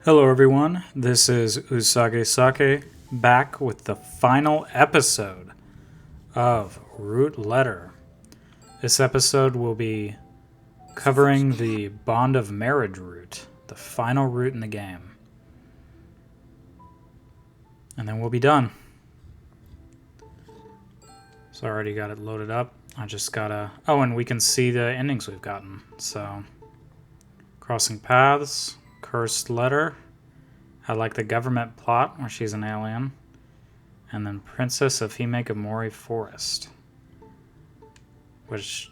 Hello, everyone. This is Usage Sake back with the final episode of Root Letter. This episode will be covering the Bond of Marriage route, the final route in the game. And then we'll be done. So I already got it loaded up. I just gotta... Oh, and we can see the endings we've gotten. So, Crossing Paths, Cursed Letter. I like the government plot where she's an alien. And then Princess of Himegamori Forest, which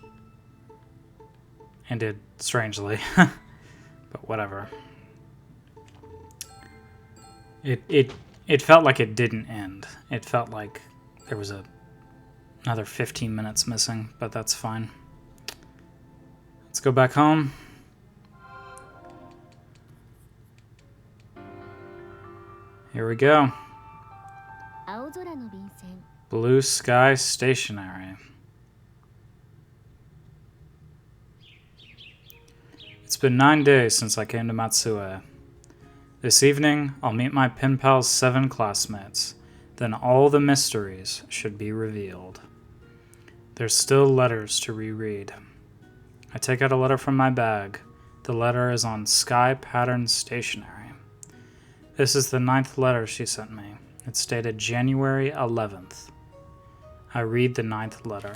ended strangely, but whatever. It felt like it didn't end. It felt like there was another 15 minutes missing, but that's fine. Let's go back home. Here we go. Blue Sky Stationery. It's been 9 days since I came to Matsue. This evening, I'll meet my pen pal's 7 classmates. Then all the mysteries should be revealed. There's still letters to reread. I take out a letter from my bag. The letter is on Sky Pattern Stationery. This is the 9th letter she sent me. It's dated January 11th. I read the 9th letter.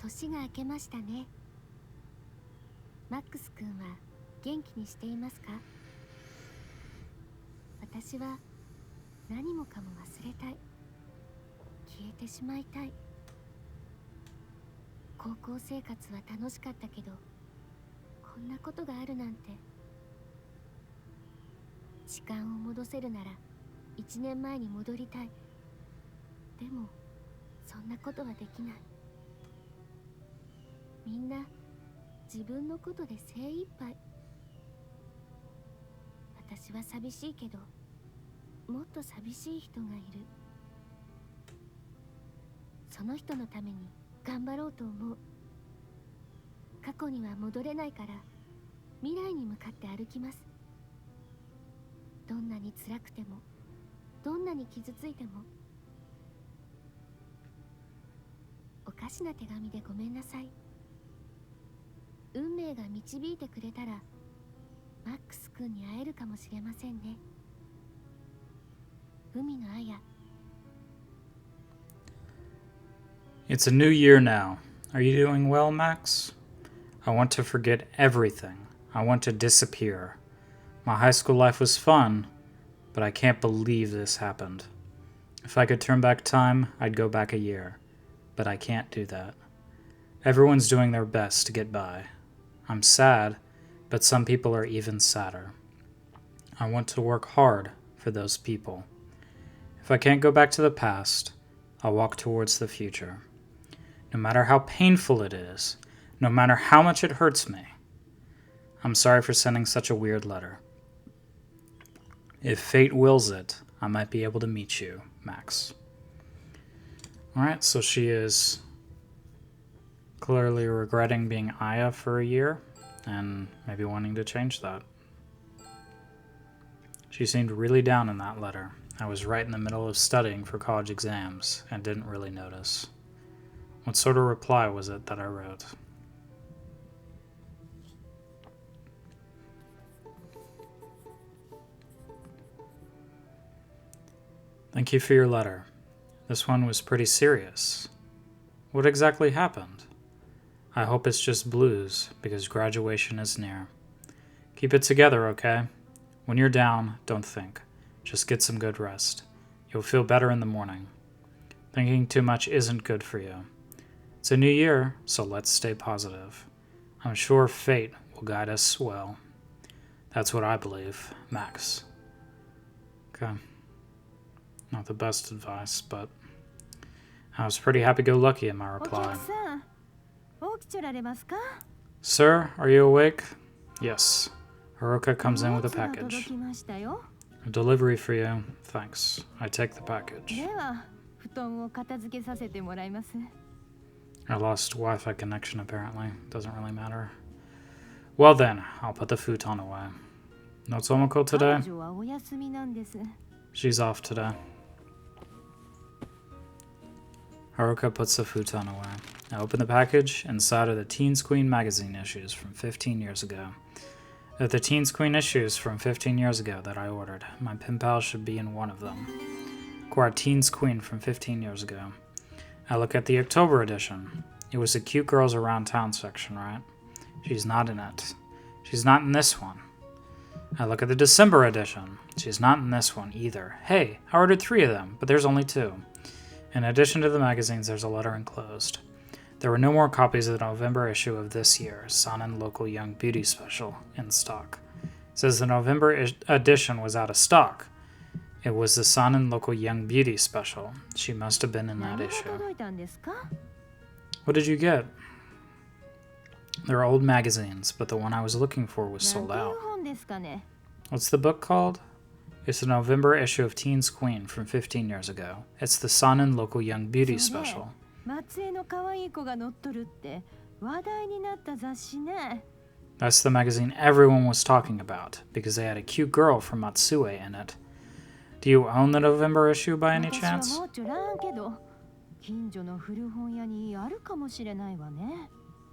年が明けましたね。マックス君は元気にしていますか？私は何もかも忘れたい。消えてしまいたい。高校生活は楽しかったけど、こんなことがあるなんて。時間を戻せるなら1年前に戻りたい。でもそんなことはできない。みんな自分のことで精一杯。私は寂しいけど、もっと寂しい人がいる。その人のために頑張ろうと思う。過去には戻れないから未来に向かって歩きます。どんなに辛くても、どんなに傷ついても。おかしな手紙でごめんなさい。運命が導いてくれたらマックス君に会えるかもしれませんね。海のあや。 It's a new year now. Are you doing well, Max? I want to forget everything. I want to disappear. My high school life was fun, but I can't believe this happened. If I could turn back time, I'd go back a year. But I can't do that. Everyone's doing their best to get by. I'm sad, but some people are even sadder. I want to work hard for those people. If I can't go back to the past, I'll walk towards the future. No matter how painful it is, no matter how much it hurts me. I'm sorry for sending such a weird letter. If fate wills it, I might be able to meet you, Max. Alright, so she is clearly regretting being Aya for a year, and maybe wanting to change that. She seemed really down in that letter. I was right in the middle of studying for college exams, and didn't really notice. What sort of reply was it that I wrote? Thank you for your letter. This one was pretty serious. What exactly happened? I hope it's just blues, because graduation is near. Keep it together, okay? When you're down, don't think. Just get some good rest. You'll feel better in the morning. Thinking too much isn't good for you. It's a new year, so let's stay positive. I'm sure fate will guide us well. That's what I believe, Max. Okay. Not the best advice, but I was pretty happy-go-lucky in my reply. Sir, are you awake? Yes. Haruka comes in with a package. A delivery for you. Thanks. I take the package. I lost Wi-Fi connection apparently. Doesn't really matter. Well then, I'll put the futon away. No Tomoko today? 彼女はお休みなんです。 She's off today. Haruka puts the futon away. I open the package. Inside are the Teens Queen magazine issues from 15 years ago. They're the Teens Queen issues from 15 years ago that I ordered. My pen pal should be in one of them. Quar Teens Queen from 15 years ago. I look at the October edition. It was the Cute Girls Around Town section, right? She's not in it. She's not in this one. I look at the December edition. She's not in this one either. Hey, I ordered 3 of them, but there's only 2. In addition to the magazines, there's a letter enclosed. There were no more copies of the November issue of this year's Sanin Local Young Beauty Special in stock. It says the November edition was out of stock. It was the Sanin Local Young Beauty Special. She must have been in that 何が issue. 届いたんですか? What did you get? They're old magazines, but the one I was looking for was なん sold ていう out. 本ですかね? What's the book called? It's the November issue of Teens Queen from 15 years ago. It's the Sanin Local Young Beauty そうね。 Special. 松江の可愛い子が載っとるって話題になった雑誌ね。 That's the magazine everyone was talking about, because they had a cute girl from Matsue in it. Do you own the November issue by any 私は chance? もうちょらんけど、近所の古本屋にあるかもしれないわね。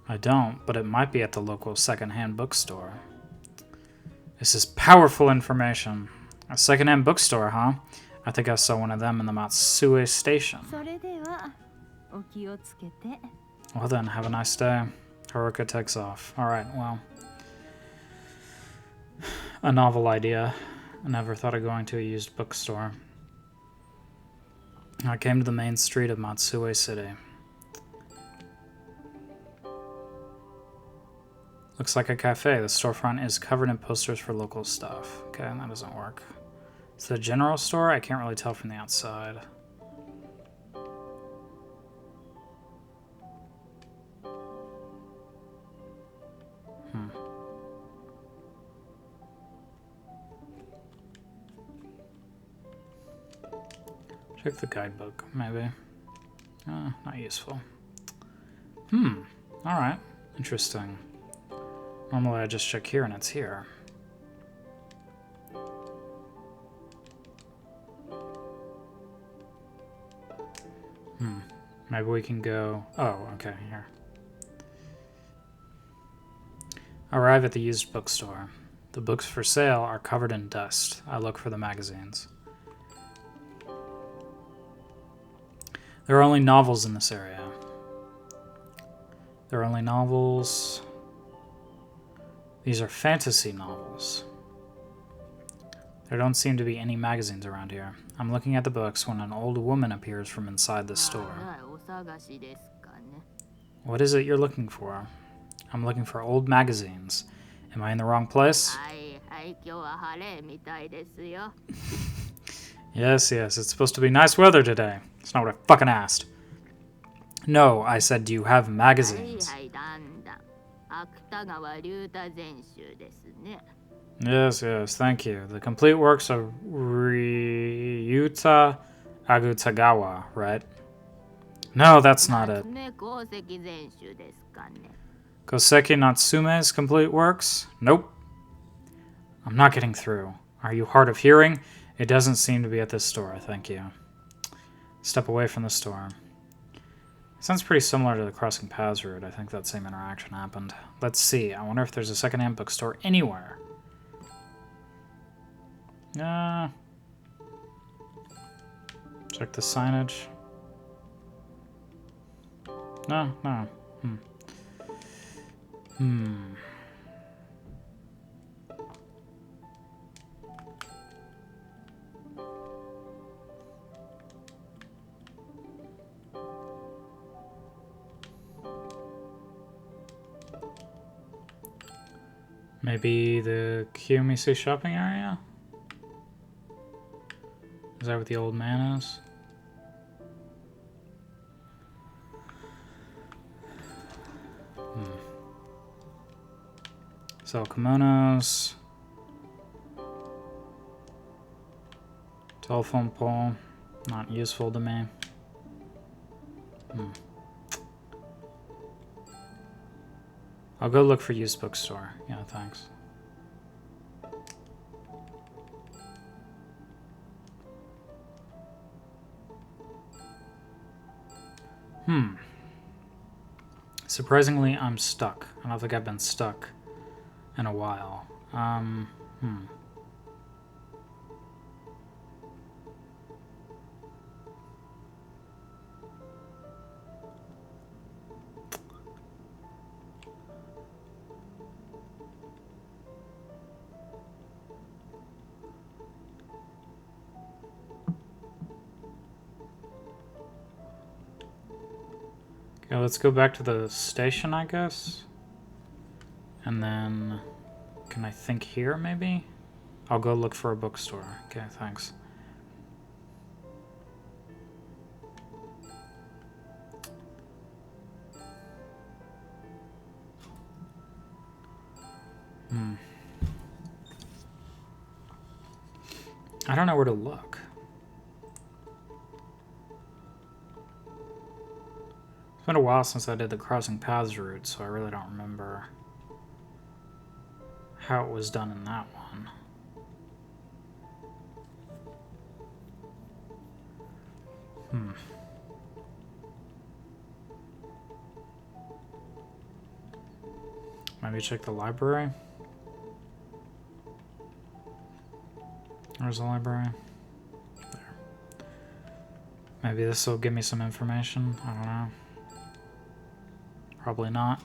I don't, but it might be at the local secondhand bookstore. This is powerful information. A secondhand bookstore, huh? I think I saw one of them in the Matsue station. それではお気をつけて。 Well then, have a nice day. Haruka takes off. Alright, well. A novel idea. I never thought of going to a used bookstore. I came to the main street of Matsue City. Looks like a cafe. The storefront is covered in posters for local stuff. Okay, that doesn't work. It's the general store? I can't really tell from the outside. Check the guidebook, maybe. Not useful. Alright. Interesting. Normally I just check here and it's here. Maybe we can go... Oh, okay, here. Arrive at the used bookstore. The books for sale are covered in dust. I look for the magazines. There are only novels in this area. There are only novels. These are fantasy novels. There don't seem to be any magazines around here. I'm looking at the books when an old woman appears from inside the store. お探しですかね。 What is it you're looking for? I'm looking for old magazines. Am I in the wrong place? はいはい、今日は晴れみたいですよ。 Yes, yes, it's supposed to be nice weather today. It's not what I fucking asked. No, I said, do you have はい magazines? はい、だんだん。芥川龍太全集ですね。 Yes, yes, thank you. The complete works of Ryuta Agutagawa, right? No, that's not it. 夏目漱石全集ですかね。 Koseki Natsume's complete works? Nope. I'm not getting through. Are you hard of hearing? It doesn't seem to be at this store, thank you. Step away from the store. Sounds pretty similar to the Crossing Paths route. I think that same interaction happened. Let's see. I wonder if there's a secondhand bookstore anywhere. Check the signage. No. Maybe the Kiyomizu shopping area? Is that what the old man is? Sell kimonos. Telephone pole. Not useful to me. I'll go look for used bookstore. Yeah, thanks. Surprisingly, I'm stuck. I don't think I've been stuck in a while. Okay, let's go back to the station, I guess. And then, can I think here, maybe? I'll go look for a bookstore. Okay, thanks. I don't know where to look. It's been a while since I did the Crossing Paths route, so I really don't remember how it was done in that one. Maybe check the library? Where's the library? There. Maybe this will give me some information. I don't know. Probably not.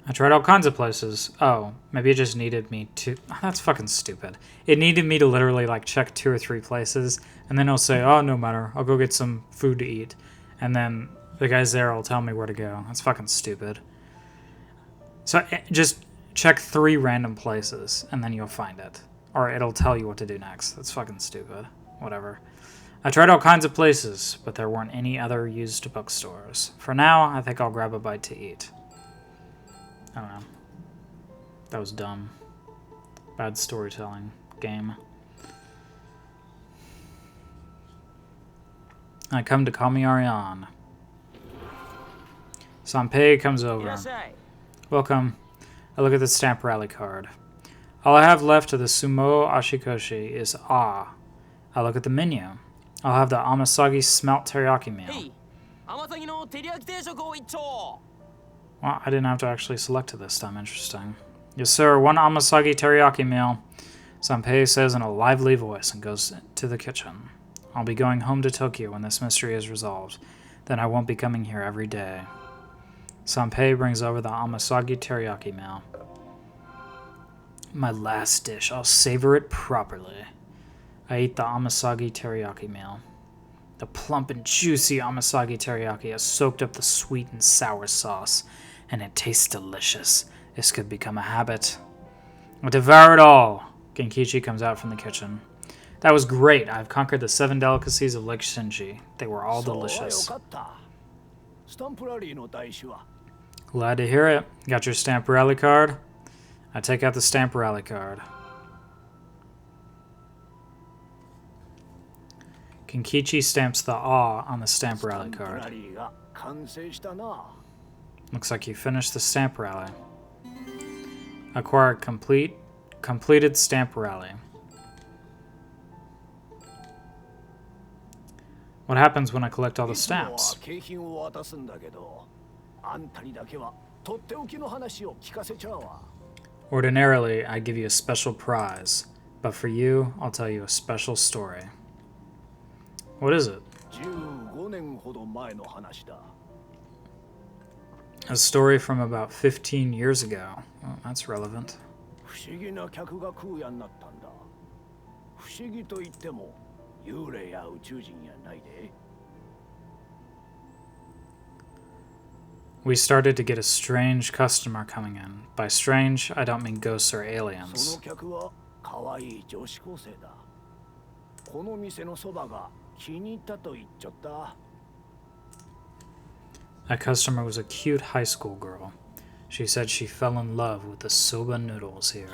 I tried all kinds of places. Oh, maybe it just needed me to... That's fucking stupid. It needed me to literally, like, check 2 or 3 places, and then it'll say, oh, no matter, I'll go get some food to eat. And then the guys there will tell me where to go. That's fucking stupid. So just check 3 random places, and then you'll find it. Or it'll tell you what to do next. That's fucking stupid. Whatever. I tried all kinds of places, but there weren't any other used bookstores. For now, I think I'll grab a bite to eat. I don't know. That was dumb. Bad storytelling game. I come to call me Ariane. Sanpei comes over. Welcome. I look at the stamp rally card. All I have left of the Sumo Ashikoshi is Ah. I look at the menu. I'll have the Amasagi smelt teriyaki meal. Well, I didn't have to actually select it this time. Interesting. Yes, sir. 1 Amasagi teriyaki meal. Sanpei says in a lively voice and goes to the kitchen. I'll be going home to Tokyo when this mystery is resolved. Then I won't be coming here every day. Sanpei brings over the Amasagi teriyaki meal. My last dish. I'll savor it properly. I eat the Amasagi teriyaki meal. The plump and juicy Amasagi teriyaki has soaked up the sweet and sour sauce, and it tastes delicious. This could become a habit. I devour it all. Genkichi comes out from the kitchen. That was great. I've conquered the 7 delicacies of Lake Shinji. They were all delicious. Glad to hear it. Got your stamp rally card? I take out the stamp rally card. Genkichi stamps the A on the stamp rally card. Looks like you finished the stamp rally. Acquire completed stamp rally. What happens when I collect all the stamps? Ordinarily, I give you a special prize, but for you, I'll tell you a special story. What is it? A story from about 15 years ago. Oh, that's relevant. We started to get a strange customer coming in. By strange, I don't mean ghosts or aliens. That customer was a cute high school girl. She said she fell in love with the soba noodles here.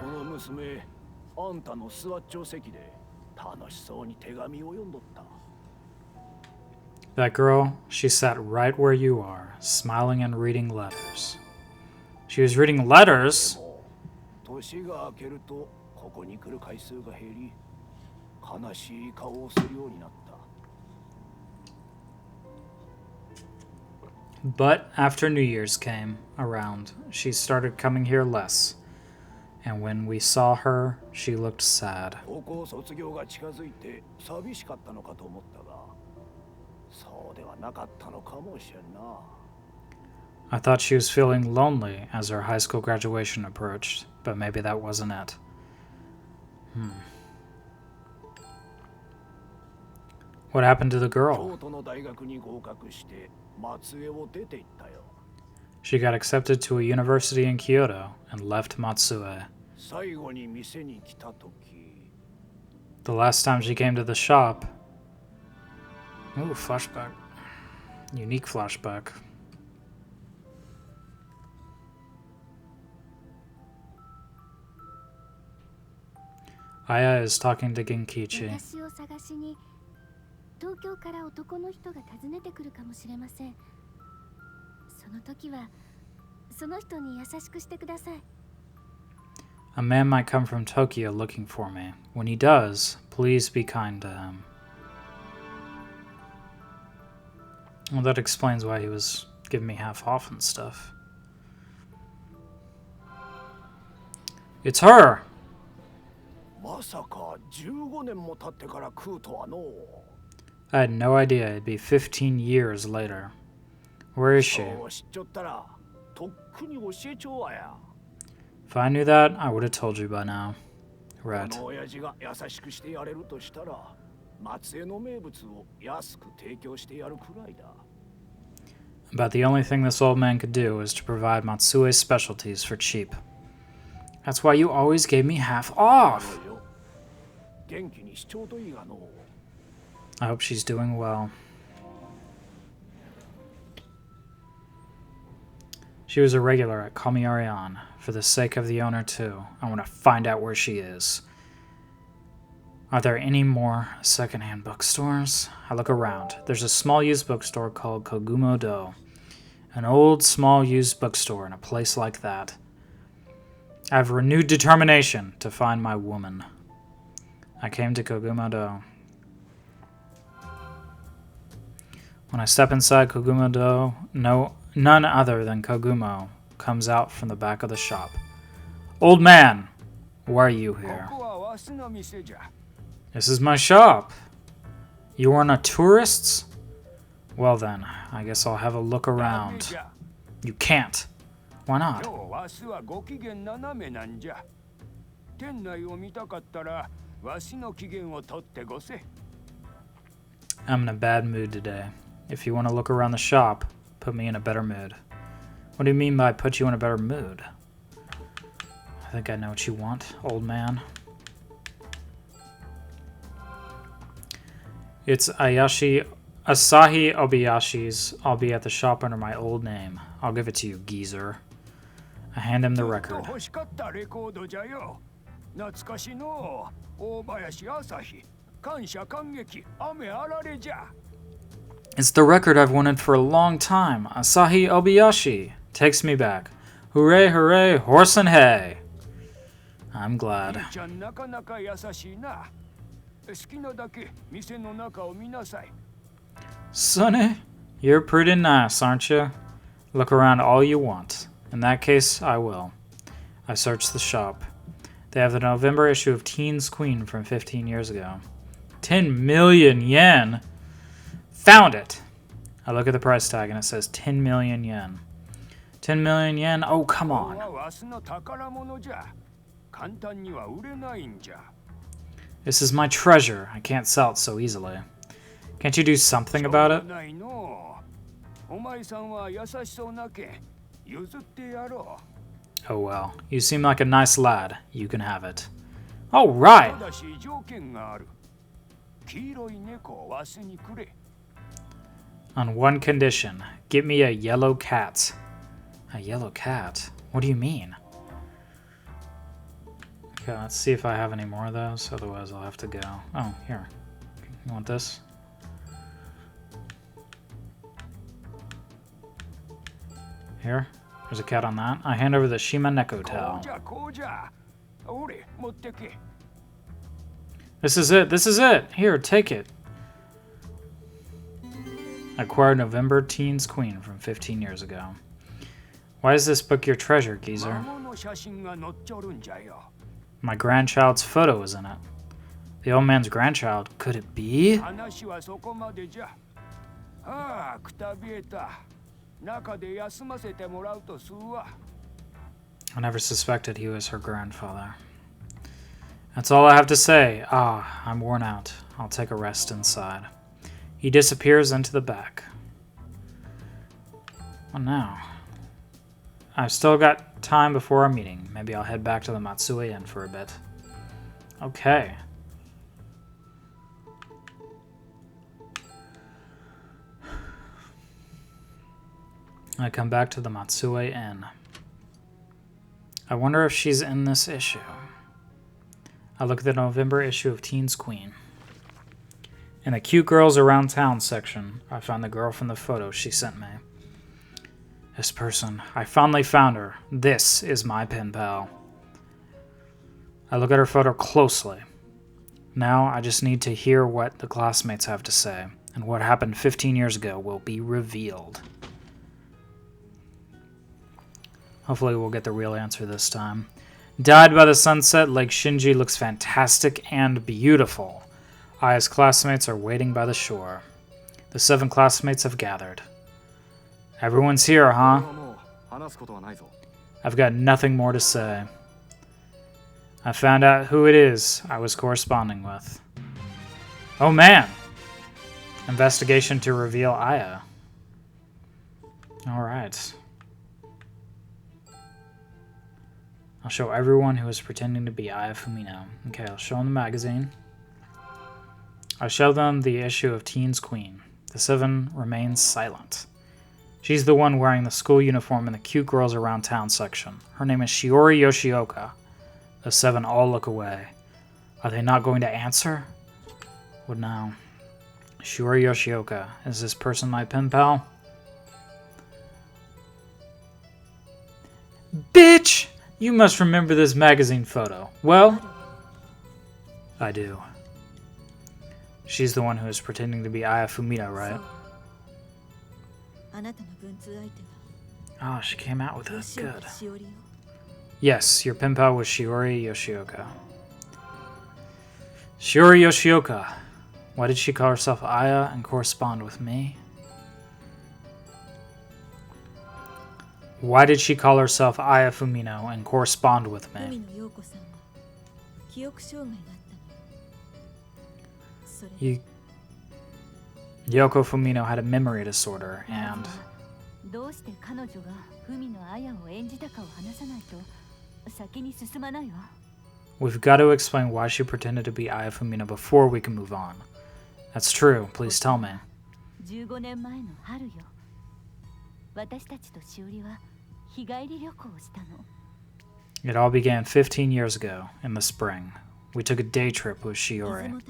That girl, she sat right where you are, smiling and reading letters. She was reading letters. 年が明けるとここに来る回数が減り、悲しい顔をするようになった。 But after New Year's came around, she started coming here less. And when we saw her, she looked sad. 高校卒業が近づいて寂しかったのかと思ったが、そうではなかったのかもしれんな。 I thought she was feeling lonely as her high school graduation approached, but maybe that wasn't it. What happened to the girl? 京都の大学に合格して松江を出て行ったよ。 She got accepted to a university in Kyoto and left Matsue. 最後に店に来た時、 The last time she came to the shop... Ooh, flashback. Unique flashback. Aya is talking to Genkichi. 私を探しに東京から男の人が訪ねてくるかもしれません。その時はその人に優しくしてください。 A man might come from Tokyo looking for me. When he does, please be kind to him. Well, that explains why he was giving me half off and stuff. It's her! まさか15年も経ってから来るとはの。 I had no idea it'd be 15 years later. Where is she? そう知っちゃったらとっくに教えちょうわや。 If I knew that, I would have told you by now. こ Right. の親父が優しくしてやれるとしたら、松江の名物を安く提供してやるくらいだ。 About the only thing this old man could do was to provide Matsue's specialties for cheap. That's why you always gave me half off! 彼女元気にしちょうといいがの。 I hope she's doing well. She was a regular at Kamiyarian. For the sake of the owner, too. I want to find out where she is. Are there any more secondhand bookstores? I look around. There's a small used bookstore called Kogumo Do. An old, small used bookstore in a place like that. I have renewed determination to find my woman. I came to Kogumo Do. When I step inside Kogumo Do, none other than Kogumo comes out from the back of the shop. Old man, why are you here? ここはわしの店じゃ。 This is my shop. You aren't a tourist? Well then, I guess I'll have a look ダメ around. じゃ。 You can't. Why 今 not? 日わしはご機嫌斜めなんじゃ。店内を見たかったら、わしの機嫌を取ってごせ。 I'm in a bad mood today. If you want to look around the shop, put me in a better mood. What do you mean by put you in a better mood? I think I know what you want, old man. It's Asahi Obiyashi's. I'll be at the shop under my old name. I'll give it to you, geezer. I hand him the ずっ record. と欲しかったレコードじゃよ。懐かしの大林朝日。感謝感激雨あられじゃ。 It's the record I've wanted for a long time. Asahi Obayashi takes me back. Hooray, hooray, horse and hay. I'm glad. ちゃんなかなか優しいな。好きなだけ店の中を見なさい。 Sonny, you're pretty nice, aren't you? Look around all you want. In that case, I will. I search the shop. They have the November issue of Teen's Queen from 15 years ago. 10 million yen! Found it! I look at the price tag and it says 10 million yen. 10 million yen? Oh, come ここ on. はわしの宝物じゃ。簡単には売れないんじゃ。 This is my treasure. I can't sell it so easily. Can't you do something about しょ it? うがないのう。お前さんは優しそうなけん譲ってやろ Oh well. You seem like a nice lad. You can have it. All う。 right. ただし条件がある。黄色い猫をわしにくれ。 On one condition. Get me a yellow cat. A yellow cat? What do you mean? Okay, let's see if I have any more of those. Otherwise, I'll have to go. Oh, here. You want this? Here? There's a cat on that. I hand over the Shima Neko towel. こうじゃ。おれ、持ってけ。 This is it. This is it. Here, take it. Acquired November Teens Queen from 15 years ago. Why is this book your treasure, geezer? 孫の写真が載っちょるんじゃよ。 My grandchild's photo is in it. The old man's grandchild. Could it be? 話はそこまでじゃ。ああ、くたびれた。中で休ませてもらうとするわ。 I never suspected he was her grandfather. That's all I have to say. Ah, I'm worn out. I'll take a rest inside. He disappears into the back. What now? I've still got time before our meeting. Maybe I'll head back to the Matsue Inn for a bit. Okay. I come back to the Matsue Inn. I wonder if she's in this issue. I look at the November issue of Teens Queen. In the Cute Girls Around Town section, I found the girl from the photo she sent me. This person, I finally found her. This is my pen pal. I look at her photo closely. Now I just need to hear what the classmates have to say, and what happened 15 years ago will be revealed. Hopefully we'll get the real answer this time. Died by the sunset, Lake Shinji looks fantastic and beautiful. Aya's classmates are waiting by the shore. The 7 classmates have gathered. Everyone's here, huh? I've got nothing more to say. I found out who it is I was corresponding with. Oh man! Investigation to reveal Aya. Alright. I'll show everyone who is pretending to be Aya Fumino. Okay, I'll show them the magazine. I'll show them the issue of Teens Queen. The 7 remain silent. She's the one wearing the school uniform in the Cute Girls Around Town section. Her name is Shiori Yoshioka. The 7 all look away. Are they not going to answer? What now? Shiori Yoshioka. Is this person my pen pal? Bitch! You must remember this magazine photo. Well, I do. She's the one who is pretending to be Aya Fumino, right? Oh, she came out with it. Good. Yes, your pen pal was Shiori Yoshioka. Shiori Yoshioka. Why did she call herself Aya and correspond with me? Why did she call herself Aya Fumino and correspond with me? Yoko Fumino had a memory disorder, and we've got to explain why she pretended to be Aya Fumino before we can move on. That's true. Please tell me. It all began 15 years ago, in the spring. We took a day trip with Shiori.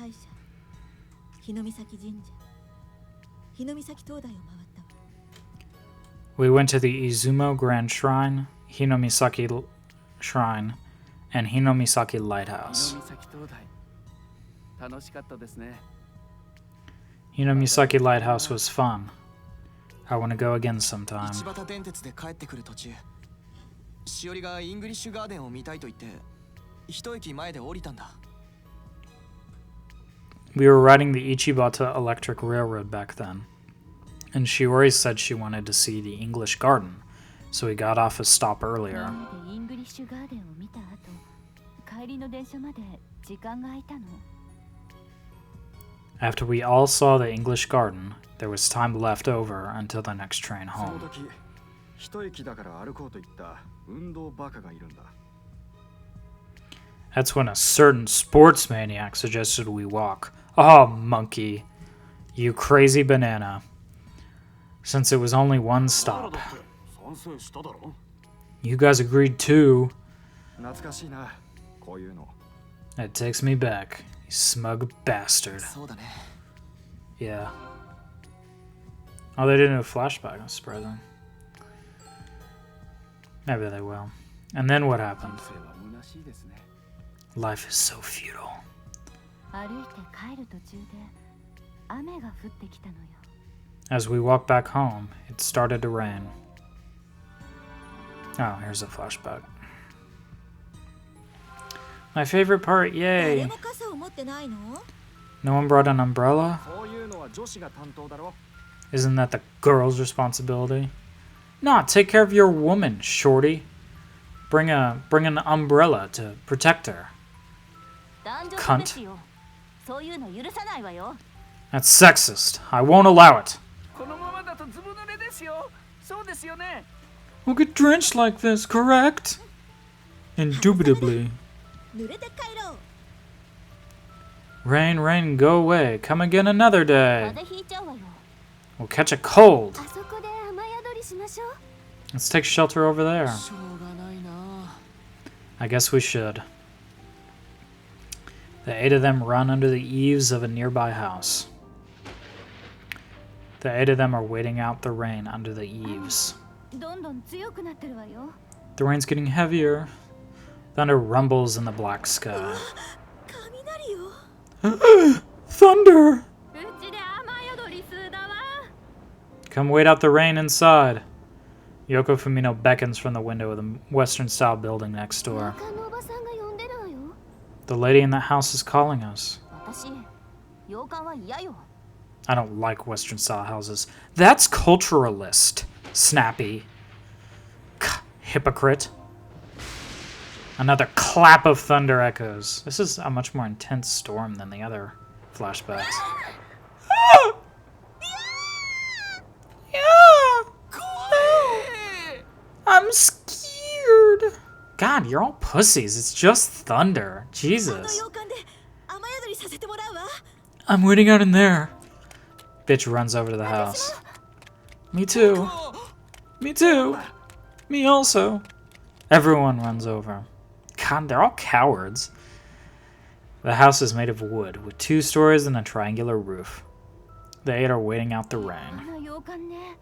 We went to the Izumo Grand Shrine, Hinomiisaki Shrine, and Hinomiisaki Lighthouse. Hinomiisaki Lighthouse was fun. I want to go again sometime. We were riding the Ichibata Electric Railroad back then, and Shiori said she wanted to see the English Garden, so we got off a stop earlier. After we all saw the English Garden, there was time left over until the next train home. That's when a certain sports maniac suggested we walk. Oh, monkey. You crazy banana. Since it was only one stop. You guys agreed too. That takes me back, you smug bastard. Yeah. Oh, they didn't do a flashback. That's surprising. Maybe they will. And then what happened? 生は虚しいですね。 Life is so futile. 歩いて帰る途中で雨が降ってきたのよ。 As we walked back home, it started to rain. Oh, here's a flashback. My favorite part, 誰 yay! も傘を持ってないの？ No one brought an umbrella? そういうのは女子が担当だろ。 Isn't that the girl's responsibility? Nah, take care of your woman, shorty. Bring an umbrella to protect her. 男女 Cunt. 差別よ。そういうの許さないわよ。 That's sexist. I won't allow it. このままだとずぶ濡れですよ。そうですよね。 We'll get drenched like this, correct? Indubitably. 濡れて帰ろう。 Rain, rain, go away. Come again another day. 風邪ひいちゃうわよ。 We'll catch a cold. あそこで雨宿りしましょう。 Let's take shelter over there. しょうがないな。 I guess we should. The 8 of them run under the eaves of a nearby house. The 8 of them are waiting out the rain under the eaves. どんどん強くなってるわよ。 The rain's getting heavier. Thunder rumbles in the black sky. 雷よ。 Thunder! うちで雨宿りするだわ。 Come wait out the rain inside. Yoko Fumino beckons from the window of the Western-style building next door. 他のおばさんが呼んでるわよ。 The lady in the house is calling us. 私、洋館は嫌よ。 I don't like Western-style houses. That's culturalist. Snappy. Hypocrite. Another clap of thunder echoes. This is a much more intense storm than the other flashbacks. I'm scared. God, you're all pussies. It's just thunder. あの Jesus. 洋館で雨宿りさせてもらうわ。 I'm waiting out in there. Bitch runs over to the house. Me too. Me too. Me also. Everyone runs over. God, they're all cowards. The house is made of wood, with 2 stories and a triangular roof. The 8 are waiting out the あ rain. の洋館ね。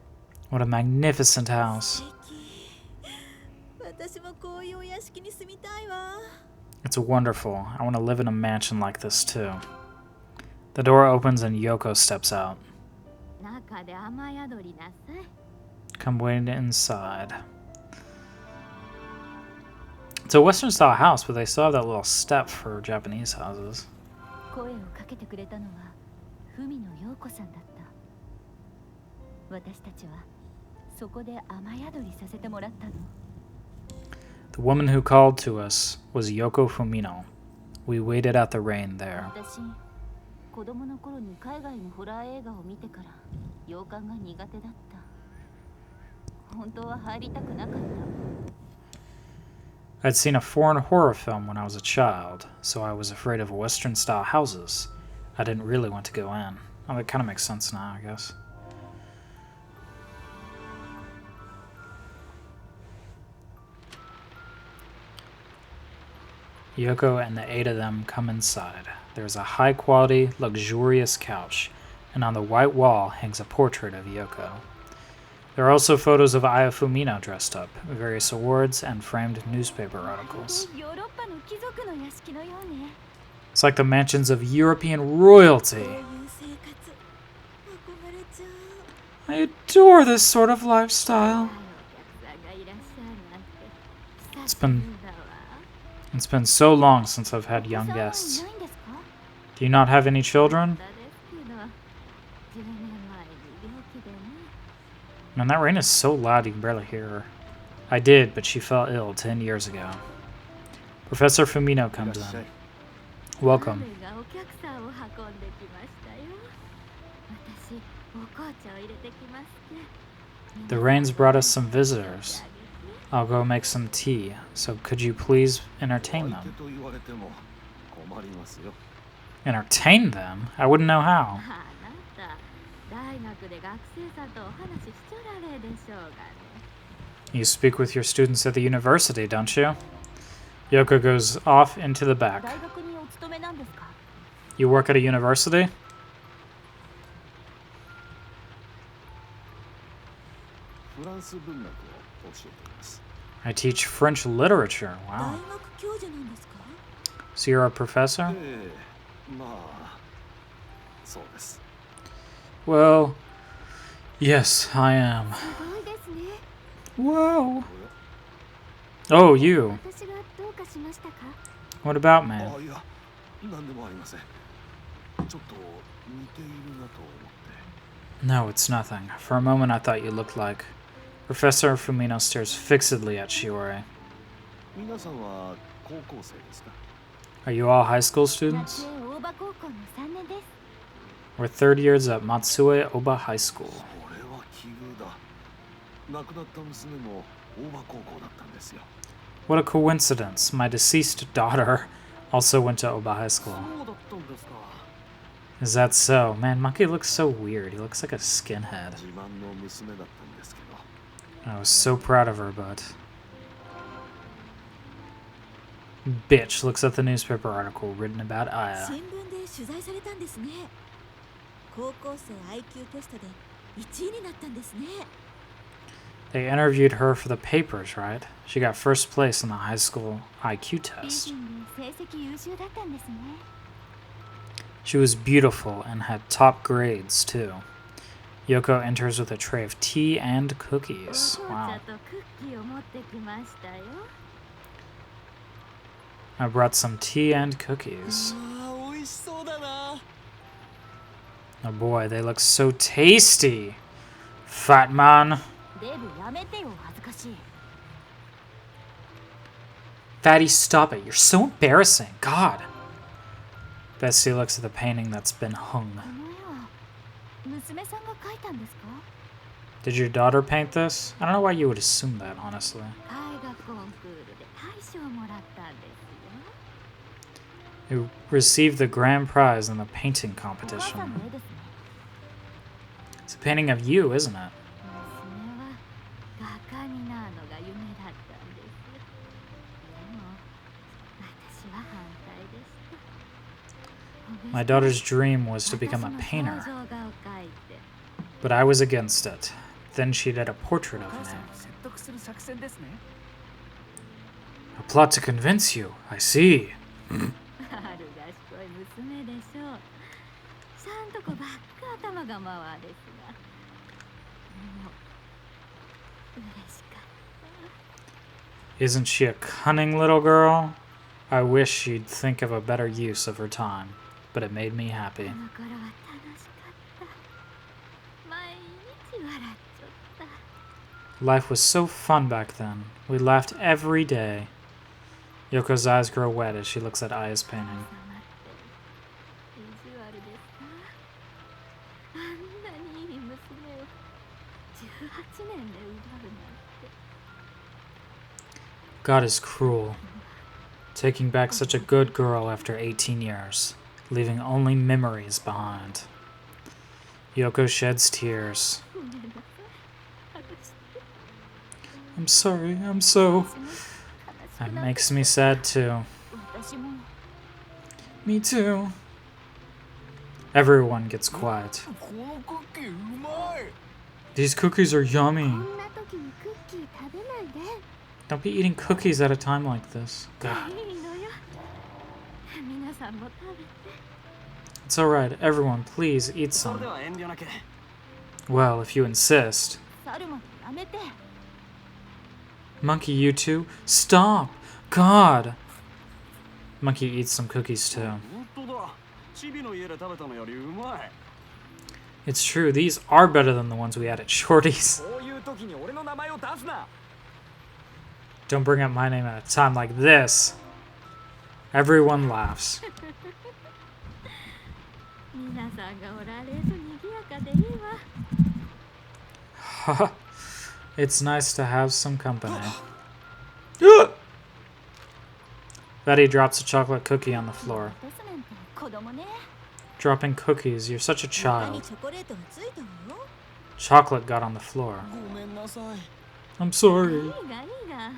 What a magnificent house. 素敵。私もこういうお屋敷に住みたいわ。 It's wonderful. I want to live in a mansion like this too. The door opens and Yoko steps out. 中で雨宿りなさい。 Come wait inside. It's a Western style house, but they still have that little step for Japanese houses. 声をかけてくれたのは文野陽子さんだった。私たちはそこで雨宿りさせてもらったの。 The woman who called to us was Yoko Fumino. We waited out the rain there. 私、子供の頃に海外のホラー映画を見てから洋館が苦手だった。本当は入りたくなかった。 I'd seen a foreign horror film when I was a child, so I was afraid of Western style houses. I didn't really want to go in. Oh, that kind of makes sense now, I guess. Yoko and the 8 of them come inside. There's a high-quality, luxurious couch, and on the white wall hangs a portrait of Yoko. There are also photos of Aya Fumino dressed up, various awards, and framed newspaper articles. ヨーロッパの貴族の屋敷のようね。 It's like the mansions of European royalty. こういう生活憧れちゃう。 I adore this sort of lifestyle. お客さんがいらっしゃるなんて。 It's It's been so long since I've had young お子さんはい guests. ないんですか？ Do you not have any children? ですけど、10年前に病気でね。 Man, that rain is so loud you can barely hear her. I did, but she fell ill 10 years ago. Professor Fumino comes in. Welcome. 彼がお客さんを運んできましたよ。私、お紅茶を入れてきますね。 The rain's brought us some visitors. I'll go make some tea, so could you please entertain 相手 them? と言われても困りますよ。 Entertain them? I wouldn't know how. あなた、大学で学生さんとお話ししちゃられでしょうがね。 You speak with your students at the university, don't you? Yoko goes off into the back. 大学にお勤めなんですか？ You work at a university? フランス文学を教えています。I teach French literature. 大 Wow. 学教授なんですか？ So you're a professor? ええ、まあそうです。 Well, yes, I am. すごいですね。 Whoa. Oh, you. 私がどうかしましたか？ What about あ me? いや、なんでもありません。ちょっと似ているなと思って。 No, it's nothing. For a moment, I thought you looked like. Professor Fumino stares fixedly at Shiori. 皆さんは高校生ですか？ Are you all high school 夏 students? 江大場高校の3年です。 We're third years at Matsue Oba High School. それは奇遇だ。亡くなった娘も大場高校だったんですよ。 What a coincidence. My deceased daughter also went to Oba High そ School. うだったんですか。 Is that so? Man, Monkey looks so weird. He looks like a skinhead. 自慢の娘だったんですけど。 I was so proud of her, but... Bitch looks at the newspaper article written about 新 Aya. 聞で取材されたんですね。高校生 IQ テストで1位になったんですね。 They interviewed her for the papers, right? She got first place in the high school IQ 美 test. 人で成績優秀だったんですね。 She was beautiful and had top grades, too. Yoko enters with a tray of tea and cookies. お紅 Wow. 茶とクッキーを持ってきましたよ。 I brought some tea and cookies. ああ、美味しそうだな。 Oh boy, they look so tasty. Fat man. デブやめてよ、恥ずかしい。 Fatty, stop it. You're so embarrassing. God. Bessie looks at the painting that's been hung. この絵は娘さんが描いたんですか？ Did your daughter paint this? I don't know why you would assume that, honestly. 絵画コンクールで大賞をもらったんですよ。 You received the grand prize in the painting お母さん competition. の絵ですね。 It's a painting of you, isn't it? 娘は画家になるのが夢だったんです。でも私は反対でした。 My daughter's dream was to become a 私の painter, 肖像画を描いて but I was against it. Then she did a portrait お of 母 me. さんを説得する作戦ですね。 A plot to convince you. I see. ある賢い娘でしょう。ちゃんとこばっか頭が回ですが。でも嬉しかった。 Isn't she a cunning little girl? I wish she'd think of a better use of her time, but it made me happy. この頃は楽しかった。毎日笑っちゃった。 Life was so fun back then. We laughed every day. Yoko's eyes grow wet as she looks at Aya's お母 painting. 様って意地悪ですか？あんなにいい娘を18年で奪うなんて。 God is cruel. Taking back such a good girl after 18 years, leaving only memories behind. Yoko sheds tears. ごめんなさい。私 I'm sorry, I'm so... 私も悲しく That なっ makes me sad too. 私も Me too. Everyone gets quiet. このクッキーうまい。 These cookies are こ yummy. んな時にクッキー食べないで。 Don't be eating cookies at a time like this. God. いいのよ。皆さんも食べて。 It's alright. Everyone, please eat それで some. は遠慮なく。 Well, if you insist. サルマンやめて。 Monkey, you too? Stop! God! Monkey eats some cookies too. 本当だ。チビの家で食べたのよりうまい。 It's true, these are better than the ones we had at Shorty's. こういう時に俺の名前を出すな。 Don't bring up my name at a time like this. Everyone laughs. 皆さんがおられると賑やかでいいわ。 It's nice to have some company. Betty drops a chocolate cookie on the floor. 落とすなんて子供ね。 Dropping cookies, you're such a 中に child. チョコレートがついたわよ。 Chocolate got on the floor. ごめんなさい。 I'm いい sorry. がいいが。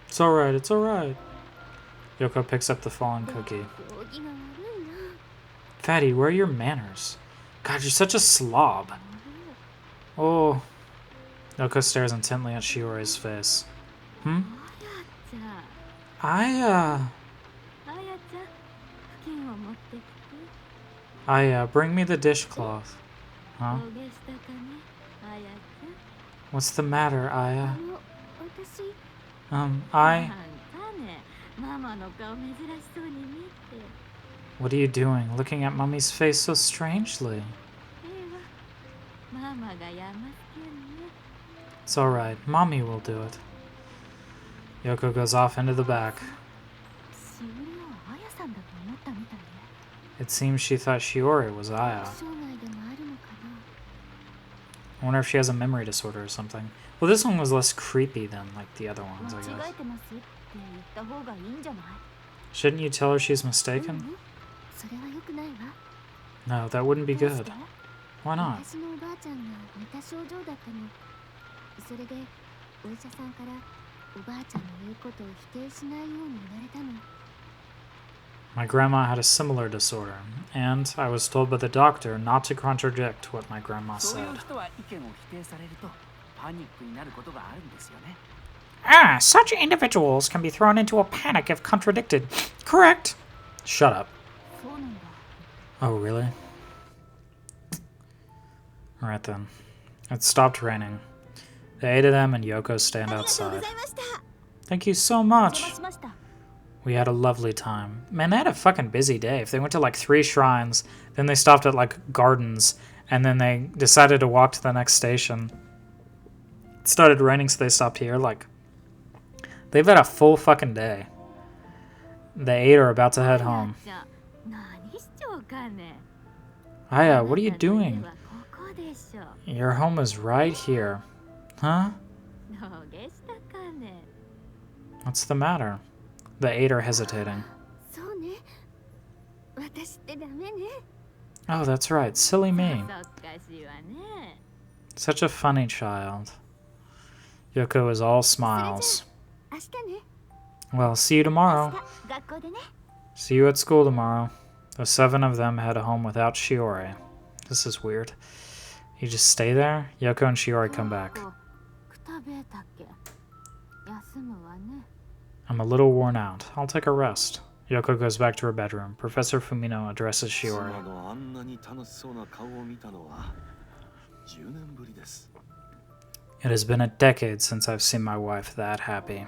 It's alright, it's alright. Yoko picks up the fallen cookie. 行儀が悪いな。 Fatty, where are your manners? God, you're such a slob. Oh. Yoko stares intently at Shiori's face. Hmm? じゃ Aya. あ、あやちゃん、布巾を持ってきて。 Aya, bring me the dishcloth. 大 Huh? げしたかね、あやち What's the matter, あ Aya? の私 ゃん。 I. なんかね、ママの顔珍しそうに見えて。 What are you doing? Looking at Mummy's face so strangely. ええわ、ママがやますけんね。 It's alright. Mommy will do it. Yoko goes off into the back. しおりはあやさんだと思ったみたいね。 It seems she thought Shiori was Aya. 生涯でもあるのかな。 I wonder if she has a memory disorder or something. Well, this one was less creepy than like the other 間 ones, I 違 guess. えてますって言った方がいいんじゃない？ Shouldn't you tell her she's う mistaken? ん、それは良くないわ。 No, that wouldn't be どうし good. て？ Why not? 私のおばあちゃんが似た症状だったの。それでお医者さんからおばあちゃんの言うことを否定しないように言われたの。 My grandma had a similar disorder, and I was told by the doctor not to contradict what my grandma そういう said. 人は意見を否定されるとパニックになることがあるんですよね。 Ah, such individuals can be thrown into a panic if contradicted. Correct. Shut up. そうなんだ。 Oh, really? Alright then. It stopped raining. The eight of them and Yoko stand ありがとうご outside. ざいました。 Thank you so お much. 邪魔しました。 We had a lovely time. Man, they had a fucking busy day. If they went to like 3 shrines, then they stopped at like gardens, and then they decided to walk to the next station. It started raining, so they stopped here. Like, they've had a full fucking day. The 8 are about to head あ home. やちゃん、何しちゃうかね。 Aya, what are you あなたの家 doing? はここでしょ。 Your home is right here. Huh? どうげしたかね。 What's the matter? The 8 are hesitating. そうね。私ってダメね。 Oh, that's right. Silly me. そっかしいわね。 Such a funny child. Yoko is all smiles. 明日ね。 Well, see you tomorrow. 学校でね。 See you at school tomorrow. The 7 of them head home without Shiori. This is weird. You just stay there? Yoko and Shiori come back. くたべたっけ。休むわね。 I'm a little worn out. I'll take a rest. Yoko goes back to her bedroom. Professor Fumino addresses 妻 Shiori. のあんなに楽しそうな顔を見たのは10年ぶりです。 It has been a decade since I've seen my wife that happy.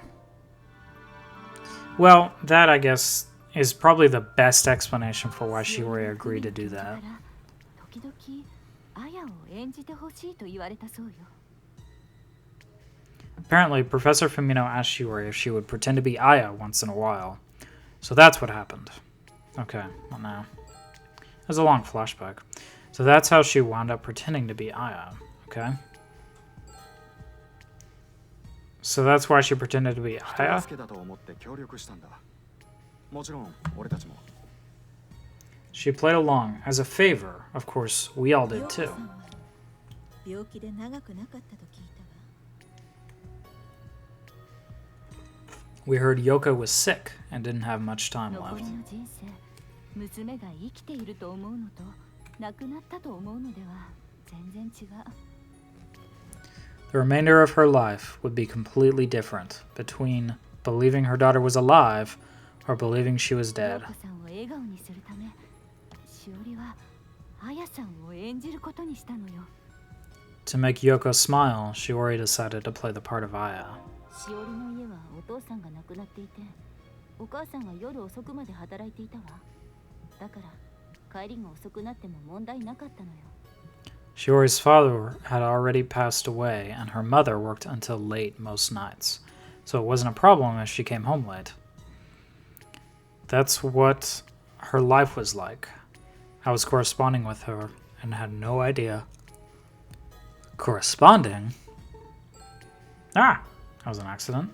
Well, that, I guess, is probably the best explanation for why Shiori agreed to do that. 時々あやを演じてほしいと言われたそうよ。 Apparently, Professor Fumino asked Shiori if she would pretend to be Aya once in a while. So that's what happened. Okay, well now. There's a long flashback. So that's how she wound up pretending to be Aya, okay? So that's why she pretended to be 人 Aya? 助けだと思って協力したんだ。もちろん俺たちも。 She played along as a favor. Of course, we all 陽 did 子 too. さんは病気で長くなかったと聞いたわ。 We heard Yoko was sick and didn't have much time 残 left. りの人生、娘が生きていると思うのと亡くなったと思うのでは全然違う。 The remainder of her life would be completely different between believing her daughter was alive or believing she was 陽 dead. 子さんを笑顔にするため、しおりはあやさんを演じることにしたのよ。 To make Yoko smile, Shiori decided to play the part of Aya. しおりの家はお父さんが亡くなっていて、お母さんは夜遅くまで働いていたわ。だから帰りが遅くなっても問題なかったのよ。 Shiori's father had already passed away, and her mother worked until late most nights, so it wasn't a problem if she came home late. That's what her life was like. I was corresponding with her and had no idea. Corresponding? Ah, that was an accident.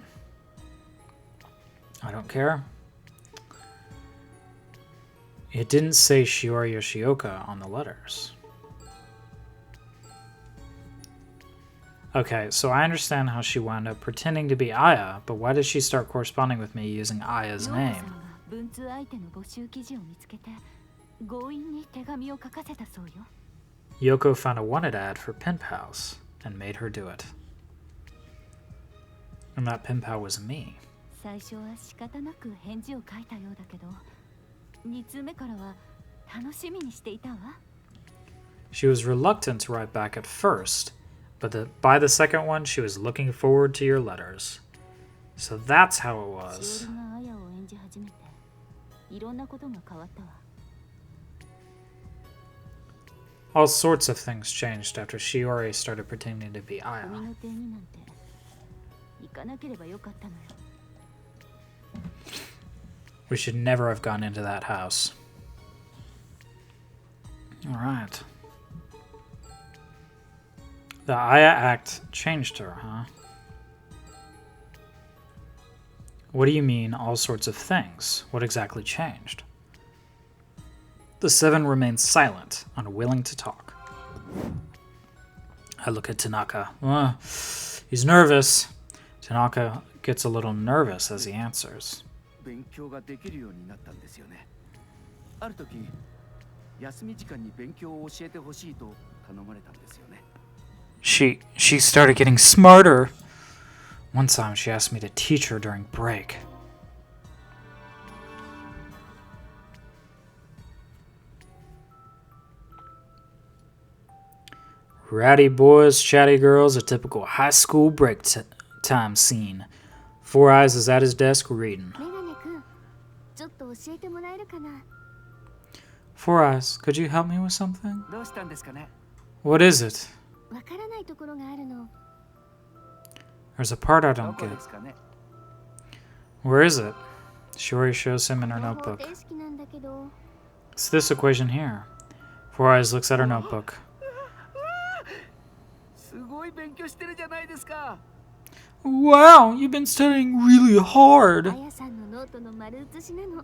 I don't care. It didn't say Shiori Yoshioka on the letters. Okay, so I understand how she wound up pretending to be Aya, but why did she start corresponding with me using Aya's 陽子 name? さんが文通相手の募集記事を見つけて、強引に手紙を書かせたそうよ。 Yoko found a wanted ad for Pen Pals and made her do it. And that pen pal was me. 最初は仕方なく返事を書いたようだけど、2通目からは楽しみにしていたわ。She was reluctant to write back at first, but by the second one, she was looking forward to your letters. So that's how it was. しおりがあやを演じ始めて、いろんなことが変わったわ。All sorts of things changed after Shiori started pretending to be ゴ Aya. ミの手になんて行かなければよかったのよ。We should never have gone into that house. Alright. The Aya act changed her, huh? What do you mean, all sorts of things? What exactly changed? The seven remained silent, unwilling to talk. I look at Tanaka. He's nervous. Tanaka gets a little nervous as he answers. 勉強ができるようになったんですよね。ある時、休み時間に勉強を教えてほしいと頼まれたんですよね。She started getting smarter. One time she asked me to teach her during break. Ratty boys, chatty girls, a typical high school break time scene. Four Eyes is at his desk reading. メガネくん、ちょっと教えてもらえるかな。 Four Eyes, could you help me with something? どうしたんですかね。 What is it? わからないところがあるの。 There's a part I ど don't こ get. ですかね。 Where is it? Shiori shows him in her 方 notebook. 程式なんだけど。 It's this equation here. Four Eyes looks at her notebook. すごい勉強してるじゃないですか。 Wow, you've been studying really あ hard. やさんのノートの丸写しなの。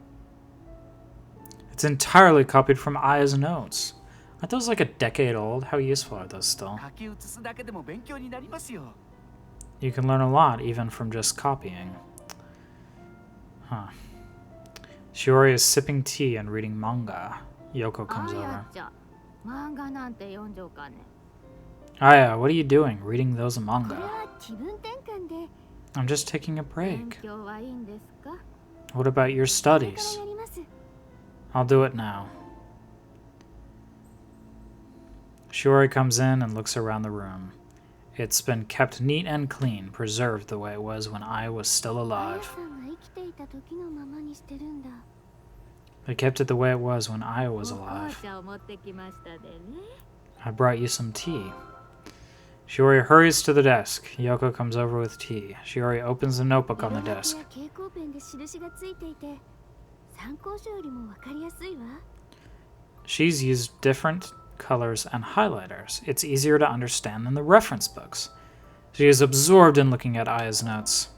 It's entirely copied from Aya's notes. Are those like a decade old? How useful are those still? 書き写すだけでも勉強になりますよ。 You can learn a lot even from just copying. Huh. Shiori is sipping tea and reading manga. Yoko あ comes や over. ちゃん、漫画なんて読んじゃうかね。 Aya, what are you doing? Reading those これ manga? は気分転換で。 I'm just taking a 勉 break. 強はいいんですか？ What about your これから studies? やります。 I'll do it now. Shiori comes in and looks around the room. It's been kept neat and clean, preserved the way it was when I was still あや alive. さんが生きていた時のままにしてるんだ。 They kept it the way it was when I お was 紅 alive. 茶を持ってきましたでね。 I brought you some tea. Shiori hurries to the desk. Yoko comes over with tea. Shiori opens the notebook on the 色 desk. や蛍光ペンで印がついていて、参考書よりもわかりやすいわ。 She's used different colors and highlighters. It's easier to understand than the reference books. She is absorbed in looking at Aya's notes.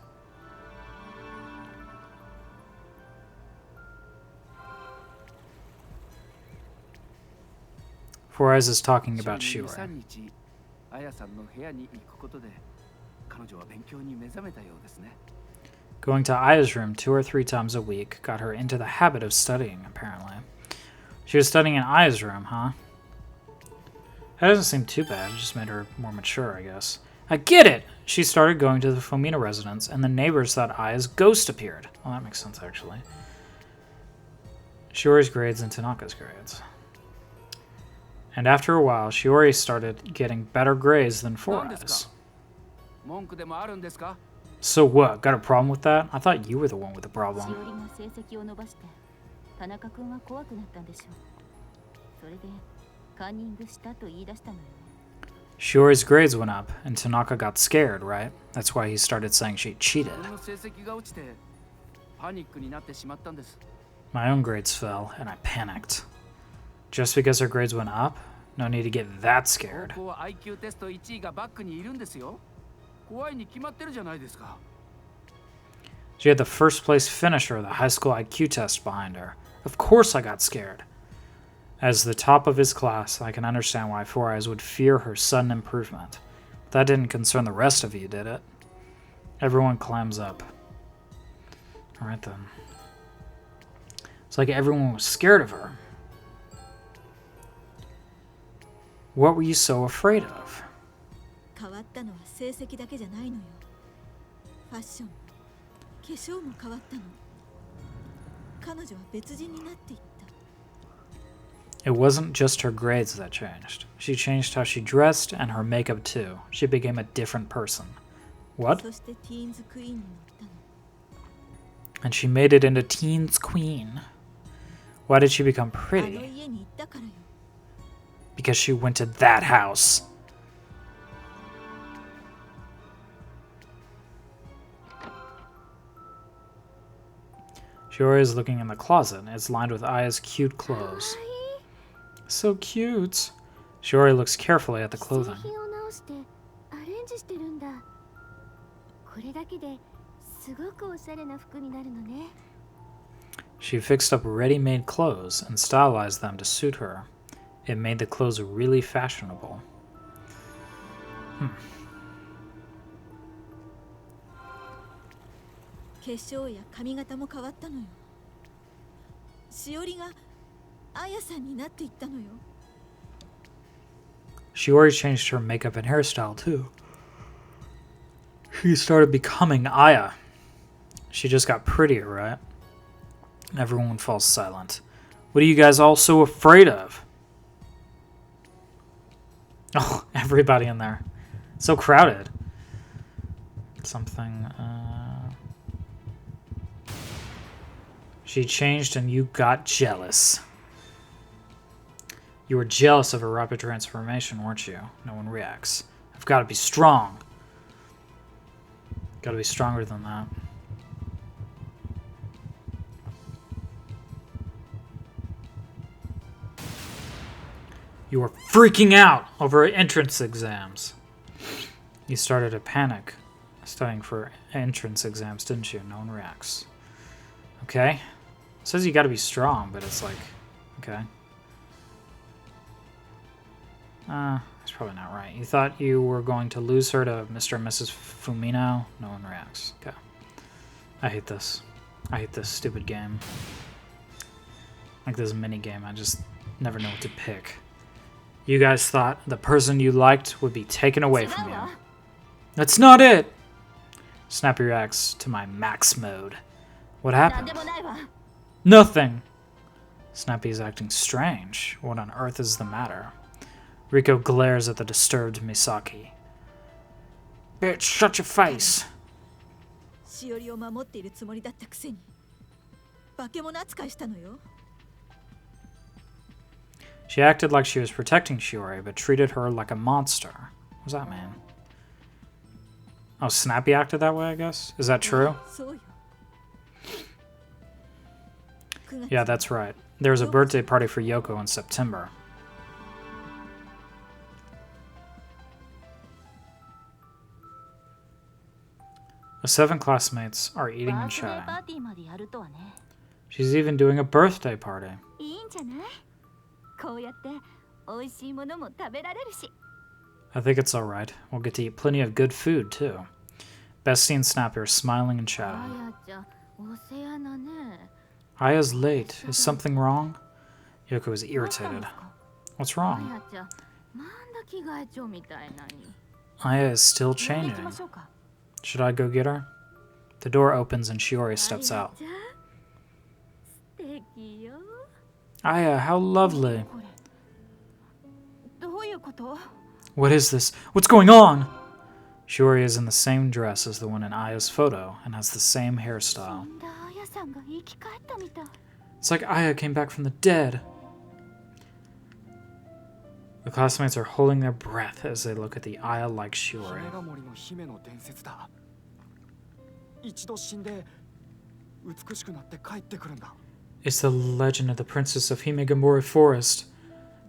Four Eyes is talking about 週に Shiori. 2、3日、あやさんの部屋に行くことで、彼女は勉強に目覚めたようですね。 Going to Aya's room 2 or 3 times a week got her into the habit of studying, apparently. She was studying in Aya's room, huh? That doesn't seem too bad. It just made her more mature, I guess. I get it! She started going to the Fomina residence, and the neighbors thought Aya's ghost appeared. Well, that makes sense, actually. Shiori's grades and Tanaka's grades. And after a while, Shiori started getting better grades than Four 何です Eyes. か？文句でもあるんですか？ So what? Got a problem with that? I thought you were the one with the し problem. おりが成績を伸ばして、田中君は怖くなったんでしょう。それでカンニングしたと言い出したのよね。 Shiori's grades went up, and Tanaka got scared, right? That's why he started saying she cheated. 俺の成績が落ちて、パニックになってしまったんです。 My own grades fell, and I panicked. Just because her grades went up? No need to get that 高 scared. 校は IQ テスト1位がバックにいるんですよ。怖いに決まってるじゃないですか。 She had the first place finisher of the high school IQ test behind her. Of course I got scared. As the top of his class, I can understand why Four Eyes would fear her sudden improvement. But that didn't concern the rest of you, did it? Everyone clams up. Alright then. It's like everyone was scared of her. What were you so afraid of? 変わったのは成績だけじゃないのよ。ファッション、化粧も変わったの。彼女は別人になっていった。 It wasn't just her grades that changed. She changed how she dressed and her makeup too. She became a different person. What? そしてティーンズクイーンになったの。 And she made it into Teen's Queen. Why did she become あの pretty? 家に行ったからよ。 Because she went to that house. Shiori is looking in the closet. It's lined with Aya's cute clothes. So cute. Shiori looks carefully at the 製 clothing. 品を直してアレンジしてるんだ。これだけですごくおしゃれな服になるのね。 She fixed up ready-made clothes and stylized them to suit her. It made the clothes really fashionable. 化粧や髪型も変わったのよ。しおりがあやさんになっていったのよ。 Shiori changed her makeup and hairstyle too. She started becoming Aya. She just got prettier, right? Everyone falls silent. What are you guys all so afraid of? Oh, everybody in there. So crowded. Something, She changed and you got jealous. You were jealous of her rapid transformation, weren't you? No one reacts. I've got to be strong. Got to be stronger than that. You were freaking out over entrance exams. You started to panic studying for entrance exams, didn't you? No one reacts. Okay. It says you got to be strong, but it's like, okay. That's probably not right. You thought you were going to lose her to Mr. and Mrs. Fumino? No one reacts. Okay. I hate this. I hate this stupid game. Like this mini game, I just never know what to pick. You guys thought the person you liked would be taken away from you. That's not it! Snappy reacts to my max mode. What happened? Nothing! Snappy is acting strange. What on earth is the matter? Riko glares at the disturbed Misaki. Bitch, shut your face! しおりを守っているつもりだったくせに化け物扱いしたのよ。 She acted like she was protecting Shiori, but treated her like a monster. What does that mean? Oh, Snappy acted that way, I guess? Is that true? そうよ。 Yeah, that's right. There was a birthday party for Yoko in September. The 7 classmates are eating and バースデーパー chatting. ティーまでやるとはね。 She's even doing a birthday party. いいんじゃない？こうやって美味しいものも食べられるし。 I think it's alright. We'll get to eat plenty of good food, too. Bestie and Snappy are smiling and あ chatting. やちゃん、お世話だね。 Aya's late. Is something wrong? Yoko is irritated. What's あ wrong? やちゃん、なんだ着替え帳みたいなに。 Aya is still 行き changing. ましょうか。 Should I go get her? The door opens and Shiori steps あや out. ちゃん、素敵よ。 Aya, how lovely. これ。どういうこと？ What is this? What's going on? Shiori is in the same dress as the one in Aya's photo and has the same 死 hairstyle. んだあやさんが生き返ったみたい。 It's like Aya came back from the dead. The classmates are holding their breath as they look at the Aya-like Shiori. 姫ヶ森の姫の伝説だ。一度死んで美しくなって帰ってくるんだ。 It's the legend of the princess of Himegamori Forest.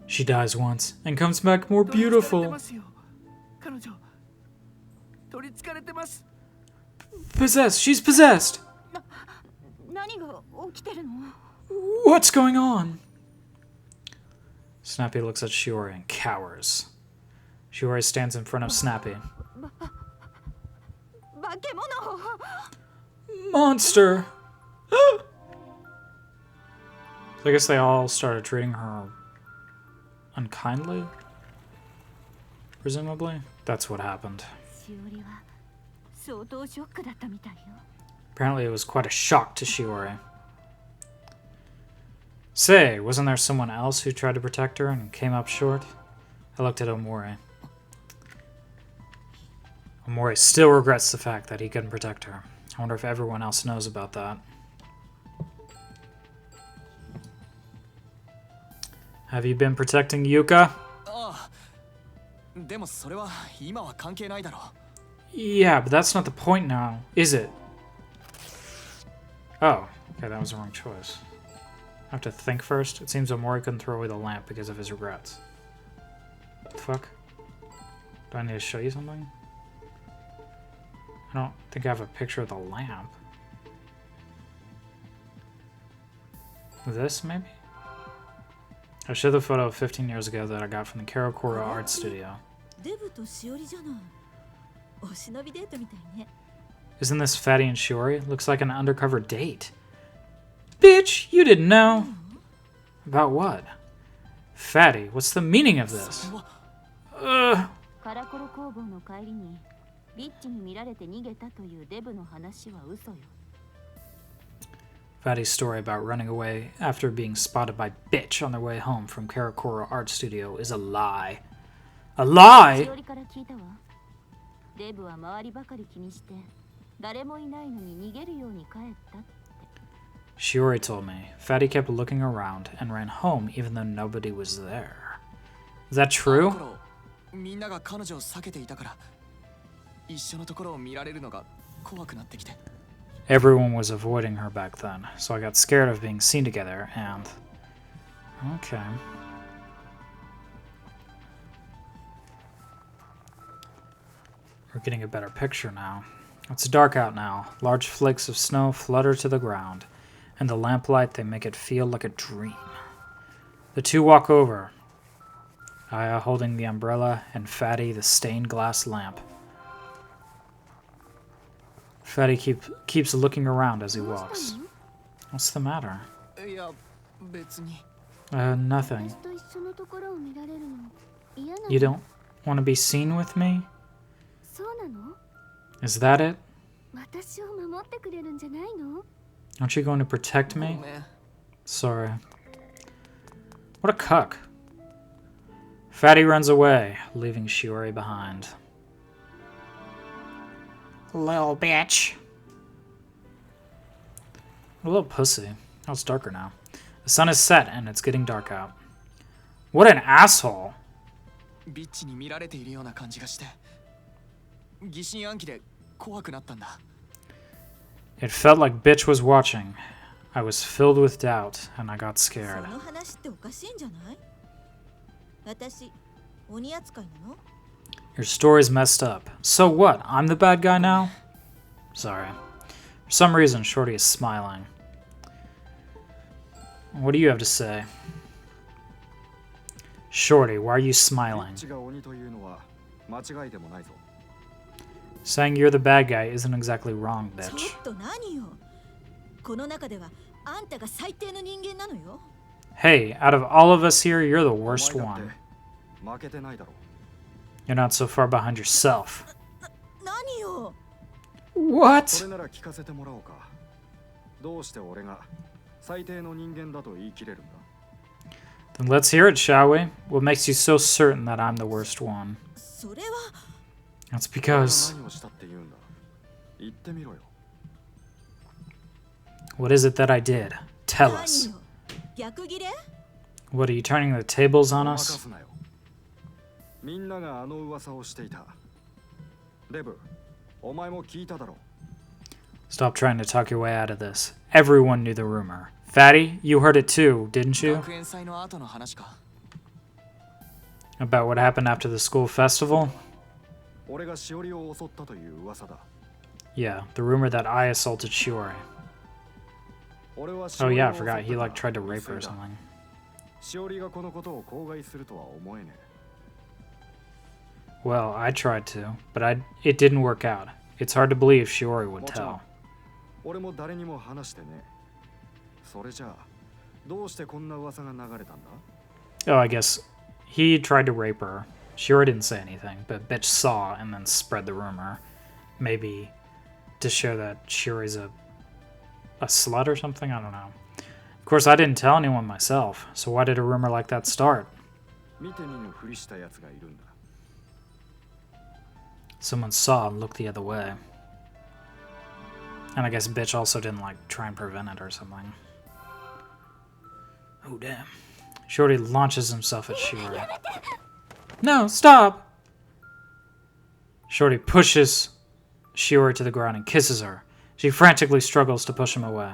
She dies once and comes back more 取り憑かれて beautiful. ますよ彼女取り憑かれてます Possessed! She's possessed! 何が起きてるの？ What's going on? Snappy looks at Shiori and cowers. Shiori stands in front of Snappy. 化け物。 Monster! So I guess they all started treating her unkindly? Presumably? That's what happened. しおりは相当ショックだったみたいよ。 Apparently it was quite a shock to Shiori. Say, wasn't there someone else who tried to protect her and came up short? I looked at Omori. Omori still regrets the fact that he couldn't protect her. I wonder if everyone else knows about that. Have you been protecting Yuka? ああ、でもそれは今は関係ないだろう。 Yeah, but that's not the point now, is it? Oh, okay, that was the wrong choice. I have to think first. It seems Omori couldn't throw away the lamp because of his regrets. What the fuck? Do I need to show you something? I don't think I have a picture of the lamp. This, maybe? I showed the photo 15 years ago that I got from the Karakura Art Studio. デブとしおりじゃない。お忍びデートみたいね。 Isn't this Fatty and Shiori? Looks like an undercover date. Bitch, you didn't know. About what? Fatty, what's the meaning of this? カラコロ工房の帰りにビッチに見られて逃げたというデブの話は嘘よ。 Fatty's story about running away after being spotted by Bitch on their way home from Karakura Art Studio is a lie. A し lie? おりから聞いたわ。デブは周りばかり気にして誰もいないのに逃げるように帰ったって。 Shiori told me. Fatty kept looking around and ran home even though nobody was there. Is that あ true? の頃みんなが彼女を避けていたから一緒のところを見られるのが怖くなってきて。 Everyone was avoiding her back then, so I got scared of being seen together and... Okay. We're getting a better picture now. It's dark out now. Large flakes of snow flutter to the ground. And the lamplight, they make it feel like a dream. The two walk over. Aya holding the umbrella and Fatty the stained glass lamp. Fatty keeps looking around as he walks. What's the matter? いや別に。 Nothing. 私と一緒のところを見られるの嫌なの？ You don't want to be seen with me? そうなの？ Is that it? 私を守ってくれるんじゃないの？ Aren't you going to protect ご me? めん。 Sorry. What a cuck. Fatty runs away, leaving Shiori behind. Little bitch. A little pussy. Oh, it's darker now. The sun is set and it's getting dark out. What an asshole. ビッチに見られているような感じがして疑心暗鬼で怖くなったんだ。 It felt like Bitch was watching. I was filled with doubt and I got そ scared. の話っておかしいんじゃない？私、鬼扱いなの？ Your story's messed up. So what? I'm the bad guy now? Sorry. For some reason, Shorty is smiling. What do you have to say? Shorty, why are you smiling? ッチが鬼というのは間違いでもないぞ。 Saying you're the bad guy isn't exactly wrong, ちょ bitch. っと何よ。この中ではあんたが最低の人間なのよ。 Hey, out of all of us here, you're the お worst 前だって one. 負けてないだろ You're not so far behind yourself. 何よ。そ What? れなら聞かせてもらおうか。どうして俺が最低の人間だと言い切れるんだ？ Then let's hear it, shall we? What makes you so certain that I'm the worst one? それは That's 俺が because... 何をしたって言うんだ？言ってみろよ。 What is it that I did? Tell 何 us. よ。逆ギレ？ What, are you turning the tables on 任 us? すなよ。みんながあの噂をしていた。デブ、お前も聞いただろう。 Stop trying to talk your way out of this. Everyone knew the rumor. Fatty, you heard it too, didn't you? 学園祭の後の話か。 About what happened after the school festival? 俺がしおりを襲ったという噂だ。 Yeah, the rumor that I assaulted Shiori. 俺はし Oh おり yeah, を I 襲った forgot. He が like tried to rape her or 未遂だ something. しおりがこのことを口外するとは思えね Well, I tried to, but it didn't work out. It's hard to believe Shiori え。 would もちろん tell. 俺も誰にも話してね。それじゃあ、どうしてこんな噂が流れたんだ？ Oh, I guess he tried to rape her. Shiori didn't say anything, but bitch saw and then spread the rumor. Maybe to show that Shiori's a slut or something? I don't know. Of course, I didn't tell anyone myself, so why did a rumor like that start? 見て見ぬふりした奴がいるんだ。 Someone saw and looked the other way. And I guess bitch also didn't like try and prevent it or something. Oh damn. Shorty launches himself at Shiori. No, stop! Shorty pushes Shiori to the ground and kisses her. She frantically struggles to push him away.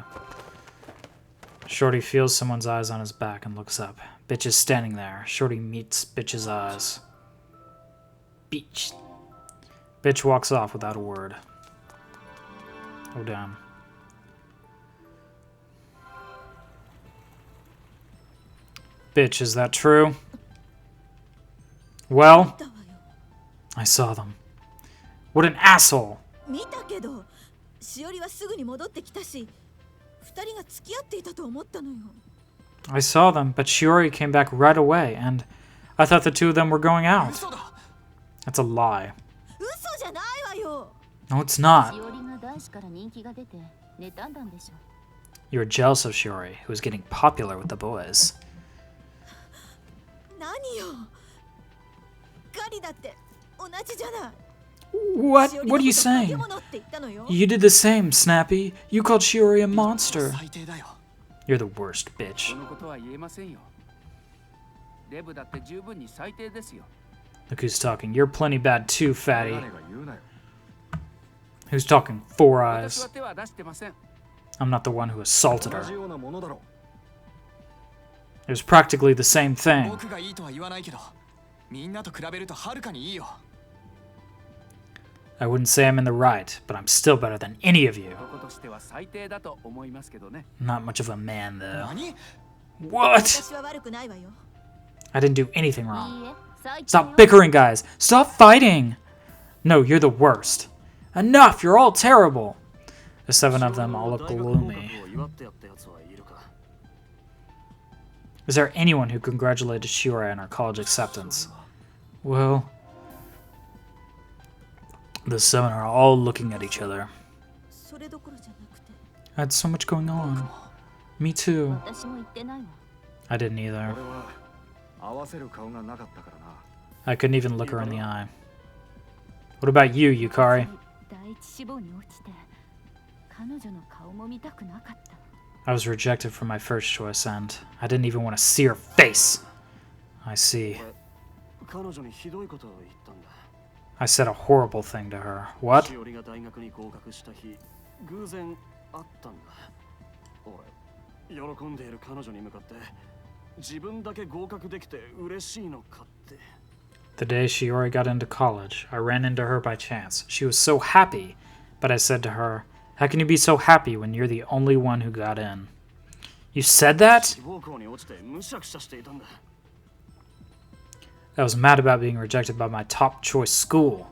Shorty feels someone's eyes on his back and looks up. Bitch is standing there. Shorty meets Bitch's eyes. Bitch. Bitch walks off without a word. Oh damn. Bitch, is that true? Well, だわよ。 I saw them. What an asshole! 見たけど、しおりはすぐに戻ってきたし、二人が付き合っていたと思ったのよ。 I saw them, but Shiori came back right away, and I thought the two of them were going out. 嘘だ。 That's a lie. 嘘じゃないわよ。 No, it's not. しおりが男子から人気が出て妬んだんでしょ。 You're jealous of Shiori, who's getting popular with the boys. 何よ。ガリだって同じじゃない。 What? しおりの What are you こと化け saying? 物って言ったのよ。 You did the same, Snappy. You called Shiori a monster. 最低だよ。 You're the worst, bitch. そのことは言えませんよ。デブだって十分に最低ですよ。 Look who's talking. You're plenty bad too, 誰 fatty. が言うなよ。 Who's talking? Four 私 eyes. は手は出してません。 I'm not the one who assaulted 同 her. じようなものだろ。 It was practically the same thing. 僕がいいとは言わないけど、みんなと比べるとはるかにいいよ。 I wouldn't say I'm in the right, but I'm still better than any of you. 男としては最低だと思いますけどね。 Not much of a man, though. 何？ What? 私は悪くないわよ。 I didn't do anything い wrong. いえ、最低 Stop よ。 bickering, guys. Stop fighting. No, you're the worst. Enough. You're all terrible. The seven of them all look gloomy. Is there anyone who congratulated Shiori on her college acceptance? Well, the seven are all looking at each other. それどころじゃなくて。 I had so much going on. Me too. 私も言ってないわ。 I didn't either. 俺は合わせる顔がなかったからな。 I couldn't even look her in the eye. What about you, Yukari? 第一志望に落ちて、彼女の顔も見たくなかった。 I was rejected from my first choice, and I didn't even want to see her face. I see. 彼女にひどいことを言ったんだ。 I said a horrible thing to her. What? しおりが大学に合格した日、偶然会ったんだ。俺、喜んでいる彼女に向かって、自分だけ合格できて嬉しいのかって。 The day Shiori got into college, I ran into her by chance. She was so happy, but I said to her, "How can you be so happy when you're the only one who got in?" You said that? 志望校に落ちてむしゃくしゃしていたんだ。 I was mad about being rejected by my top choice school.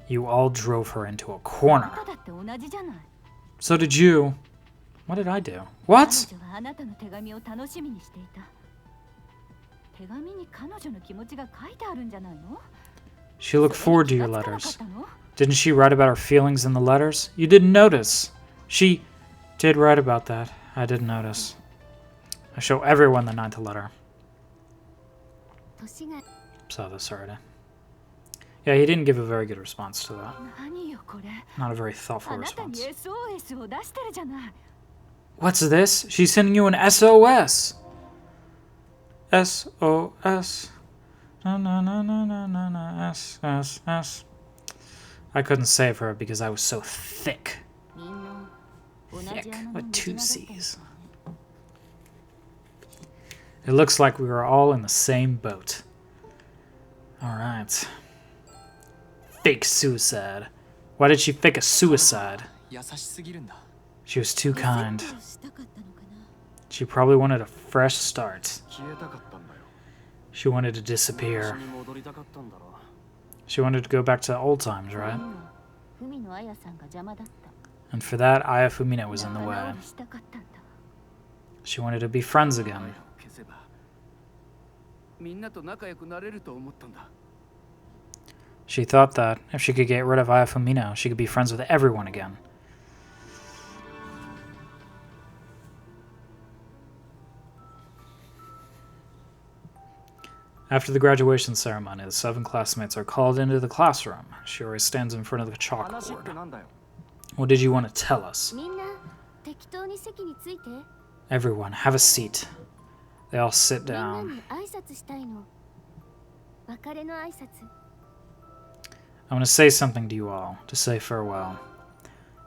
You all drove her into a あ corner. なただって同じじゃない So did you. What did I do? What? 彼女はあなたの手紙を楽しみにしていた手紙に彼女の気持ちが書いてあるんじゃないの She looked それ forward に to 気 your がつかなかっ letters. たの Didn't she write about her feelings in the letters? You didn't notice. She did write about that. I didn't notice. I show everyone the ninth letter. 年が Saw this already. Yeah, he didn't give a very good response to that. 何よこれ Not a very thoughtful あなたに response. SOS を出してるじゃない What's this? She's sending you an SOS. SOS. Na na na na na na na. S S S. I couldn't save her because I was so thick. みんな同じ Thick 穴の with 無 two 地なだったんだ C's. It looks like we were all in the same boat. Alright. Fake suicide. Why did she fake a suicide? 優しすぎるんだ。 She was too リセッ kind. トをしたかったのかな。 She probably wanted a fresh start. 消えたかったんだよ。 She wanted to disappear. 昔に戻りたかったんだろう。 She wanted to go back to old times, で right? も文野彩さんが邪魔だった And for that, Aya Fumina was in the 仲 way. 直りしたかったんだ She wanted to be friends 声を again. 消せばみんなと仲良くなれると思ったんだ。She thought that if she could get rid of Ayafumino, she could be friends with everyone again. After the graduation ceremony, the 7 classmates are called into the classroom. Shiori stands in front of the 話って chalkboard. なんだよ。 What did you want to tell us? みんな適当に席について。 Everyone, have a seat. They all sit みんな down. に挨拶したいの。別れの挨拶。 I want to say something to you all, to say farewell.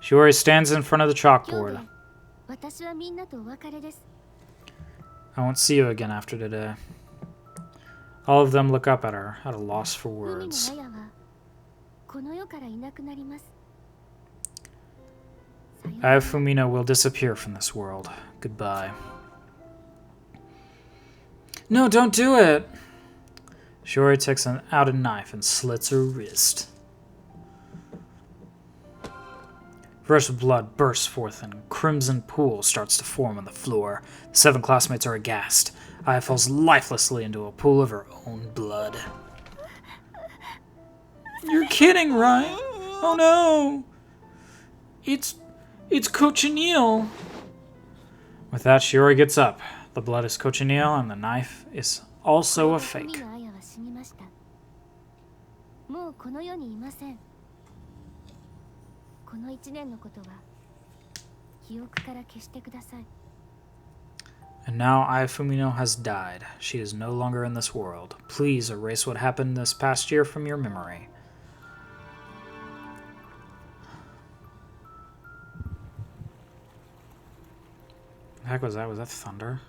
Shiori stands in front of the 今日 chalkboard. で私はみんなとお別れです。 I won't see you again after today. All of them look up at her, at a loss for 海の words. 綾はこの世からいなくなります。さようなら Ayafumino will disappear from this world. Goodbye. No, don't do it! Shiori takes out a knife and slits her wrist. Fresh blood bursts forth and a crimson pool starts to form on the floor. The 7 classmates are aghast. Aya falls lifelessly into a pool of her own blood. You're kidding, right? Oh no! It's cochineal! With that, Shiori gets up. The blood is cochineal and the knife is also a 海 fake. の綾は死にました。もうこの世にいません。この1年のことは記憶から消してください。 And now Ayafumino has died. She is no longer in this world. Please erase what happened this past year from your memory. The heck was that? Was that thunder?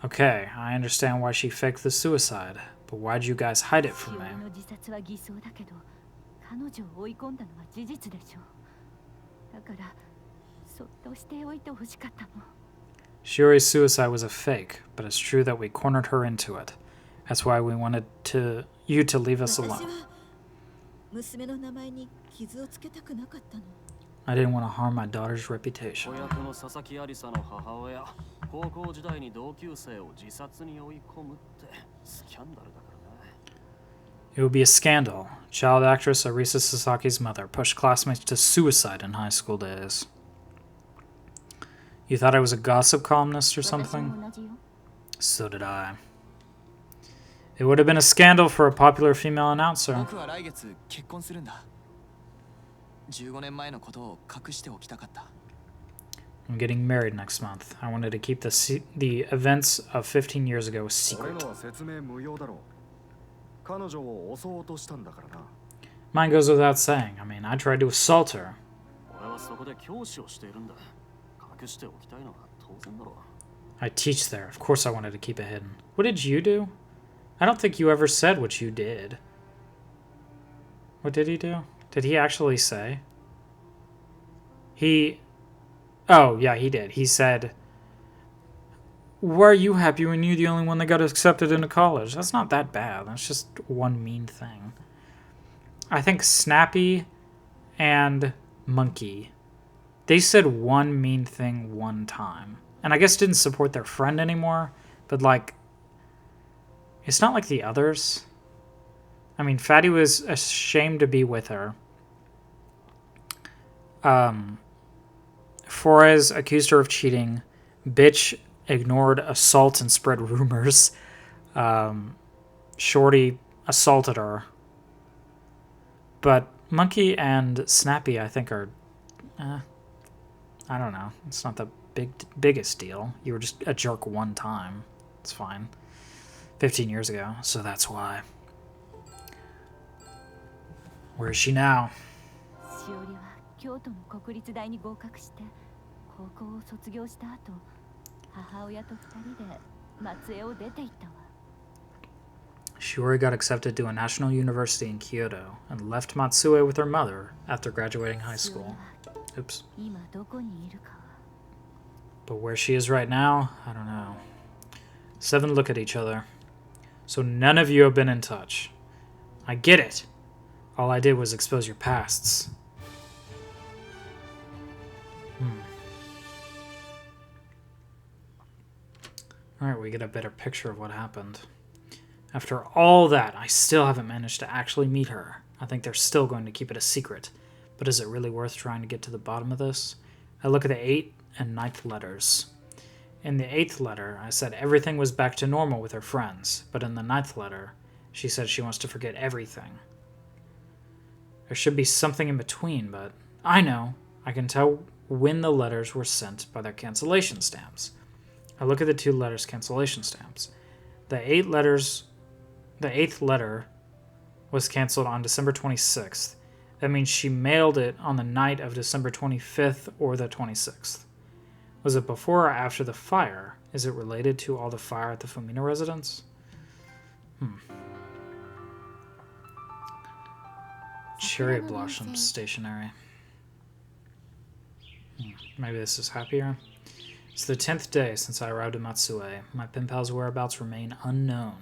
Okay, I understand why she faked the suicide, but why'd you guys hide it from me? の自殺は偽装だけど、彼女を追い込んだのは事実でしょう。だから、そっとしておいてほしかったの。 Shiori's suicide was a fake, but it's true that we cornered her into it. That's why we wanted you to leave us 私 alone. は娘の名前に傷をつけたくなかったの。 I didn't want to harm my daughter's reputation. 子役の佐々木有沙の母親、高校時代に同級生を自殺に追い込むってスキャンダルだからな。 It would be a scandal. Child actress Arisa Sasaki's mother pushed classmates to suicide in high school days. You thought I was a gossip columnist or 私も something? 同じよ。 So did I. It would have been a scandal for a popular female announcer. 僕は来月結婚するんだ。15年前のことを隠しておきたかった。 I'm getting married next month. I wanted to keep the events of 15 years ago a 俺 secret. のは説明無用だろう。彼女を襲おうとしたんだからな。 Mine goes without saying. I mean, I tried to assault her. 俺はそこで教師をしているんだ。隠しておきたいのは当然だろう。 I teach there. Of course I wanted to keep it hidden. What did you do? I don't think you ever said what you did. What did he do? Did he actually say? Oh, yeah, he did. He said, why are you happy when you're the only one that got accepted into college? That's not that bad. That's just one mean thing. I think Snappy and Monkey, they said one mean thing one time. And I guess didn't support their friend anymore. But, like, it's not like the others. I mean, Fatty was ashamed to be with her. Flores accused her of cheating. Bitch ignored assault and spread rumors. Shorty assaulted her. But Monkey and Snappy, I think, are... I don't know. It's not the biggest deal. You were just a jerk one time. It's fine. 15 years ago, so that's why. Where is she now? しおりは京都の国立大に合格して高校を卒業した後、母親と二人で松江を出て行ったわ。 Shiori got accepted to a national university in Kyoto and left Matsue with her mother after graduating high しおり school. は Oops. 今どこにいるかは。 But where she is right now, I don't know. 7 look at each other. So none of you have been in touch. I get it. All I did was expose your pasts. Alright, we get a better picture of what happened. After all that, I still haven't managed to actually meet her. I think they're still going to keep it a secret. But is it really worth trying to get to the bottom of this? I look at the 8th and 9th letters. In the 8th letter, I said everything was back to normal with her friends. But in the 9th letter, she said she wants to forget everything. There should be something in between, but I know. I can tell when the letters were sent by their cancellation stamps. I look at the 2 letters' cancellation stamps. The 8th letter was canceled on December 26th. That means she mailed it on the night of December 25th or the 26th. Was it before or after the fire? Is it related to all the fire at the Fumina residence? Cherry blossom stationery. Maybe this is happier. It's the 10th day since I arrived in Matsue. My pen pal's whereabouts remain unknown.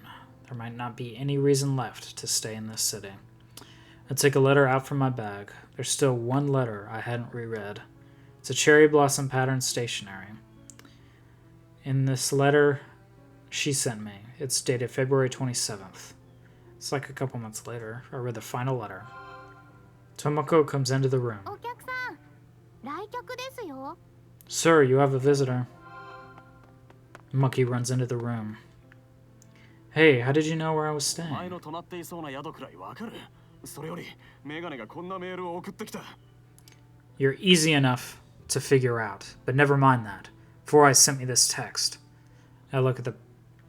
There might not be any reason left to stay in this city. I take a letter out from my bag. There's still one letter I hadn't reread. It's a cherry blossom pattern stationery. In this letter she sent me, it's dated February 27th. It's like a couple months later. I read the final letter. Tomoko comes into the room. Sir, you have a visitor. Monkey runs into the room. Hey, how did you know where I was staying? You're easy enough to figure out, but never mind that. 4 Eyes sent me this text. I look at the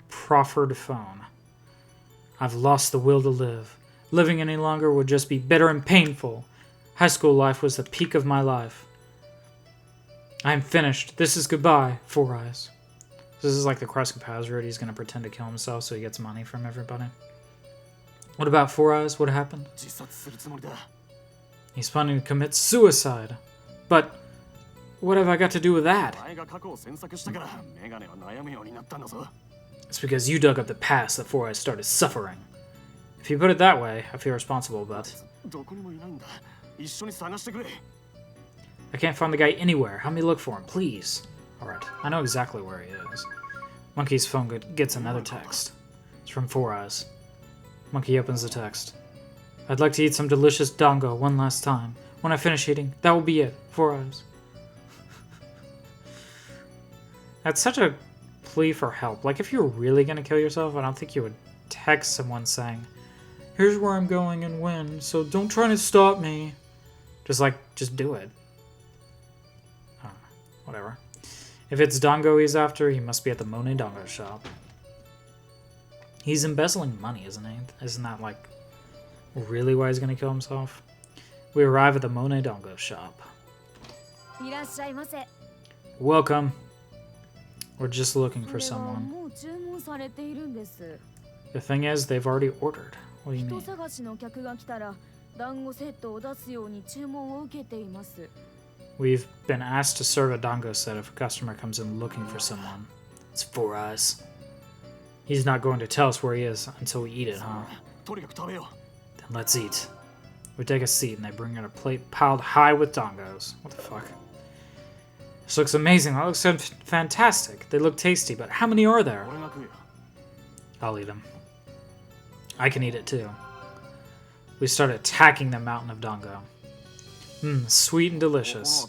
proffered phone. I've lost the will to live. Living any longer would just be bitter and painful. High school life was the peak of my life. I am finished. This is goodbye, 4 Eyes. This is like the crossing paths route. He's going to pretend to kill himself so he gets money from everybody. What about 4 Eyes? What happened? He's planning to commit suicide. But what have I got to do with that? It's because you dug up the past that 4 Eyes started suffering. If you put it that way, I feel responsible, but I can't find the guy anywhere. Help me look for him, please. Alright, I know exactly where he is. Monkey's phone gets another text. It's from 4 Eyes. Monkey opens the text. I'd like to eat some delicious dango one last time. When I finish eating, that will be it. 4 Eyes. That's such a plea for help. Like, if you're really gonna kill yourself, I don't think you would text someone saying, here's where I'm going and when, so don't try to stop me. Just do it. I don't know. Whatever. If it's dango he's after, he must be at the Monet Dango shop. He's embezzling money, isn't he? Isn't that, like, really why he's gonna kill himself? We arrive at the Monet Dango shop. Welcome. We're just looking for someone. The thing is, they've already ordered. What do you mean? We've been asked to serve a dango set if a customer comes in looking for someone. It's 4 Eyes. He's not going to tell us where he is until we eat it, huh? Then let's eat. We take a seat and they bring in a plate piled high with dangos. What the fuck? This looks amazing. That looks fantastic. They look tasty, but how many are there? I'll eat them. I can eat it too. We start attacking the mountain of dango. Sweet and delicious.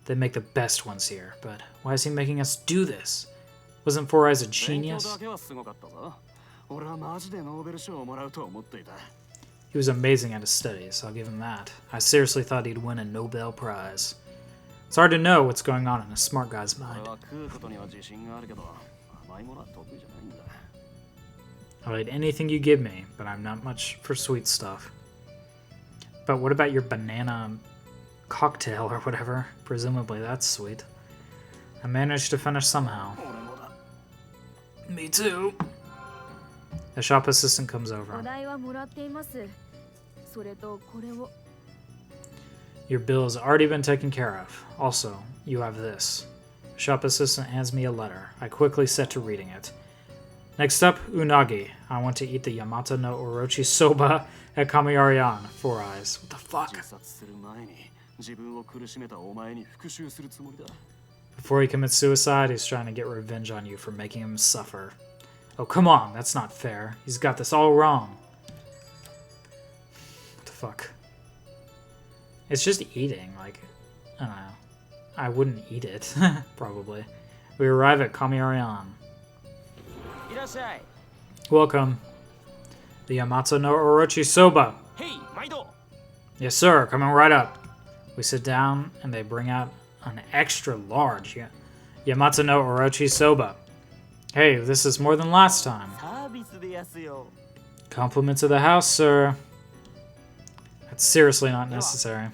They make the best ones here, but why is he making us do this? Wasn't 4 Eyes a genius? He was amazing at his studies, I'll give him that. I seriously thought he'd win a Nobel Prize. It's hard to know what's going on in a smart guy's mind. I'll eat anything you give me, but I'm not much for sweet stuff. But what about your banana cocktail or whatever? Presumably that's sweet. I managed to finish somehow. Me too. The shop assistant comes over. Your bill has already been taken care of. Also, you have this. The shop assistant hands me a letter. I quickly set to reading it. Next up, unagi. I want to eat the Yamata no Orochi soba at Kamiarian. 4 Eyes. What the fuck? Before he commits suicide, he's trying to get revenge on you for making him suffer. Oh, come on, that's not fair. He's got this all wrong. What the fuck? It's just eating, like, I don't know. I wouldn't eat it, probably. We arrive at Kamiarian. Welcome. The Yamato no Orochi Soba. Hey, Maido! Yes, sir, coming right up. We sit down, and they bring out an extra large Yamato no Orochi Soba. Hey, this is more than last time. Compliments of the house, sir. That's seriously not necessary.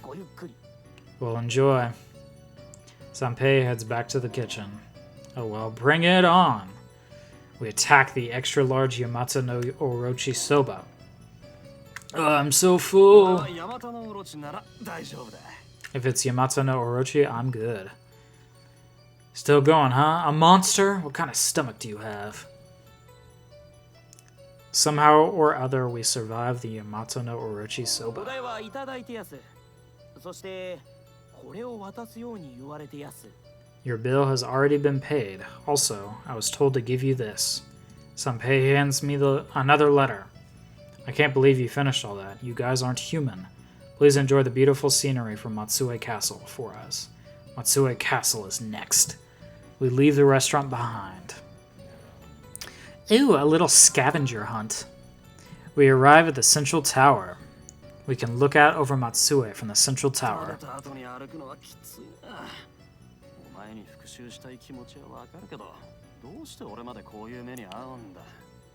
Well, enjoy. Sanpei heads back to the kitchen. Oh well, bring it on. We attack the extra large Yamato no Orochi Soba. Oh, I'm so full. If it's Yamato no Orochi, I'm good. Still going, huh? A monster? What kind of stomach do you have? Somehow or other, we survive the Yamato no Orochi Soba. Your bill has already been paid. Also, I was told to give you this. Sanpei hands me another letter. I can't believe you finished all that. You guys aren't human. Please enjoy the beautiful scenery from Matsue Castle for us. Matsue Castle is next. We leave the restaurant behind. Ooh, a little scavenger hunt. We arrive at the Central Tower. We can look out over Matsue from the Central Tower.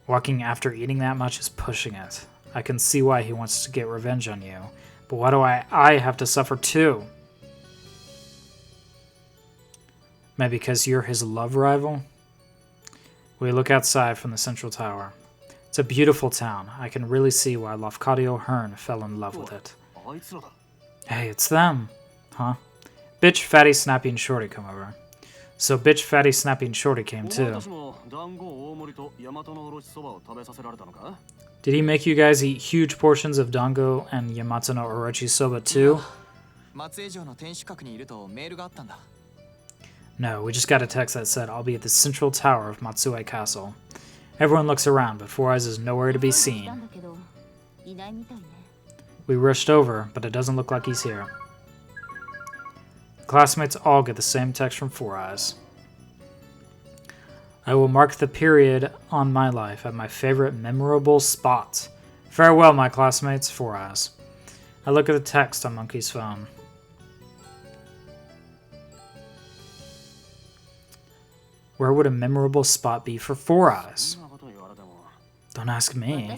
Walking after eating that much is pushing it. I can see why he wants to get revenge on you. But why do I have to suffer too? Maybe because you're his love rival? We look outside from the Central Tower. It's a beautiful town. I can really see why Lafcadio Hearn fell in love with it. Hey, it's them. Huh? Bitch, Fatty, Snappy, and Shorty come over. So Bitch, Fatty, Snappy, and Shorty came too. Did he make you guys eat huge portions of dango and Yamato no Orochi Soba too? No, we just got a text that said, I'll be at the Central Tower of Matsue Castle. Everyone looks around, but Four Eyes is nowhere to be seen. We rushed over, but it doesn't look like he's here. The classmates all get the same text from Four Eyes. I will mark the period on my life at my favorite memorable spot. Farewell, my classmates, Four Eyes. I look at the text on Monkey's phone. Where would a memorable spot be for Four Eyes? Don't ask me.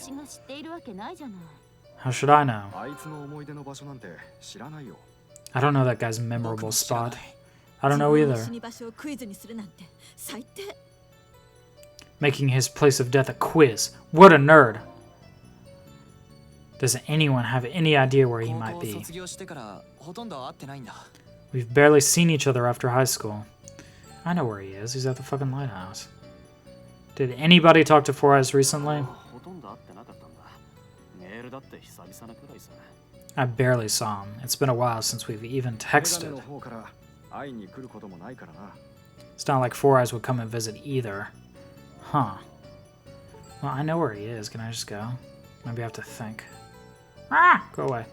How should I know? I don't know that guy's memorable spot. I don't know either. Making his place of death a quiz. What a nerd. Does anyone have any idea where he might be? We've barely seen each other after high school. I know where he is. He's at the fucking lighthouse. Did anybody talk to Four Eyes recently? I barely saw him. It's been a while since we've even texted. It's not like Four Eyes would come and visit either. Huh. Well, I know where he is. Can I just go? Maybe I have to think. Ah! Go away.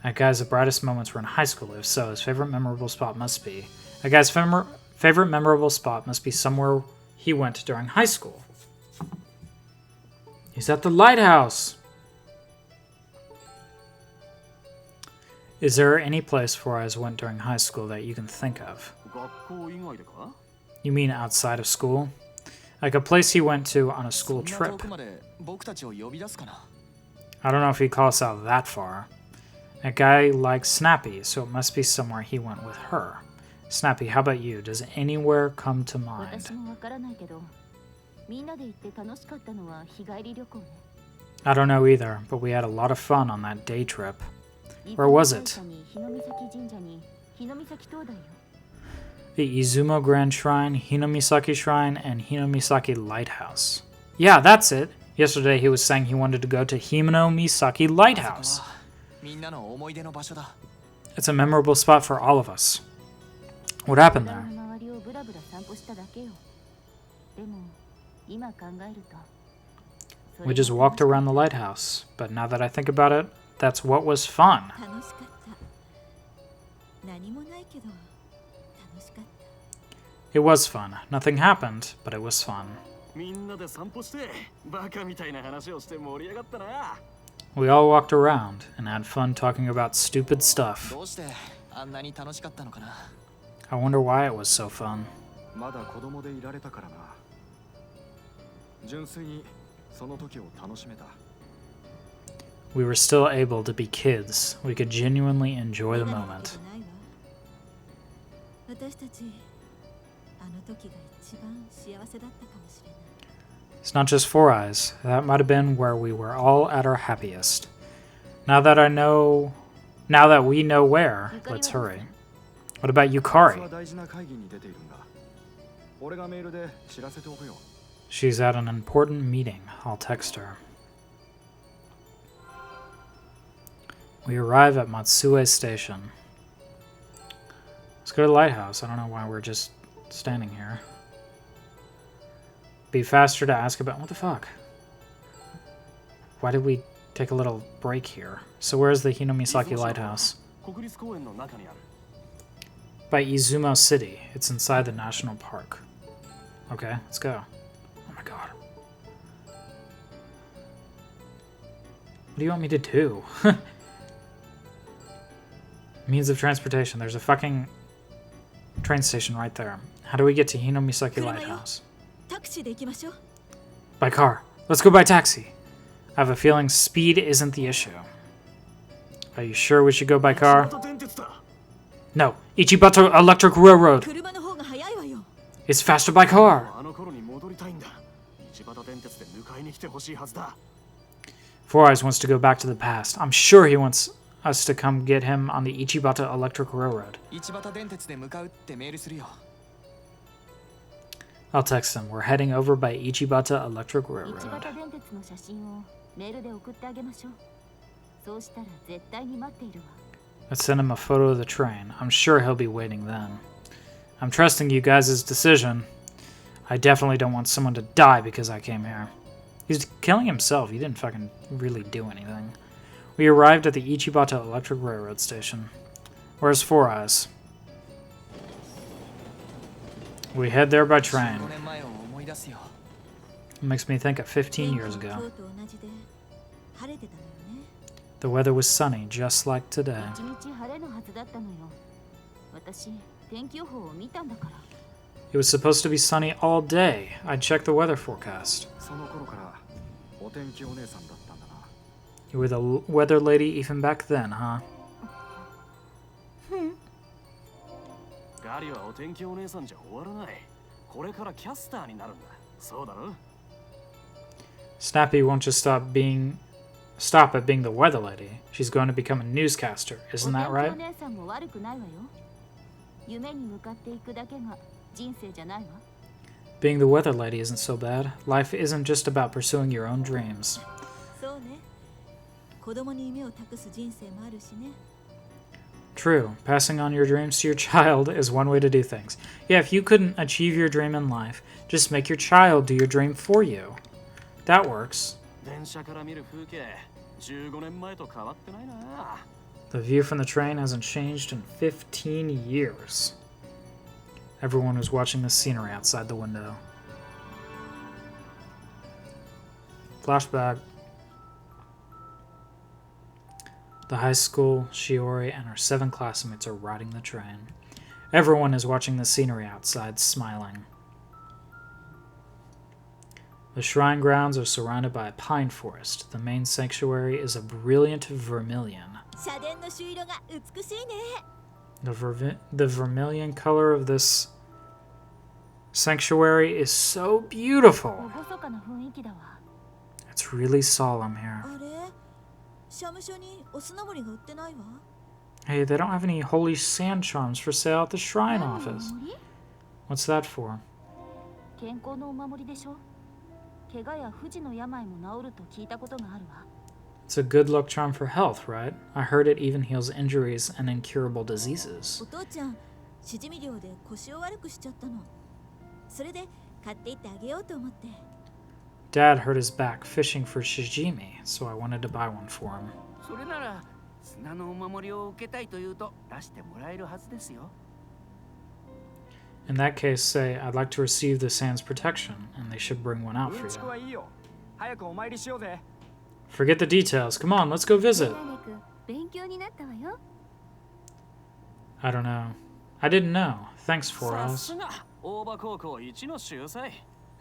That guy's the brightest moments were in high school. If so, his favorite memorable spot must be... That guy's favorite memorable spot must be somewhere he went during high school. He's at the lighthouse! Is there any place Four Eyes went during high school that you can think of? You mean outside of school? Like a place he went to on a school trip. I don't know if he'd call us out that far. That guy likes Snappy, so it must be somewhere he went with her. Snappy, how about you? Does anywhere come to mind? I don't know either, but we had a lot of fun on that day trip. Where was it? The Izumo Grand Shrine, Hinomiisaki Shrine, and Hinomiisaki Lighthouse. Yeah, that's it! Yesterday he was saying he wanted to go to Hinomiisaki Lighthouse. It's a memorable spot for all of us. What happened 村 there? の周りをブラブラ散歩しただけよ。でも今考えると、それ We が just walked around the lighthouse, but now that I think about it, that's what was fun. 楽しかった何もないけど楽しかった It was fun. Nothing happened, but it was fun. みんなで散歩してバカみたいな話をして盛り上がったな。 We all walked around and had fun talking about stupid stuff. どうしてあんなに楽しかったのかな。 I wonder why it was so fun. まだ子供でいられたからな。純粋にその時を楽しめた。 We were still able to be kids. We could genuinely enjoy the メガネだけ moment. じゃないわ私たちあの時が一番幸せだったかもしれない It's not just Four Eyes. That might have been where we were all at our happiest. Now that we know where, let's hurry. What about 実 Yukari? は大事な会議に出ているんだ。俺がメールで知らせておくよ。 She's at an important meeting. I'll text her. We arrive at Matsue Station. Let's go to the lighthouse. I don't know why we're just standing here. Be faster to ask about... What the fuck? Why did we take a little break here? So where's the Hinomiisaki Lighthouse? 国立公園の中にある。 By Izumo City. It's inside the national park. Okay, let's go. Oh my god. What do you want me to do? Means of transportation. There's a fucking train station right there. How do we get to Hinomiisaki Lighthouse? タクシーで行きましょう By car. Let's go by taxi. I have a feeling speed isn't the issue. Are you sure we should go by car? 電鉄だ。 No. Ichibato Electric Railroad. 車の方が早いわよ It's faster by car. あの頃に戻りたいんだ。市端電鉄で迎えに来てほしいはずだ。 Four Eyes wants to go back to the past. I'm sure he wants us to come get him on the Ichibata Electric Railroad. 市端電鉄で向かうってメールするよ。 I'll text him. We're heading over by Ichibata Electric 市 Railroad. 端電鉄の写真をメールで送ってあげましょう。そうしたら絶対に待っているわ。 Let's send him a photo of the train. I'm sure he'll be waiting then. I'm trusting you guys' decision. I definitely don't want someone to die because I came here. He's killing himself. He didn't fucking really do anything. We arrived at the Ichibata Electric Railroad station. Where's Four Eyes? We head there by train. 15年前を思い出すよ。 It makes me think of 15 years 今 ago. 日と同じで晴れてたのよね The weather was sunny, just like today. 一日晴れのはずだったのよ。私、天気予報を見たんだから。 It was supposed to be sunny all day. I checked the weather forecast. その頃からお天気お姉さんだったんだな。 You were the weather lady even back then, huh? ガリはお天気お姉さんじゃ終わらない。これからキャスターになるんだ。そうだろ？ Snappy won't just stop at being the weather lady. She's going to become a newscaster, isn't that お right? 天気お姉さんも悪くないわよ。夢に向かっていくだけが人生じゃないわ。 Being the weather lady isn't so bad. Life isn't just about pursuing your own dreams. そうね子供に夢を託す人生もあるしね True, passing on your dreams to your child is one way to do things. Yeah, if you couldn't achieve your dream in life, just make your child do your dream for you. That works. 電車から見る風景、15年前と変わってないな。 The view from the train hasn't changed in 15 years. Everyone was watching the scenery outside the window. Flashback. The high school, Shiori and her 7 classmates are riding the train. Everyone is watching the scenery outside, smiling. The shrine grounds are surrounded by a pine forest. The main sanctuary is a brilliant vermilion. 社殿の朱色が美しいね The vermilion color of this sanctuary is so beautiful. 厳かな雰囲気だわ。 It's really solemn here. あれ社務所にお砂森が売ってないわ Hey, they don't have any holy sand charms for sale at the shrine 何のお office. 守り？ What's that for? 健康のお守りでしょ。怪我や不治の病も治ると聞いたことがあるわ。It's a good luck charm for health, right? I heard it even heals injuries and incurable diseases. お父ちゃんしじみ漁で腰を悪くしちゃったの。それで買っていってあげようと思って。 Dad hurt his back fishing for shijimi, so I wanted to buy one for him. それなら砂のお守りを受けたいというと出してもらえるはずですよ。 In that case, say, I'd like to receive the sand's protection, and they should bring one out うん for ちく you. はいいよ。早くお参りしようぜ。 Forget the details. Come on, let's go visit. メガネ君勉強になったわよ。 I don't know. I didn't know. Thanks, さ Foraz. すが大場高校一の秀才。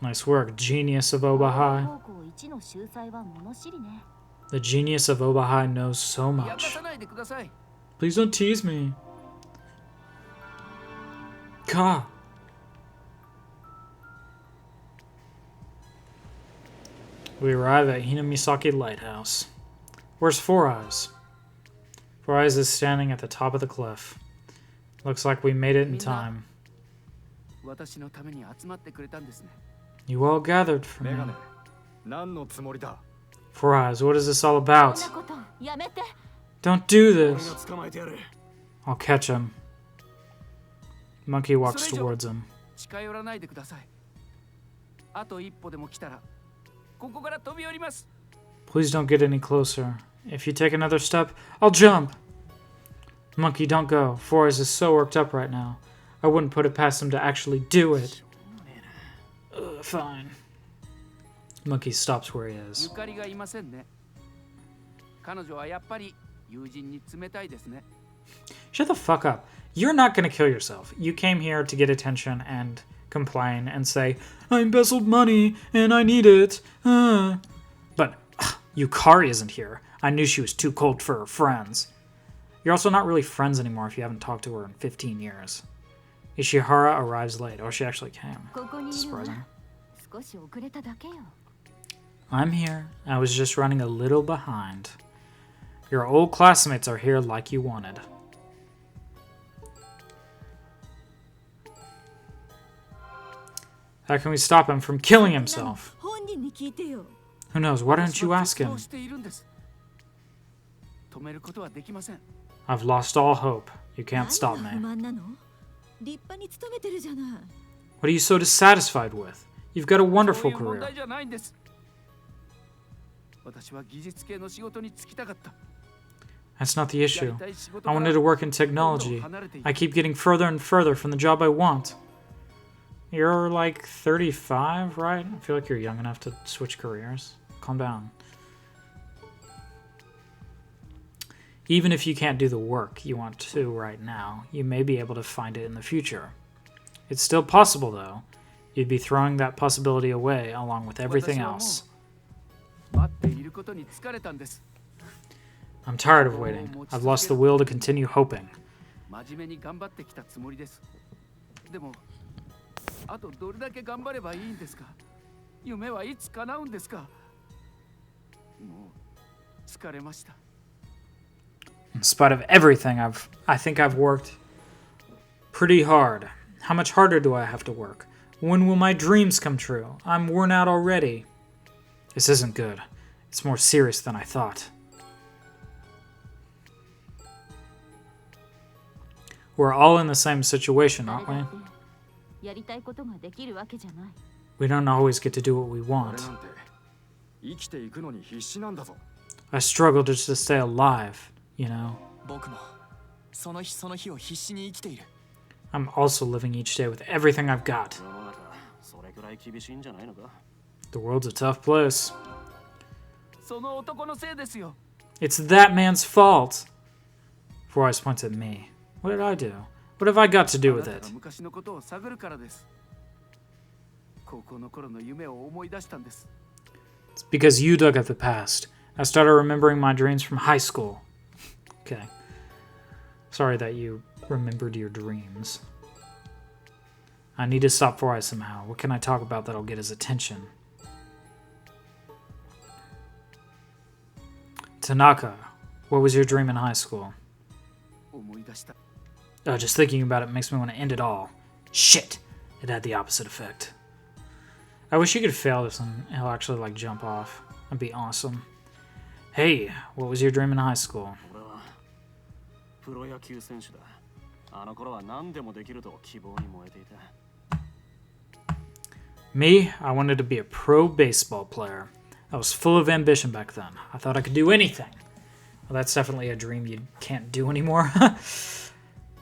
Nice work, genius of Obahai. 高校一の秀才は物知りね。 The genius of Obahai knows so やか much. さないでください。 Please don't tease me. Ka. We arrive at Hinamisaki Lighthouse. Where's Four Eyes? Four Eyes is standing at the top of the cliff. Looks like we made it in time. 私のために集まってくれたんですね。 You all gathered for メ me. ガネ、何のつもりだ？ Four Eyes, what is this all そん about? なことやめて。 Don't do 俺 this. が捕まえてやる。 I'll catch him. Monkey walks それ以上 towards him. 近寄らないでください。あと一歩でも来たらここから飛び降ります。 Please don't get any closer. If you take another step, I'll jump. Monkey, don't go. Four Eyes is so worked up right now. I wouldn't put it past him to actually do it. Fine. Monkey stops where he ゆ is. かりがいませんね。彼女はやっぱり友人に冷たいですね。 Shut the fuck up. You're not gonna kill yourself. You came here to get attention and complain and say, I embezzled money and I need it. But Yukari isn't here. I knew she was too cold for her friends. You're also not really friends anymore if you haven't talked to her in 15 years. Ishihara arrives late. Oh, she actually came. ここにいるわ。 Surprising. 少し遅れただけよ。 I'm here. I was just running a little behind. Your old classmates are here like you wanted. How can we stop him from killing himself? 本人に聞いてよ。 Who knows? Why don't you ask 私は him? 決闘しているんです。止めることはできません。 I've lost all hope. You 何 can't stop が不 me. 満なの？立派に勤めてるじゃない。 What are you so dissatisfied with? You've got a そう wonderful いう問 career. 題じゃないんです。私は技術系の仕事に就きたかった。 That's not the や issue. りたい仕事 I から wanted to work in どんどん technology. 離れていく I keep getting further and further from the job I want. You're like 35, right? I feel like you're young enough to switch careers. Calm down. Even if you can't do the work you want to right now, you may be able to find it in the future. It's still possible, though. You'd be throwing that possibility away along with everything 私はもう else. 待っていることに疲れたんです。 I'm tired of waiting. I've lost the will to continue hoping. 真面目に頑張ってきたつもりです。でも、あとどれだけ頑張ればいいんですか？夢はいつ叶うんですか？もう疲れました。 In spite of everything, I think I've worked pretty hard. How much harder do I have to work? When will my dreams come true? I'm worn out already. This isn't good. It's more serious than I thought. We're all in the same situation, 誰 aren't だ we? ってやりたいことができるわけじゃない。 We don't always get to do what we 俺 want. なんて生きていくのに必死なんだぞ。 I struggle just to stay alive, you know? 僕もその日その日を必死に生きている。 I'm also living each day with everything I've got. 世の中それくらい厳しいんじゃないのか。 The world's a tough place. その男のせいですよ。 It's that man's fault. Four Eyes points at me. What did I do? What have I got to do あ with なた it? が昔のことを探るからです。高校の頃の夢を思い出したんです。 It's because you dug up the past. I started remembering my dreams from high school. Okay. Sorry that you remembered your dreams. I need to stop Four Eyes somehow. What can I talk about that'll get his attention? Tanaka, what was your dream in high school? 思い出した。 Oh, just thinking about it makes me want to end it all. Shit! It had the opposite effect. I wish you could fail this and he'll actually, like, jump off. That'd be awesome. Hey, what was your dream in high school? 俺はプロ野球選手だ。あの頃は何でもできると希望に燃えていた。Me, I wanted to be a pro baseball player. I was full of ambition back then. I thought I could do anything. Well, that's definitely a dream you can't do anymore.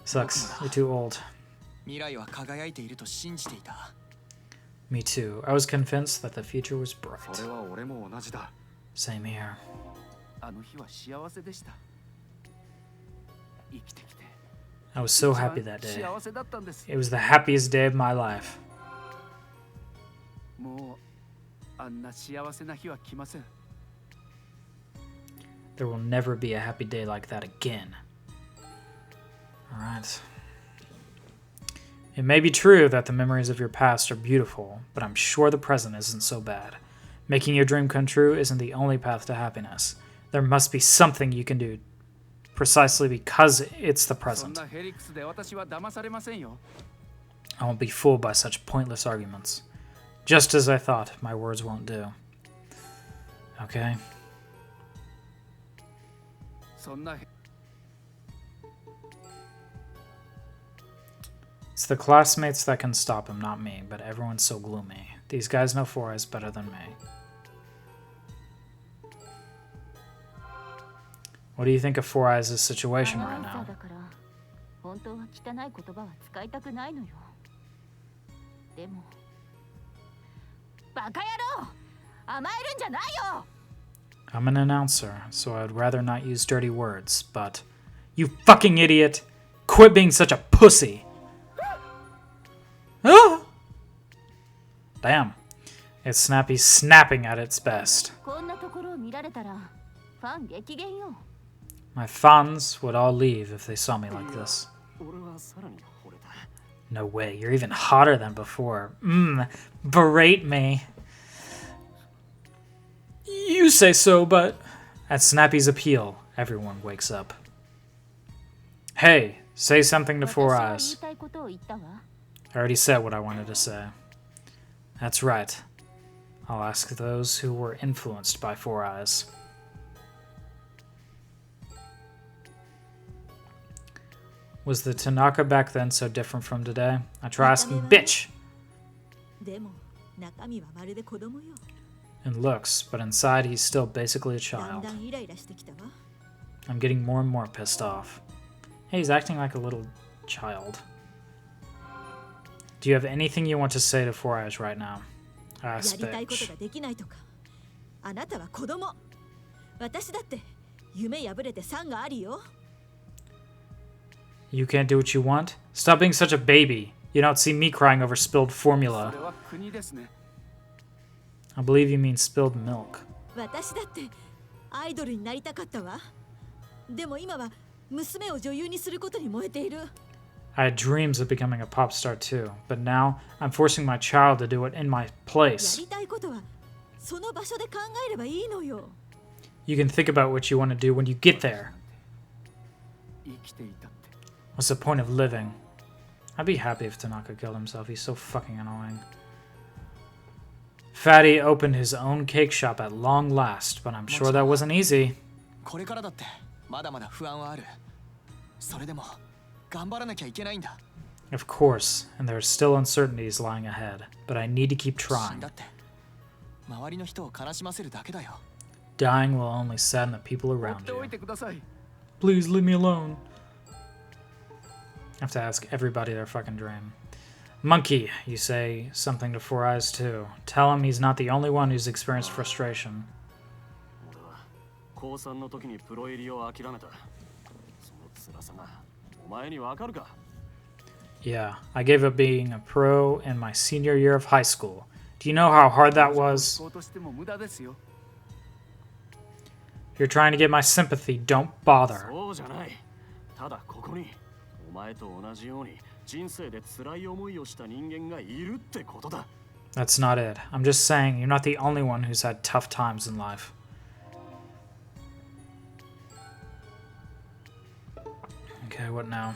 Sucks. You're too old. 未来は輝いていると信じていた。 Me too. I was convinced that the future was そ bright. れは俺も同じだ。 Same here. あの日は幸せでした。生きてきて。 I was so happy that day. 幸せだったんです。 It was the happiest day of my life. もうあんな幸せな日は来ません。 There will never be a happy day like that again. Alright. It may be true that the memories of your past are beautiful, but I'm sure the present isn't so bad. Making your dream come true isn't the only path to happiness. There must be something you can do precisely because it's the そん present. なヘリクスで私は騙されませんよ。 I won't be fooled by such pointless arguments. Just as I thought, my words won't do. Okay. そんな It's the classmates that can stop him, not me, but everyone's so gloomy. These guys know Four Eyes better than me. What do you think of Four Eyes' situation アナ right ウンサ now? ーだから本当は汚い言葉は使いたくないのよ。でもバカ野郎、甘えるんじゃないよ。 I'm an announcer, so I'd rather not use dirty words, but... You fucking idiot! Quit being such a pussy! Ah! Damn. It's Snappy snapping at its best. こんなところを見られたらファン激減よ。 My fans would all leave if they saw me like this. 俺はさらに惚れた。 No way, you're even hotter than before. Berate me. You say so, but... At Snappy's appeal, everyone wakes up. Hey, say something to 私 Four は言い Eyes. たいことを言ったわ。 I already said what I wanted to say. That's right. I'll ask those who were influenced by Four Eyes. Was the Tanaka back then so different from today? I try asking, bitch! でも中身はまるで子供よ。 In looks, but inside he's still basically a だん child. だんイライラしてきたわ。 I'm getting more and more pissed off. Hey, he's acting like a little child. Do you have anything you want to say to Four Eyes right now? や Ask りたいこと bitch. ができないとか。あなたは子供。私だって夢破れて産がありよ。 You can't do what you want? Stop being such a baby. You don't see me crying over spilled そ formula. れは国ですね。 I believe you mean spilled milk. 私だってアイドルになりたかったわ。でも今は娘を女優にすることに燃えている。 I had dreams of becoming a pop star too, but now I'm forcing my child to do it in my や place. りたいことはその場所で考えればいいのよ。 You can think about what you want to do when you get there. 生きていたって。 What's the point of living? I'd be happy if Tanaka killed himself. He's so fucking annoying. Fatty opened his own cake shop at long last, but I'm sure that wasn't easy. これからだってまだまだ不安はある。それでも頑張らなきゃいけないんだ。 Of course, and there are still uncertainties lying ahead, but I need to keep 死 trying. んだって周りの人を悲しませるだけだよ。 Dying will only sadden the people 放っ around ておい you. てください。 Please leave me alone. I have to ask everybody their fucking dream. Monkey, you say something to Four Eyes too. Tell him he's not the only one who's experienced frustration. 俺は高3の時にプロ入りを諦めた。その辛さがお前にわかるか？ Yeah, I gave up being a pro in my senior year of high school. Do you know how hard that was? 行こうとしても無駄ですよ。 If you're trying to get my sympathy, don't bother. そうじゃない。ただここにお前と同じように人生で辛い思いをした人間がいるってことだ。 That's not it. I'm just saying you're not the only one who's had tough times in life. Okay, what now?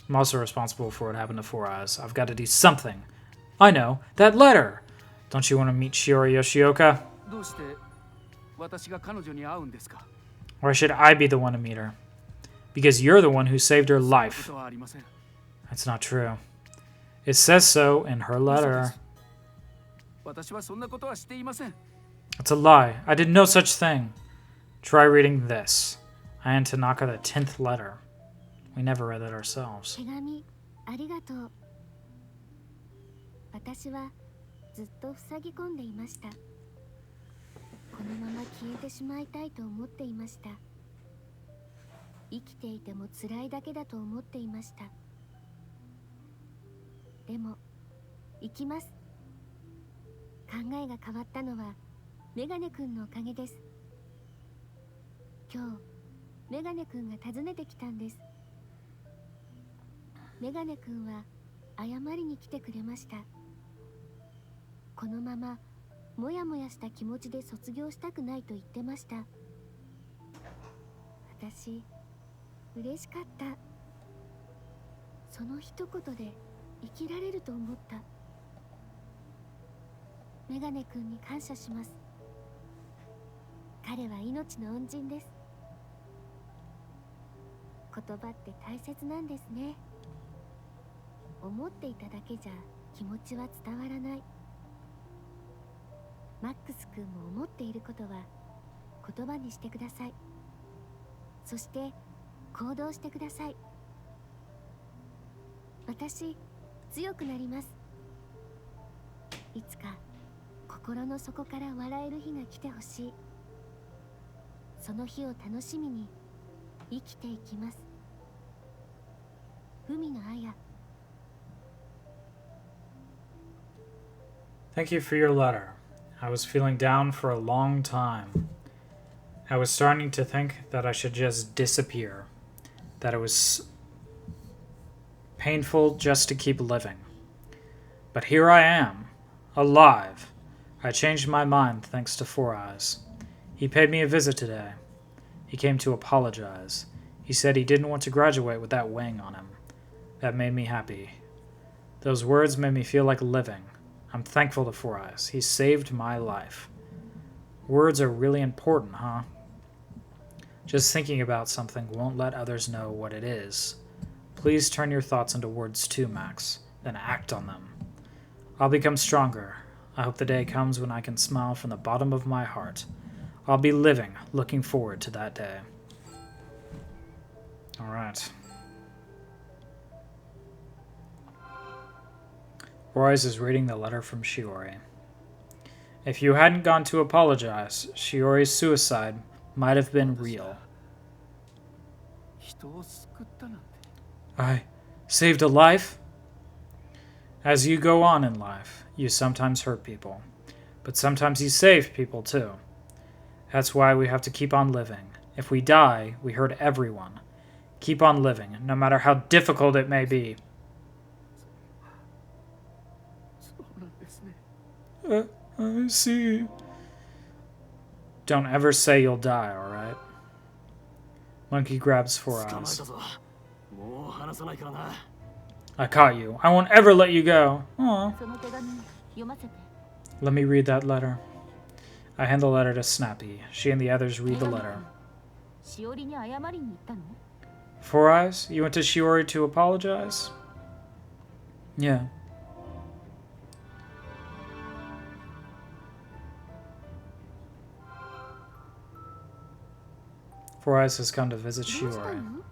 I'm also responsible for what happened to Four Eyes. I've got to do something. I know, that letter! Don't you want to meet Shiori Yoshioka? どうして私が彼女に会うんですか？ Why should I be the one to meet her? Because you're the one who saved her そんなこ life. とはありません。 That's not true. It says so in her 嘘で letter. す。私はそんなことはしていません。 It's a lie. I did no such thing. Try reading this. Aya Tanaka, the 10th letter. We never read that ourselves. 手紙ありがとう。私はずっと塞ぎ込んでいました。このまま消えてしまいたいと思っていました。生きていても辛いだけだと思っていました。でも生きます。考えが変わったのはメガネくんのおかげです。今日メガネくんが訪ねてきたんです。メガネくんは謝りに来てくれました。このままもやもやした気持ちで卒業したくないと言ってました。私嬉しかった。その一言で生きられると思った。メガネくんに感謝します。彼は命の恩人です。言葉って大切なんですね。思っていただけじゃ気持ちは伝わらない。マックス君も思っていることは言葉にしてください。そして行動してください。私強くなります。いつか心の底から笑える日が来てほしい。その日を楽しみに生きていきます。海野彩。 Thank you for your letter. I was feeling down for a long time. I was starting to think that I should just disappear, that it was painful just to keep living. But here I am, alive. I changed my mind thanks to Four Eyes. He paid me a visit today. He came to apologize. He said he didn't want to graduate with that weighing on him. That made me happy. Those words made me feel like living. I'm thankful to Four Eyes. He saved my life. Words are really important, huh? Just thinking about something won't let others know what it is. Please turn your thoughts into words too, Max, then act on them. I'll become stronger. I hope the day comes when I can smile from the bottom of my heart. I'll be living, looking forward to that day. Alright. Four Eyes is reading the letter from Shiori. If you hadn't gone to apologize, Shiori's suicide might have been real. 人を救ったなんて。 I saved a life? As you go on in life, you sometimes hurt people, but sometimes you save people too. That's why we have to keep on living. If we die, we hurt everyone. Keep on living, no matter how difficult it may be. そうなんですね。 I see. Don't ever say you'll die, alright? Monkey grabs Four 捕まえ Eyes. たぞ。もう離さないからな。 I caught you. I won't ever let you go. Aw. その手紙読ませて。 Let me read that letter. I hand the letter to Snappy. She and the others read the letter. しおりに謝りに行ったの？ Four Eyes, you went to Shiori to apologize? Yeah. Four Eyes has come to visit どうした Shiori. の？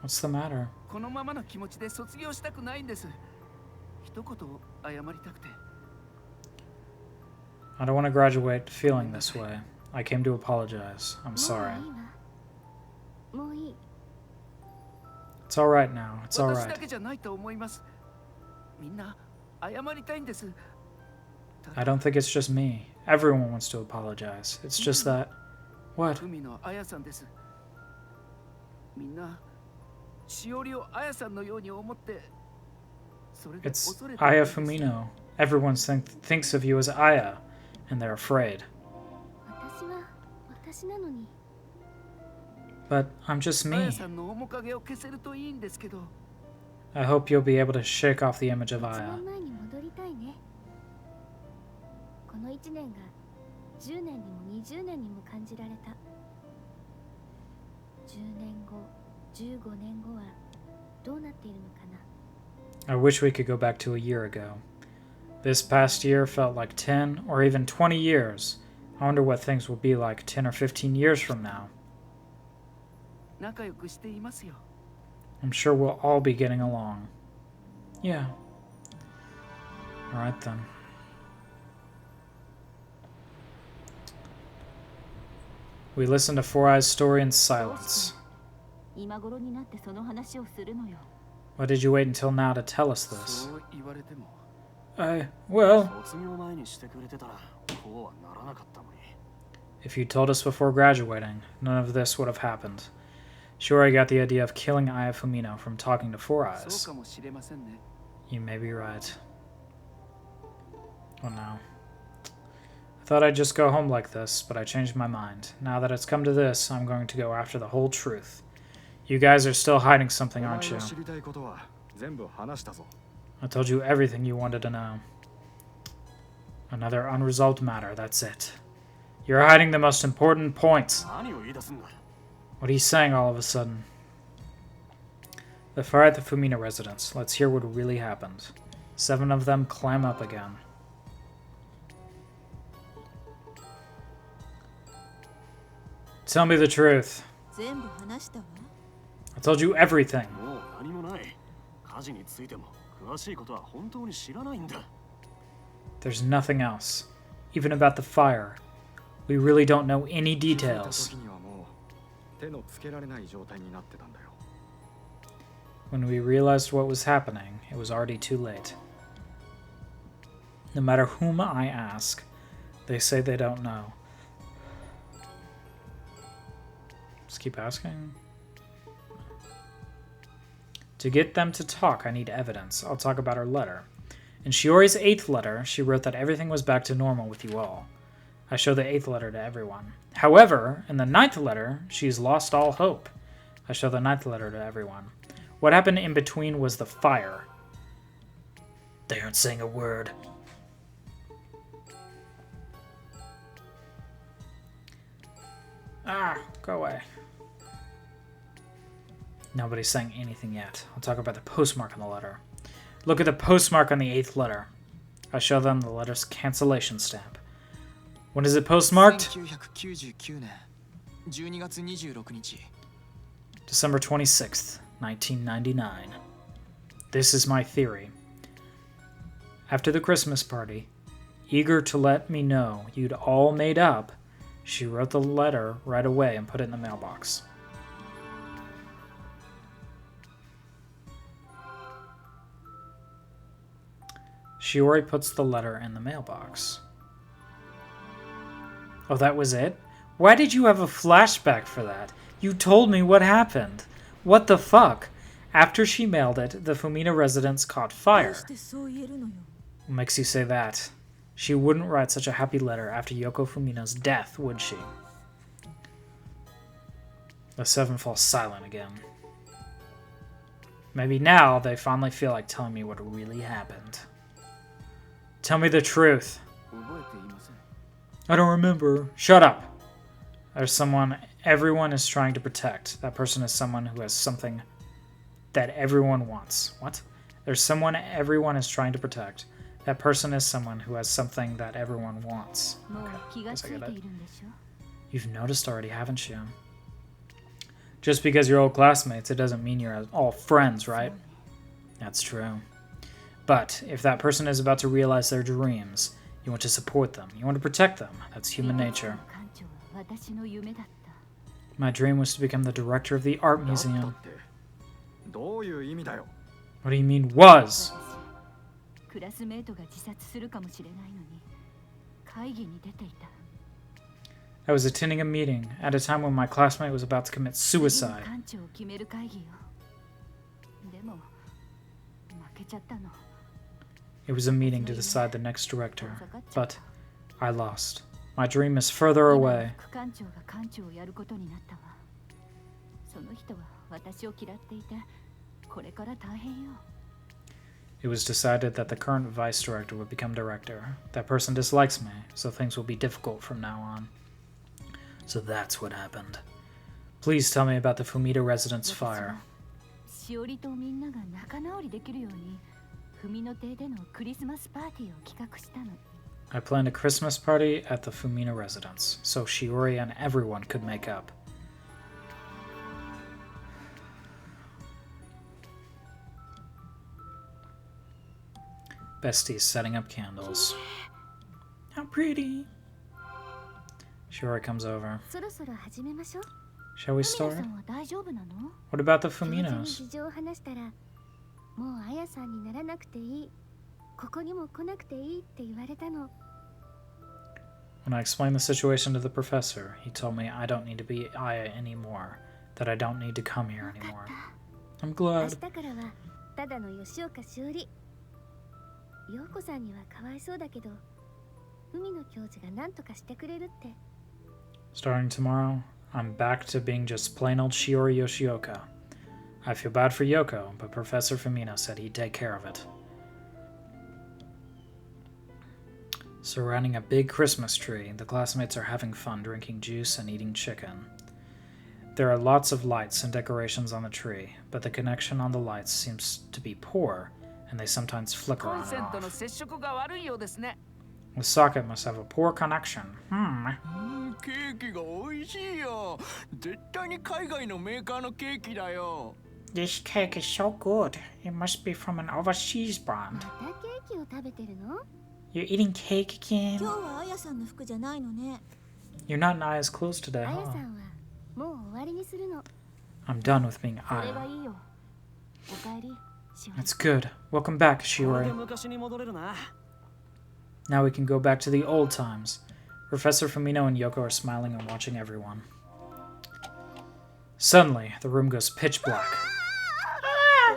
What's the matter? このままの気持ちで卒業したくないんです。一言謝りたくて。 I don't want to graduate feeling this way. I came to apologize. I'm もう sorry. いいわ。もういい。 It's alright now. It's 私だ alright. けじゃないと思います。みんな謝りたいんです。 I don't think it's just me. Everyone wants to apologize. It's just that. What? 海のあやさんです。みんなしおりをあやさんのように思って。それで It's 恐れてるん Aya です。 Fumino. Everyone thinks of you as Aya, and they're afraid. 私は私なのに。 But I'm just あや me. さんの面影を消せるといいんですけど。 I hope you'll be able to shake off the image of 1 Aya. 年前に戻りたいね。この1年が10年にも20年にも感じられた。10年後、15年後はどうなっているのかな。I wish we could go back to a year ago. This past year felt like 10 or even 20 years. I wonder what things will be like 10 or 15 years from now. 仲良くしていますよ。 I'm sure we'll all be getting along. Yeah. Alright then. We listened to Four Eyes' story in silence. 今頃になってその話をするのよ。 Why did you wait until now to tell us this? そう言われても。 Well, 卒業前にしてくれてたらこうはならなかったのに。 if you told us before graduating, none of this would have happened. Sure, I got the idea of killing Aya Fumino from talking to Four そう Eyes. かもしれませんね。 You may be right. Oh no. I thought I'd just go home like this, but I changed my mind. Now that it's come to this, I'm going to go after the whole truth. You guys are still hiding something, お前 aren't の you? 知りたいことは全部話したぞ。 I told you everything you wanted to know. Another unresolved matter, that's it. You're hiding the most important points. 何を言い出すんだ。 What are you saying all of a sudden? The fire at the Fumina residence. Let's hear what really happened. 7 of them climb up again. Tell me the truth. 全部話したわ。 I told you everything. もう何もない。火事についても詳しいことは本当に知らないんだ。 There's nothing else. Even about the fire. We really don't know any 気づいた details. 時にはもう手のつけられない状態になってたんだよ。 When we realized what was happening, it was already too late. No matter whom I ask, they say they don't know. Just keep asking. To get them to talk, I need evidence. I'll talk about her letter. In Shiori's 8th letter, she wrote that everything was back to normal with you all. I show the 8th letter to everyone. However, in the 9th letter, she's lost all hope. I show the 9th letter to everyone. What happened in between was the fire. They aren't saying a word. Ah, go away. Nobody's saying anything yet. I'll talk about the postmark on the letter. Look at the postmark on the 8th letter. I show them the letter's cancellation stamp. When is it postmarked? 1999年12月26日 December 26th, 1999. This is my theory. After the Christmas party, eager to let me know you'd all made up, she wrote the letter right away and put it in the mailbox. Shiori puts the letter in the mailbox. Oh, that was it? Why did you have a flashback for that? You told me what happened. What the fuck? After she mailed it, the Fumina residence caught どう fire. してそう言えるのよ。 What makes you say that? She wouldn't write such a happy letter after Yoko Fumina's death, would she? The 7 fall silent again. Maybe now they finally feel like telling me what really happened. Tell me the truth. 覚えていません。 I don't remember. Shut up. There's someone everyone is trying to protect. That person is someone who has something that everyone wants. What? There's someone everyone is trying to protect. That person is someone who has something that everyone wants. もう Okay, 気が guess つ I い get て it. いるんでしょ。 You've noticed already, haven't you? Just because you're old classmates, it doesn't mean you're all friends, right? That's true. But if that person is about to realize their dreams, you want to support them. You want to protect them. That's human nature. 館長は私の夢だった。 My dream was to become the director of the art だった museum. ってどういう意味だよ。 What do you mean, was? 私、クラスメートが自殺するかもしれないのに、会議に出ていた。 I was attending a meeting at a time when my classmate was about to commit 次の suicide. 館長を決める会議よ。でも、負けちゃったの。 It was a meeting to decide the next director, but I lost. My dream is further 今 away. 副館長が館長をやることになったわ。その人は私を嫌っていて、これから大変よ。It was decided that the current vice director would become director. That person dislikes me, so things will be difficult from now on. So that's what happened. Please tell me about the Fumita residence fire. しおりとみんなが仲直りできるように、文の邸でのクリスマスパーティーを企画したの。I planned a Christmas party at the Fumina residence, so Shiori and everyone could make up. Bestie's setting up candles. How pretty! Shiori comes over. そろそろ始めましょう。 Shall we フミ start? ヤさんは大丈夫なの？ What about the 教授に Fuminos? 事情を話したら、もうあやさんにならなくていい。ここにも来なくていいって言われたの。 When I explained the situation to the professor, he told me I don't need to be Aya anymore, that I don't need to come here anymore. I'm 明 glad. 日からはただの吉岡しおり。陽子さんにはかわいそうだけど、海野教授が何とかしてくれるって。 Starting tomorrow, I'm back to being just plain old Shiori Yoshioka. I feel bad for Yoko, but Professor Fumino said he'd take care of it. Surrounding a big Christmas tree, the classmates are having fun drinking juice and eating chicken. There are lots of lights and decorations on the tree, but the connection on the lights seems to be poor, and they sometimes flicker コ on ン and セントの off. 接触が悪いようですね。 The socket must have a poor connection. ケーキが美味しいよ。絶対に海外のメーカーのケーキだよ。 This cake is so good. It must be from an overseas ま brand. たケーキを食べてるの？ You're eating cake 今 again? 日はあやさんの服じゃないのね。 You're not in Aya's clothes today, あや huh? さんはもう終わりにするの。 I'm done with being それが Aya. いいよ。おかえり、しおり。 That's good. Welcome back, これで Shiori. 昔に戻れるな。 Now we can go back to the old times. Professor Fumino and Yoko are smiling and watching everyone. Suddenly, the room goes pitch black.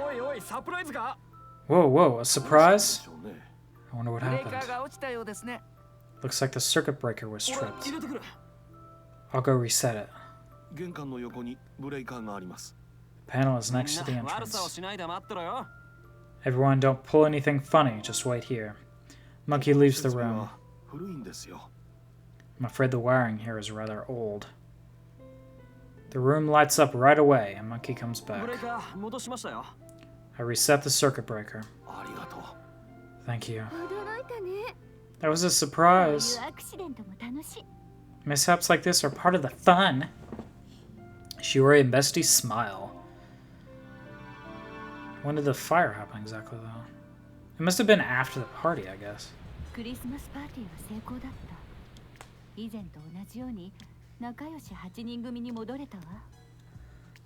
おいおい、サプライズか？ Whoa, whoa, a surprise? I wonder what ブレーカ happened. ーが落ちたようですね。 Looks like the circuit breaker was 俺 tripped. 入れてくる。 I'll go reset it. 玄関の横にブレーカーがあります Panel is みん next to the な悪さを entrance. しないで待ってろよ。 Everyone, don't pull anything funny. Just wait here. Monkey leaves the 設備 room. は古いんですよ I'm afraid the wiring here is rather old. The room lights up right away, and Monkey comes ブレ back. ーカー戻しましたよ。 I reset the circuit breaker. ありがとう Thank you. 驚いたね。 That was a そういう surprise. アクシデントも楽しい。 Mishaps like this are part of the fun. Shiori and Bestie smile. When did the fire happen exactly, though? It must have been after the party, I guess. クリスマスパーティーは成功だった。以前と同じように仲良し8人組に戻れたわ。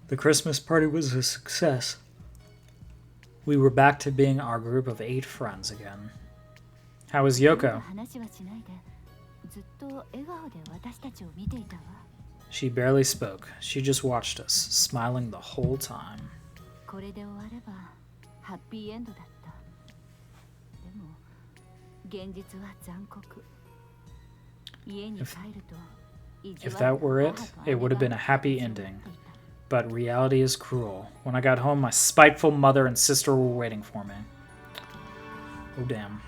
The Christmas party was a success. We were back to being our group of 8 friends again. How was みんな Yoko? 話はしないで、ずっと笑顔で私たちを見ていたわ。 She barely spoke. She just watched us, smiling the whole time. これで終わればハッピーエンドだった。でも現実は残酷。家に帰ると意地 If 悪 that were な it, 母と it would have 姉 been が a happy 私を待 ending. っていた。 But reality is cruel. When I got home, my spiteful mother and sister were waiting for me. Oh, damn.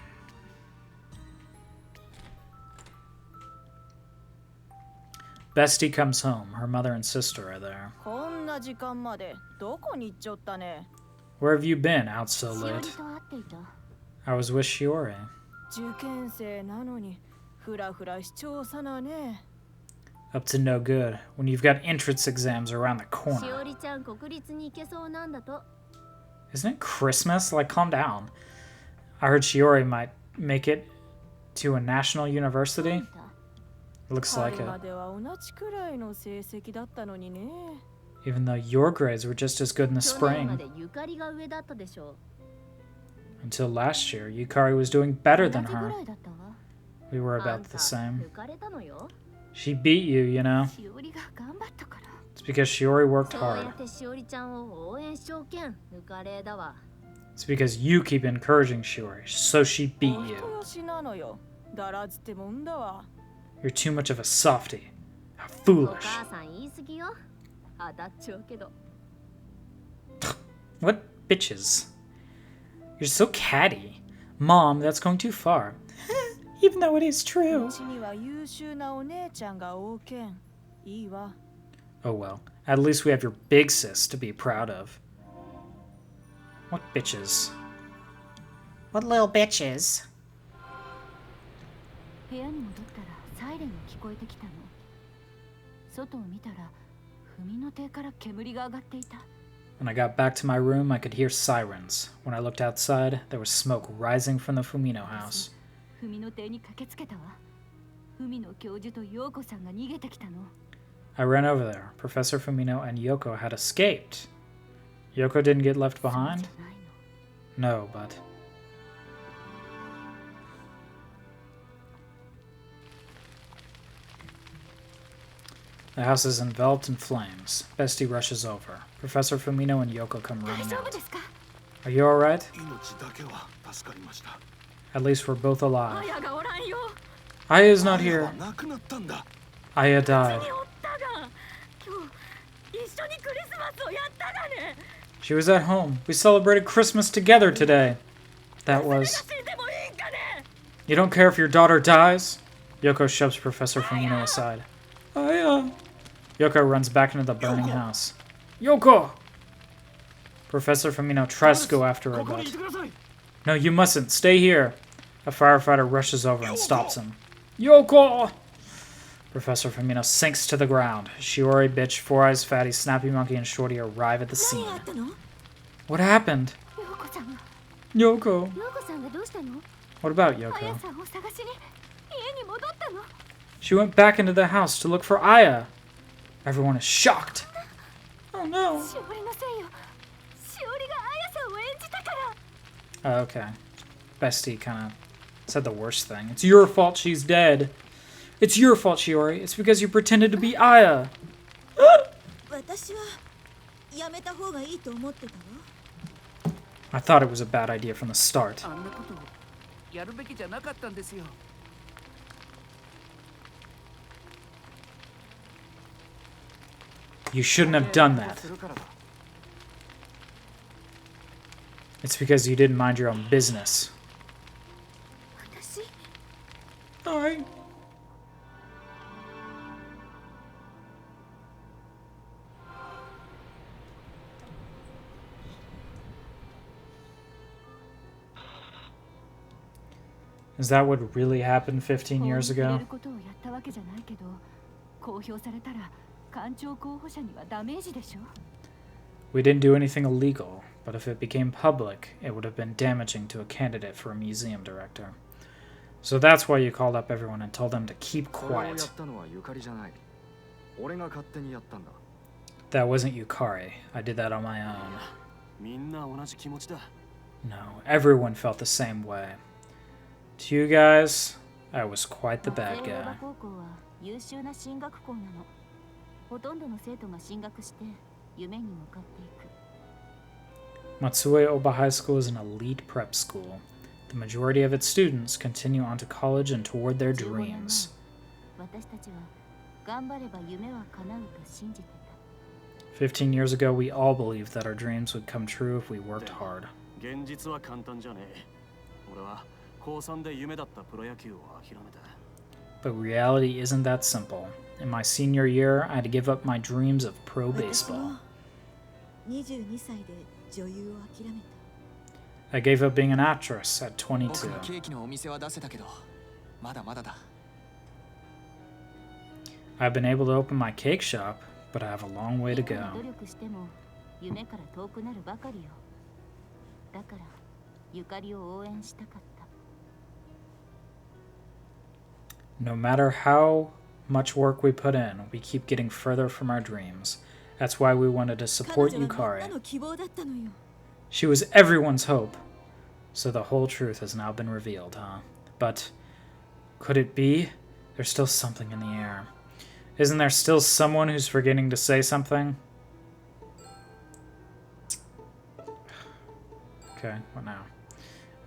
Bestie comes home. Her mother and sister are there. こんな時間までどこに行っちゃったね。 Where have you been out so しおり late? と会っていた。 I was with Shiori. 受験生なのにフラフラしちゃうさなね。 Up to no good when you've got entrance exams around the し corner. おりちゃん国立に行けそうなんだと。 Isn't it Christmas? Like, calm down. I heard Shiori might make it to a national university. Looks like 春 it. までは同じくらいの成績だったのにね。 Even though your grades were just as good in the 去年ま spring. でゆかりが上だったでしょ。 Until last year, Yukari was doing better 同 than じぐ her. らいだったわ。 We were あ about ん the た same. 抜かれたのよ。 She beat you, you know. しおりが頑張ったから。 It's because Shiori worked そうや hard. ってしおりちゃんを応援しちょうけん抜かれだわ。 It's because you keep encouraging Shiori, so she お beat 人 you. よしなのよ。だらずってもんだわ。 You're too much of a softie. How お foolish. 母さん言い過ぎよ。当たっちゃうけど。 What bitches? You're You're so catty. Mom, that's going too far. Even though it is true. うちには優秀なお姉ちゃんがおうけん。いいわ。 Oh well. At least we have your big sis to be proud of. What bitches? What little bitches? 部屋に戻ったらサイレンが聞こえてきたの。外を見たら踏の手から煙が上がっていた。 When I got back to my room, I could hear sirens. When I looked outside, there was smoke rising from the Fumino house. 踏の手に駆けつけたわ。海の教授と陽子さんが逃げてきたの。 I ran over there. Professor Fumino and Yoko had escaped. Yoko didn't get left behind? No, but... The house is enveloped in flames. Bestie rushes over. Professor Fumino and Yoko come running out. Are you alright? At least we're both alive. Aya's not here. Aya died. She was at home. We celebrated Christmas together today. That was... You don't care if your daughter dies? Yoko shoves Professor Fumino aside. Aya! Yoko runs back into the burning house. Yoko! Professor Fumino tries to go after her, but... No, you mustn't. Stay here. A firefighter rushes over and stops him. Yoko! Professor Fumino sinks to the ground. Shiori, Bitch, Four Eyes, Fatty, Snappy Monkey, and Shorty arrive at the scene. What happened? Yoko. What about Yoko? She went back into the house to look for Aya. Everyone is shocked. Oh no. Okay. Bestie kind of said the worst thing. It's your fault she's dead. It's your fault, Shiori. It's because you pretended to be Aya. I thought it was a bad idea from the start. You shouldn't have done that. It's because you didn't mind your own business. Alright. Is that what really happened 15 years ago? We didn't do anything illegal, but if it became public, it would have been damaging to a candidate for a museum director. So that's why you called up everyone and told them to keep quiet. That wasn't Yukari. I did that on my own. No, everyone felt the same way. To you guys, I was quite the bad guy. Matsue Oba High School is an elite prep school. The majority of its students continue on to college and toward their dreams. 15 years ago, we all believed that our dreams would come true if we worked hard. But reality isn't that simple. In my senior year, I had to give up my dreams of pro baseball. I gave up being an actress at 22. I've been able to open my cake shop, but I have a long way to go. No matter how much work we put in, we keep getting further from our dreams. That's why we wanted to support Yukari. She was everyone's hope. So the whole truth has now been revealed, huh? But could it be? There's still something in the air. Isn't there still someone who's forgetting to say something? Okay, what now?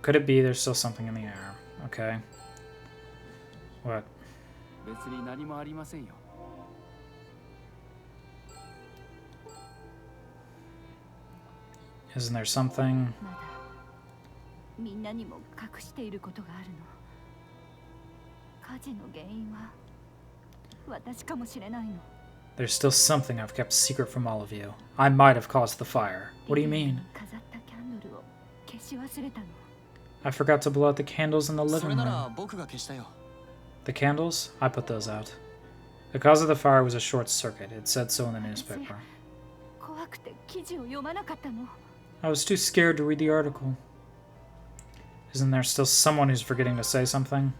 Could it be there's still something in the air? Okay. What? Isn't there something? みんなにも隠していることがあるの。火事の原因は私かもしれないの。 There's still something I've kept secret from all of you. I might have caused the fire. What do you mean? 飾ったキャンドルを消し忘れたの。 I forgot to blow out the candles in the それ living なら room. 僕が消したよ。 The candles? I put those out. The cause of the fire was a short circuit. It said so in the newspaper. 怖くて記事を読まなかったの。 I was too scared to read the article. Isn't there still someone who's forgetting to say something?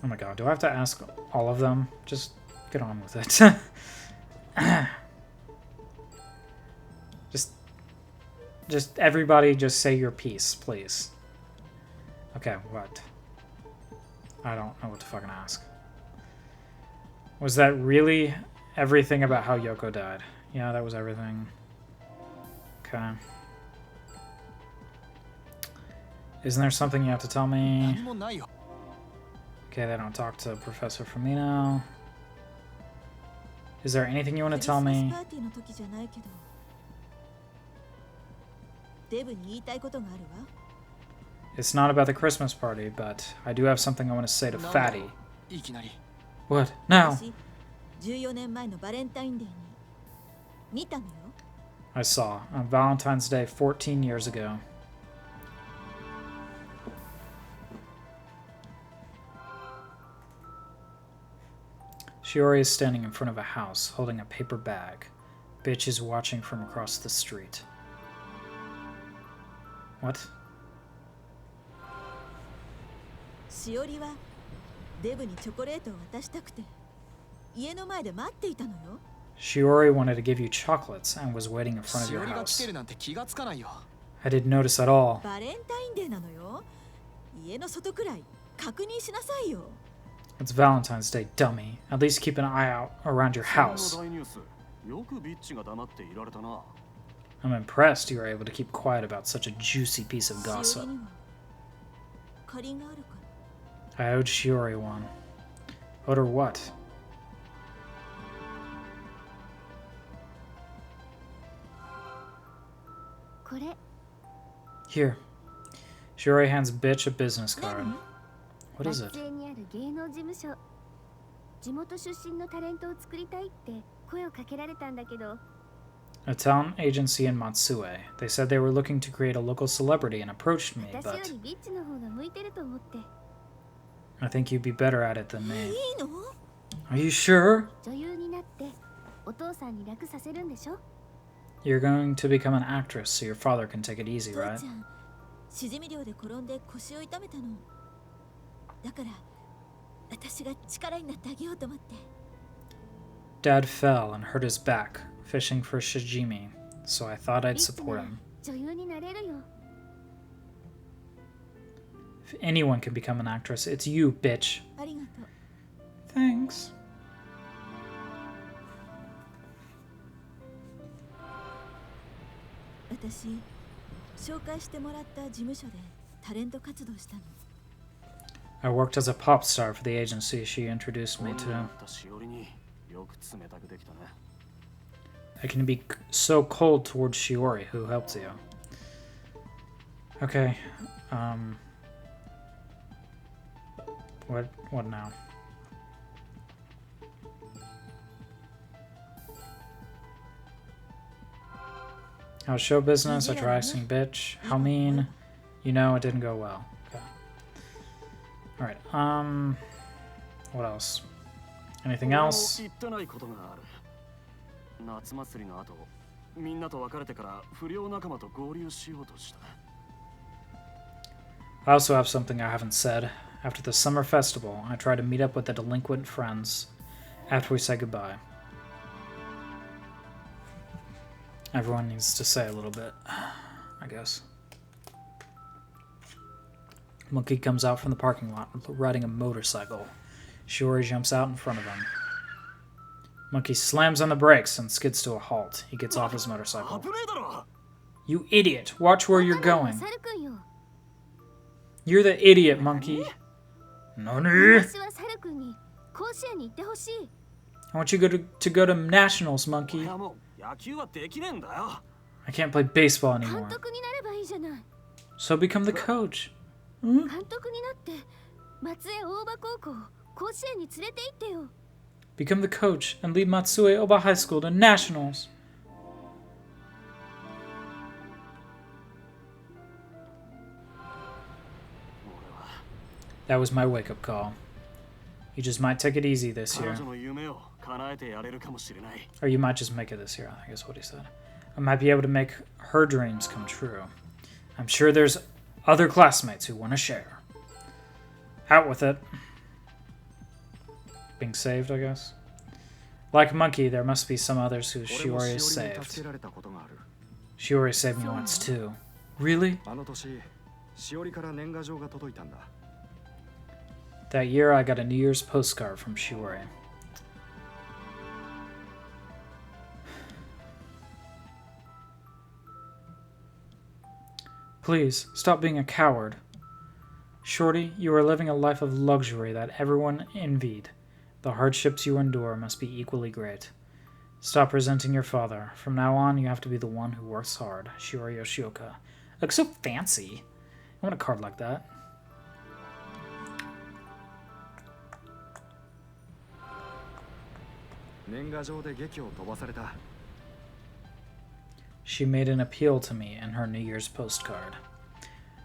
Oh my god, do I have to ask all of them? Just get on with it. Just everybody just say your piece, please. Okay, what? I don't know what to fucking ask. Was that really everything about how Yoko died? Yeah, that was everything. Okay. Isn't there something you have to tell me? 何もないよ。 Okay, they don't talk to Professor Firmino. Is there anything you want to クリス tell マス me? パーティーの時じゃないけど、デブに言いたいことがあるわ。 It's not about the Christmas party, but I do have something I want to say to なんだ Fatty. いきなり。 What? No! 私、14年前のバレンタインデーに見たのよ。 I saw on Valentine's Day 14 years ago. Shiori is standing in front of a house, holding a paper bag. Bitch is watching from across the street. What? しおりはデブにチョコレートを渡したくて家の前で待っていたのよ。 Shiori wanted to give you chocolates and was waiting in front of し your おりが来 house. てるなんて気がつかないよ。 I didn't notice at all. バレンタインデーなのよ。家の外くらい確認しなさいよ。 It's Valentine's Day, dummy. At least keep an eye out around your house. そんな大ニュースよくビッチが黙っていられたな。 I'm impressed you were able to keep quiet about such a juicy piece of しお gossip. りには借りがあるから。 I owed Shiori one. Owed her what? これ Here. Shiori hands bitch a business card. 何？ What is 松 it? 江にある芸能事務所。地元出身のタレントを作りたいって声をかけられたんだけど、 A talent agency in Matsue. They said they were looking to create a local celebrity and approached me, 私よ but りビッチの方が向いてると思って。 I think you'd be better at it than い me. いの？ Are you sure? 女優になってお父さんに楽させるんでしょ？ You're going to become an actress so your father can take it easy, 父 right? ちゃん、しじみ漁で転んで腰を痛めたの。だから私が力になってあげようと思って。 Dad fell and hurt his back fishing for shijimi, so I thought ビ I'd ッチ support なら him. 女優になれるよ。 If anyone can become an actress, it's you, bitch. ありがとう。 Thanks. 私、紹介してもらった事務所でタレント活動したの。 I worked as a pop star for the agency she introduced me 女に to. なったしおりによく冷たくできたね。 I can be so cold towards Shiori, who helped you. Okay. What now? How's show business? I try asking bitch. How mean? You know, it didn't go well. Okay. Alright, what else? Anything 俺も else? 言ってないことがある。夏祭りの後、みんなと別れてから不良仲間と合流しようとした。 I also have something I haven't said. After the summer festival, I try to meet up with the delinquent friends after we say goodbye. Everyone needs to say a little bit, I guess. Monkey comes out from the parking lot riding a motorcycle. Shiori jumps out in front of him. Monkey slams on the brakes and skids to a halt. He gets off his motorcycle. 危ねえだろ。 You idiot! Watch where you're わかるよ going. サル君よ。 You're the idiot, Monkey. Nani? 私はサル君に甲子園に行ってほしい。 I want you to go to nationals, 俺 Monkey. はもう野球はできねえんだよ。 I can't play baseball 監 anymore. 督になればいいじゃない。So become the coach. 監督になって松江大場高校を甲子園に連れて行ってよ。 Become the coach and lead Matsue Oba High School to nationals. That was my wake-up call. You just might take it easy this year. Or you might just make it this year, I think is what he said. I might be able to make her dreams come true. I'm sure there's other classmates who want to share. Out with it. Being saved, I guess. Like Monkey, there must be some others who Shiori has saved. Shiori saved me once too. Really? That year I got a New Year's postcard from Shiori. Please, stop being a coward. Shorty, you are living a life of luxury that everyone envied. The hardships you endure must be equally great. Stop resenting your father. From now on, you have to be the one who works hard. Shiori Yoshioka. Looks so fancy. I want a card like that. She made an appeal to me in her New Year's postcard.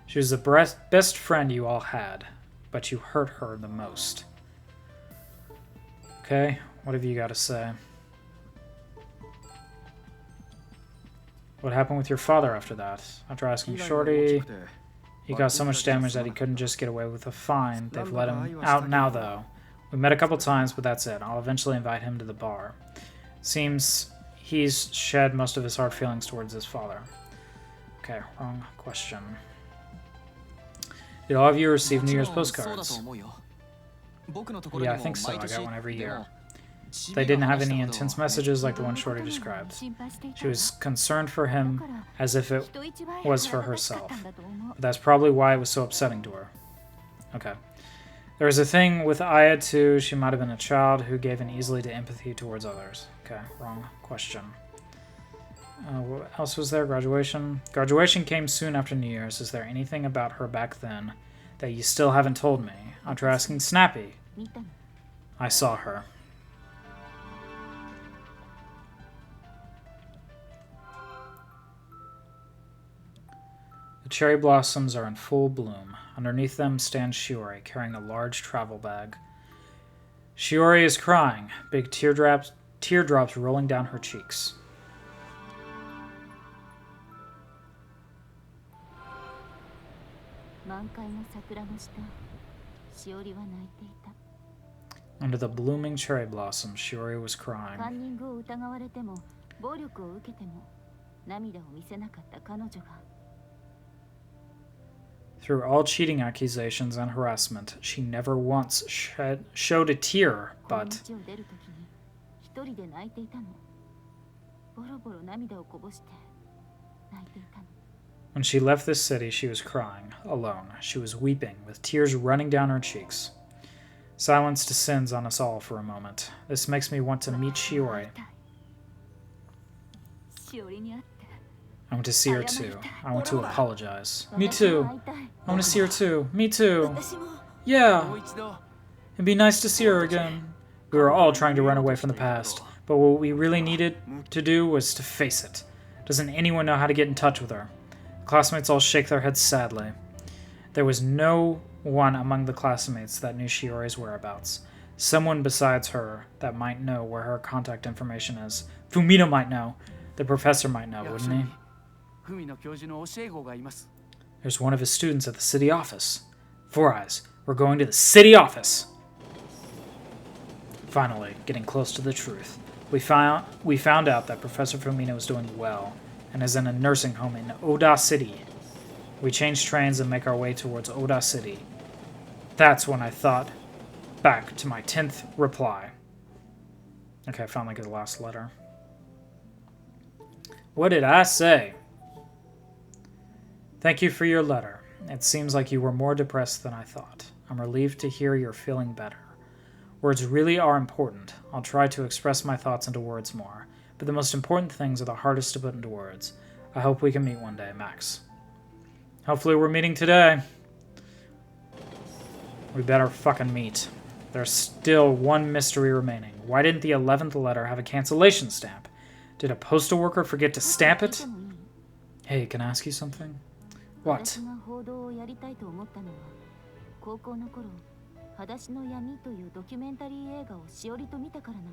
She was the best friend you all had, but you hurt her the most. Okay, what have you got to say? What happened with your father after that? After asking Shorty, he got so much damage that he couldn't just get away with a fine. They've let him out now, though. We met a couple times, but that's it. I'll eventually invite him to the bar. Seems he's shed most of his hard feelings towards his father. Okay, wrong question. Did all of you receive New Year's postcards? Yeah, I think so. I got one every year. They didn't have any intense messages like the one Shorty described. She was concerned for him as if it was for herself. But that's probably why it was so upsetting to her. Okay. There was a thing with Aya too. She might have been a child who gave in easily to empathy towards others. Okay, wrong question. What else was there? Graduation? Graduation came soon after New Year's. Is there anything about her back then that you still haven't told me? After asking Snappy. I saw her. The cherry blossoms are in full bloom. Underneath them stands Shiori, carrying a large travel bag. Shiori is crying, big teardrops rolling down her cheeks. Under the blooming cherry blossoms, Shiori was crying. Through all cheating accusations and harassment, she never once showed a tear, but... When she left this city, she was crying, alone. She was weeping, with tears running down her cheeks. Silence descends on us all for a moment. This makes me want to meet Shiori. I want to see her too. I want to apologize. Me too. I want to see her too. Me too. Yeah. It'd be nice to see her again. We were all trying to run away from the past, but what we really needed to do was to face it. Doesn't anyone know how to get in touch with her? The classmates all shake their heads sadly. There was no one among the classmates that knew Shiori's whereabouts. Someone besides her that might know where her contact information is. Fumino might know. The professor might know, wouldn't he? There's one of his students at the city office. Four Eyes, we're going to the city office. Finally, getting close to the truth. We found out that Professor Fumino is doing well and is in a nursing home in Oda City. We change trains and make our way towards Oda City. That's when I thought back to my 10th reply. Okay, I found like his last letter. What did I say? Thank you for your letter. It seems like you were more depressed than I thought. I'm relieved to hear you're feeling better. Words really are important. I'll try to express my thoughts into words more, but the most important things are the hardest to put into words. I hope we can meet one day, Max. Hopefully we're meeting today. We better fucking meet. There's still one mystery remaining. Why didn't the 11th letter have a cancellation stamp? Did a postal worker forget to stamp it? Hey, can I ask you something? What? 私が報道をやりたいと思ったのは高校の頃裸足の闇というドキュメンタリー映画をしおりと見たからなの。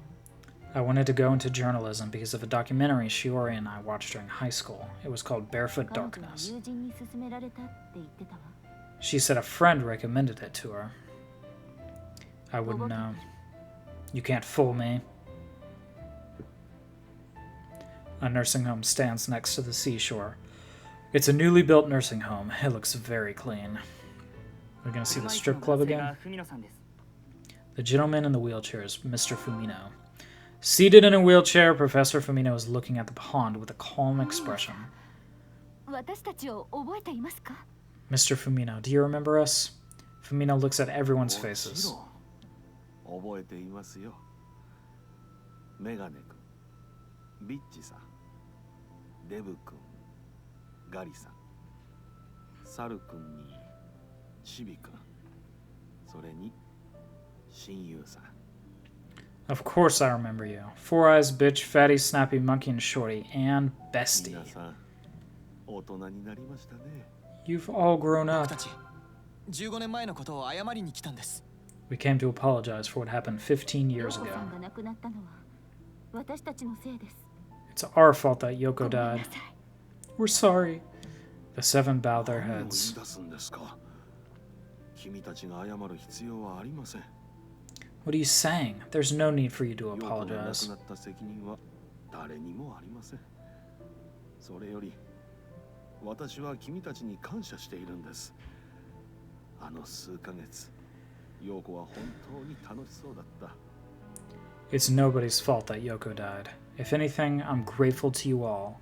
I wanted to go into journalism because of a documentary Shiori and I watched during high school. It was called Barefoot 彼女は Darkness. 友人に勧められたって言ってたわ。 She said a friend recommended it to her. I wouldn't know. You can't fool me. A nursing home stands next to the seashore. It's a newly built nursing home. It looks very clean. We're gonna see the strip club again. The gentleman in the wheelchair is Mr. Fumino. Seated in a wheelchair, Professor Fumino is looking at the pond with a calm expression. 私たちを覚えていますか？ Mr. Fumino, do you remember us? Fumino looks at everyone's faces. 覚えていますよ。メガネ君、ビッチさん、デブ君、ガリさん、サル君にシビ君、それに親友さん。Of course I remember you. Four Eyes, Bitch, Fatty, Snappy, Monkey, and Shorty, and Bestie. 皆さん、大人になりましたね。You've all grown 僕 up. たち15年前のことを謝りに来たんです。 We came to apologize for what happened 15 years 陽子さ ago. んが亡くなったのは私たちのせいです。 It's our fault that Yoko ごめんな died. さい。 We're sorry. The seven bowed their 何を言い heads. 出すんですか。君たちが謝る必要はありません。 What are you saying? There's no need for you to 陽子が亡く apologize. なった責任は誰にもありません。それより、私は君たちに感謝しているんです。あの数ヶ月、陽子は本当に楽しそうだった。 It's nobody's fault that Yoko died. If anything, I'm grateful to you all.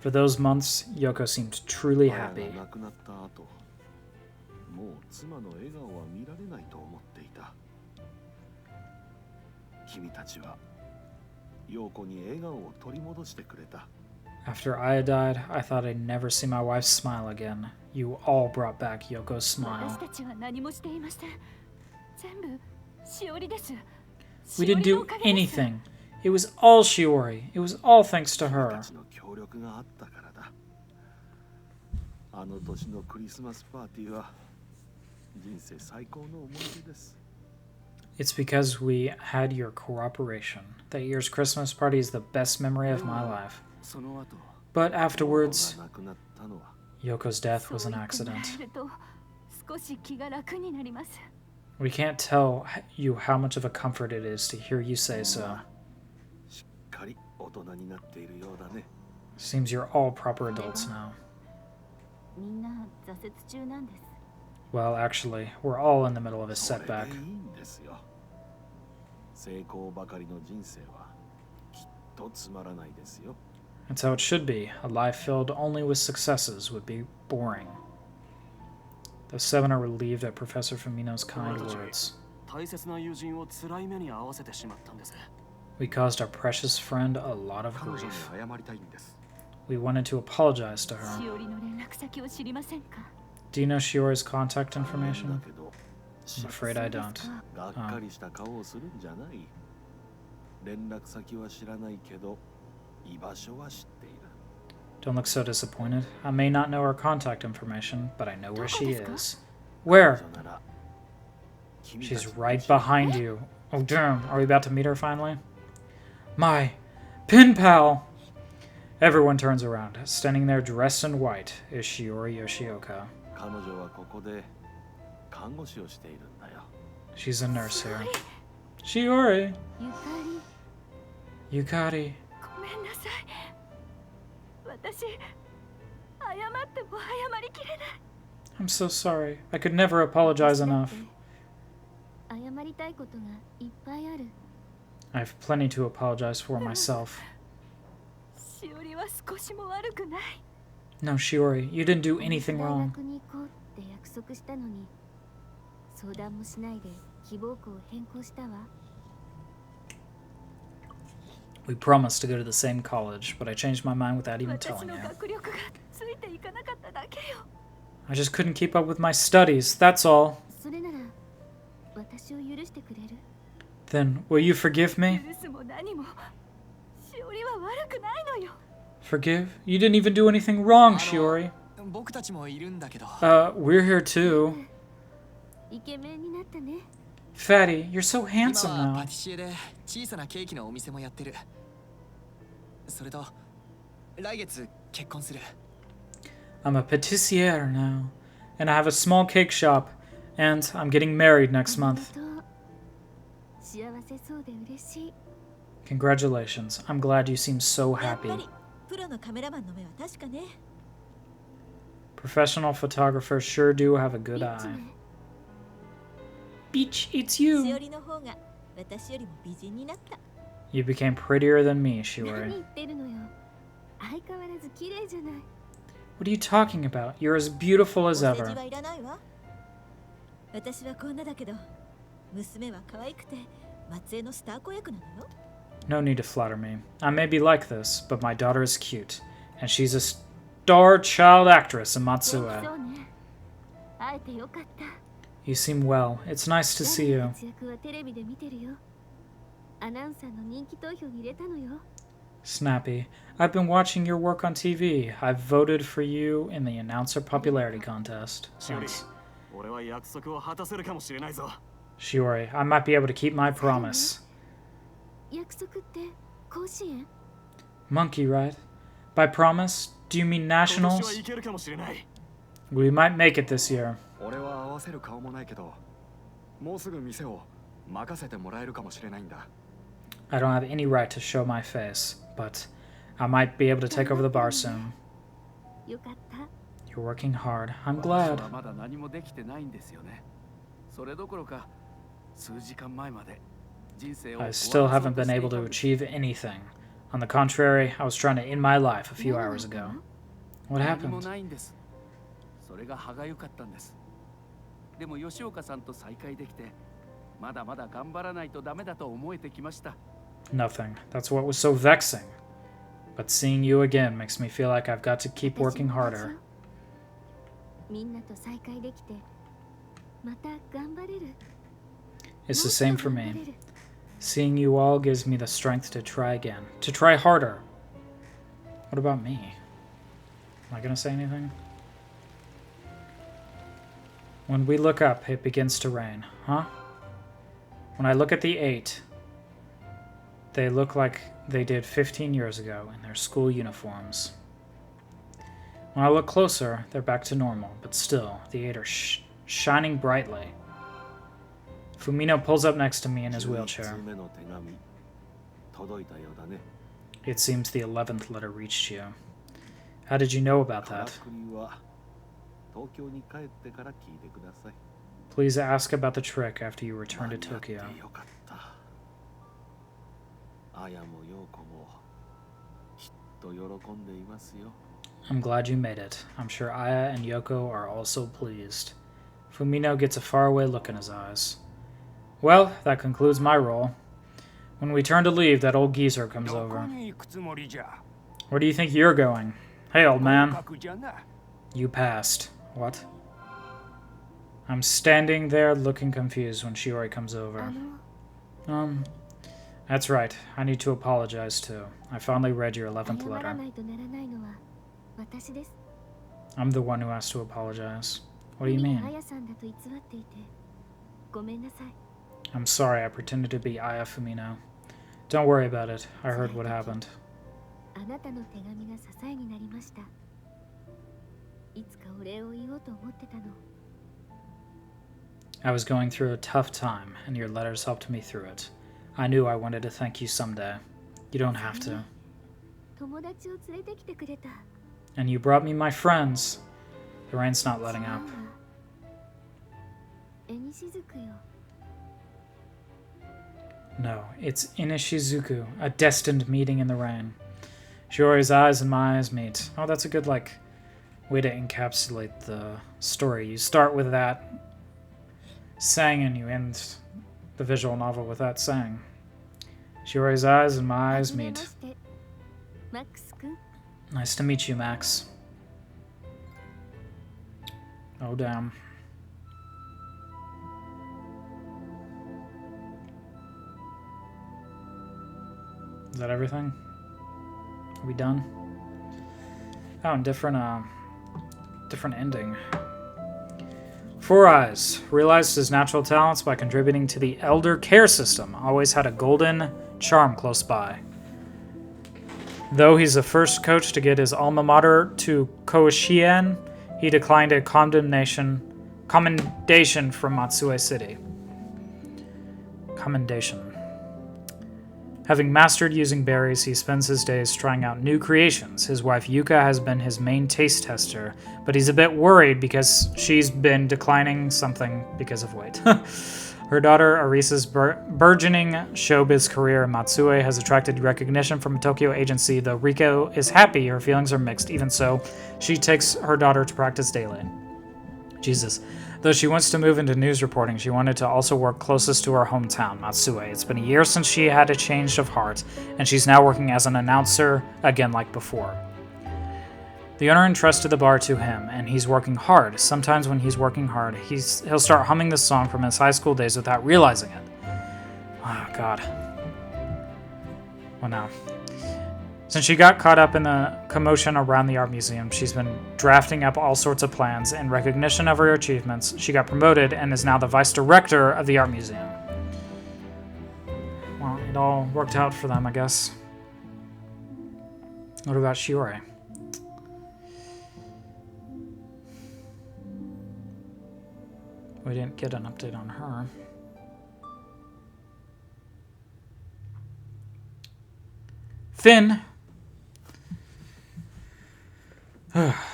For those months, Yoko seemed truly マヤ happy. が亡くなった後、もう妻の笑顔は見られないと思っていた。君たちは陽子に笑顔を取り戻してくれた。 After Aya died, I thought I'd never see my wife smile again. You all brought back Yoko's 私 smile. たちは何もしていません。全部しおりです。 We しお didn't りの do おかげです。 anything. It was all Shiori. It was all thanks to 君 her. たちの協力があったからだ。あの年のクリスマスパーティーは人生最高の思い出です。 It's because we had your cooperation. That year's Christmas party is the best memory of my life. その後 But afterwards, 亡くなったのは Yoko's death そう was 言 an ってもら accident. えると少し気が楽になります。 We can't tell you how much of a comfort it is to hear you say so. しっかり大人になっているようだね。 Seems you're all proper adults now. みんな挫折中なんです。 Well, actually, we're all in the middle of a それで setback. いいんですよ。成功ばかりの人生はきっとつまらないですよ。 That's how it should be. A life filled only with successes would be boring. The seven are relieved at Professor Fumino's kind words. 大切な友人を辛い目に遭わせてしまったんです。 We caused our precious friend a lot of 彼女 grief. に謝りたいんです。 We wanted to apologize to し her. おりの連絡先を知りませんか？ Do you know Shiori's contact だ information? けど、 I'm afraid I don't. がっかりした顔をするんじゃない。連絡先は知らないけど、居場所は知っている。 Don't look so disappointed. I may not know her contact information, but I know where she is. Where? 彼女なら君たち She's の right 一番 behind you. Oh, damn. Are we about to meet her finally? My pen pal! Everyone turns around. Standing there dressed in white is Shiori Yoshioka. 彼女はここで看護師をしているんだよ。 She's a nurse here. Shiori! ゆかり、 Yukari. ごめんなさい。私、謝っても謝りきれない。 I'm so sorry. I could never apologize enough. 謝りたいことがいっぱいある。 I have plenty to apologize for myself. しおりは少しも悪くない。 No, Shiori, you didn't do anything 大 wrong. 学に行こうって約束したのに、相談もしないで希望校を変更したわ。 We promised to go to the same college, but I changed my mind without even 私 telling の you. 学力がついていかなかっただけよ。I just couldn't keep up with my studies, that's all. それなら私を許してくれる？ Then, will you forgive me? 許すも何もしおりは悪くないのよ。 Forgive? You didn't even do anything wrong, Shiori. 僕たちもいるんだけど。We're here too. イケメンになったね。 Fatty, you're so handsome 今は now. パティシエで小さなケーキのお店もやってる。それと来月結婚する。I'm a patissiere now, and I have a small cake shop, and I'm getting married next month. 幸せそうで嬉しい。 Congratulations. I'm glad you seem so やっ happy. ぱりプロのカメラマンの目は確かね。 Professional photographers sure do have a good eye. Beach, it's しお you. りの方が私よりも美人になった。 You became prettier than me, 何 Shiori. 言ってるのよ。相変わらず綺麗じゃない。 What are you talking about? You're as beautiful お as 世辞 ever. はいらないわ。私はこんなだけど、娘は可愛くて松江のスター子役なのよ。 No need to flatter me. I may be like this, but my daughter is cute, and she's a star child actress in そ Matsue. うね。会えてよかった。 You seem well. It's nice to see 誰の you. 活躍はテレビで見てるよ。アナウンサーの人気投票に入れたのよ。 Snappy. I've been watching your work on TV. I've voted for you in the announcer popularity contest. しおり Yes. 俺は約束を果たせるかもしれないぞ。 Shiori, I might be able to keep my promise. 約束って甲子園？ Monkey, right? By promise, do you mean 今年は nationals? いけるかもしれない。 We might make it this year. 俺は合わせる顔もないけど、もうすぐ店を任せてもらえるかもしれないんだ。 I don't have any right to show my face, but I might be able to take over the bar soon. よかった。 You're working hard. I'm 私 glad. はまだ何もできてないんですよね。それどころか数時間前まで人生を I 終わ still らそう haven't と been してい able た to んです。 achieve anything. On the contrary, I was trying to end my life a few hours ago. What 何も happened? ないんです。それが歯がゆかったんです。でも吉岡さんと再会できて、まだまだ頑張らないとダメだと思えてきました。 Nothing. That's what was so vexing. But seeing you again makes me feel like I've got to keep working harder. みんなと再会できて、また頑張れる。 It's the same for me. Seeing you all gives me the strength to try again, to try harder. What about me? Am I gonna say anything? When we look up, it begins to rain, huh? When I look at the 8, they look like they did 15 years ago in their school uniforms. When I look closer, they're back to normal, but still, the 8 are shining brightly. Fumino pulls up next to me in his wheelchair. 11通目の手紙届いたようだね。 It seems the 11th letter reached you. How did you know about から that? くりは東京に帰ってから聞いてください。 Please ask about the trick after you return to 間に合って Tokyo. よかった。あやも陽子もきっと喜んでいますよ。 I'm glad you made it. I'm sure Aya and Yoko are also pleased. Fumino gets a faraway look in his eyes. Well, that concludes my role. When we turn to leave, that old geezer comes どこ over. に行くつもりじゃ。 Where do you think you're going? Hey, old 合 man. 格じゃな。 You passed. What? I'm standing there looking confused when Shiori comes あ over. の、 That's right. I need to apologize too. I finally read your 11th 謝ら letter. ないとならないのは私です。 I'm the one who has to apologize. What do you 海 mean? あやさんだと偽っていて、ごめんなさい。 I'm sorry I pretended to be Aya Fumino. Don't worry about it. I heard what happened. あなたの手紙が支えになりました。いつかお礼を言おうと思ってたの。 I was going through a tough time, and your letters helped me through it. I knew I wanted to thank you someday. You don't have to. 友達を連れてきてくれた。 And you brought me my friends. The rain's not letting 違う up. わ。えにしずくよ。 No, it's Inishizuku, a destined meeting in the rain. Shiori's eyes and my eyes meet. Oh, that's a good, way to encapsulate the story. You start with that saying and you end the visual novel with that saying. Shiori's eyes and my は eyes じめま meet. して。マックス君。 Nice to meet you, Max. Oh, damn. Is that everything? Are we done? Oh, and different ending. Four Eyes realized his natural talents by contributing to the elder care system. Always had a golden charm close by. Though he's the first coach to get his alma mater to Koshien, he declined a commendation from Matsue City. Commendation. Having mastered using berries, he spends his days trying out new creations. His wife Yuka has been his main taste tester, but he's a bit worried because she's been declining something because of weight. Her daughter Arisa's burgeoning showbiz career in Matsue has attracted recognition from a Tokyo agency. Though Riko is happy, her feelings are mixed. Even so, she takes her daughter to practice daily. Jesus. Though she wants to move into news reporting, she wanted to also work closest to her hometown, Matsue. It's been a year since she had a change of heart, and she's now working as an announcer, again like before. The owner entrusted the bar to him, and he's working hard. Sometimes when he's working hard, he'll start humming the song from his high school days without realizing it. Oh, God. Well, now. Since she got caught up in the commotion around the art museum, she's been drafting up all sorts of plans. In recognition of her achievements, she got promoted and is now the vice director of the art museum. Well, it all worked out for them, I guess. What about Shiori? We didn't get an update on her. Finn!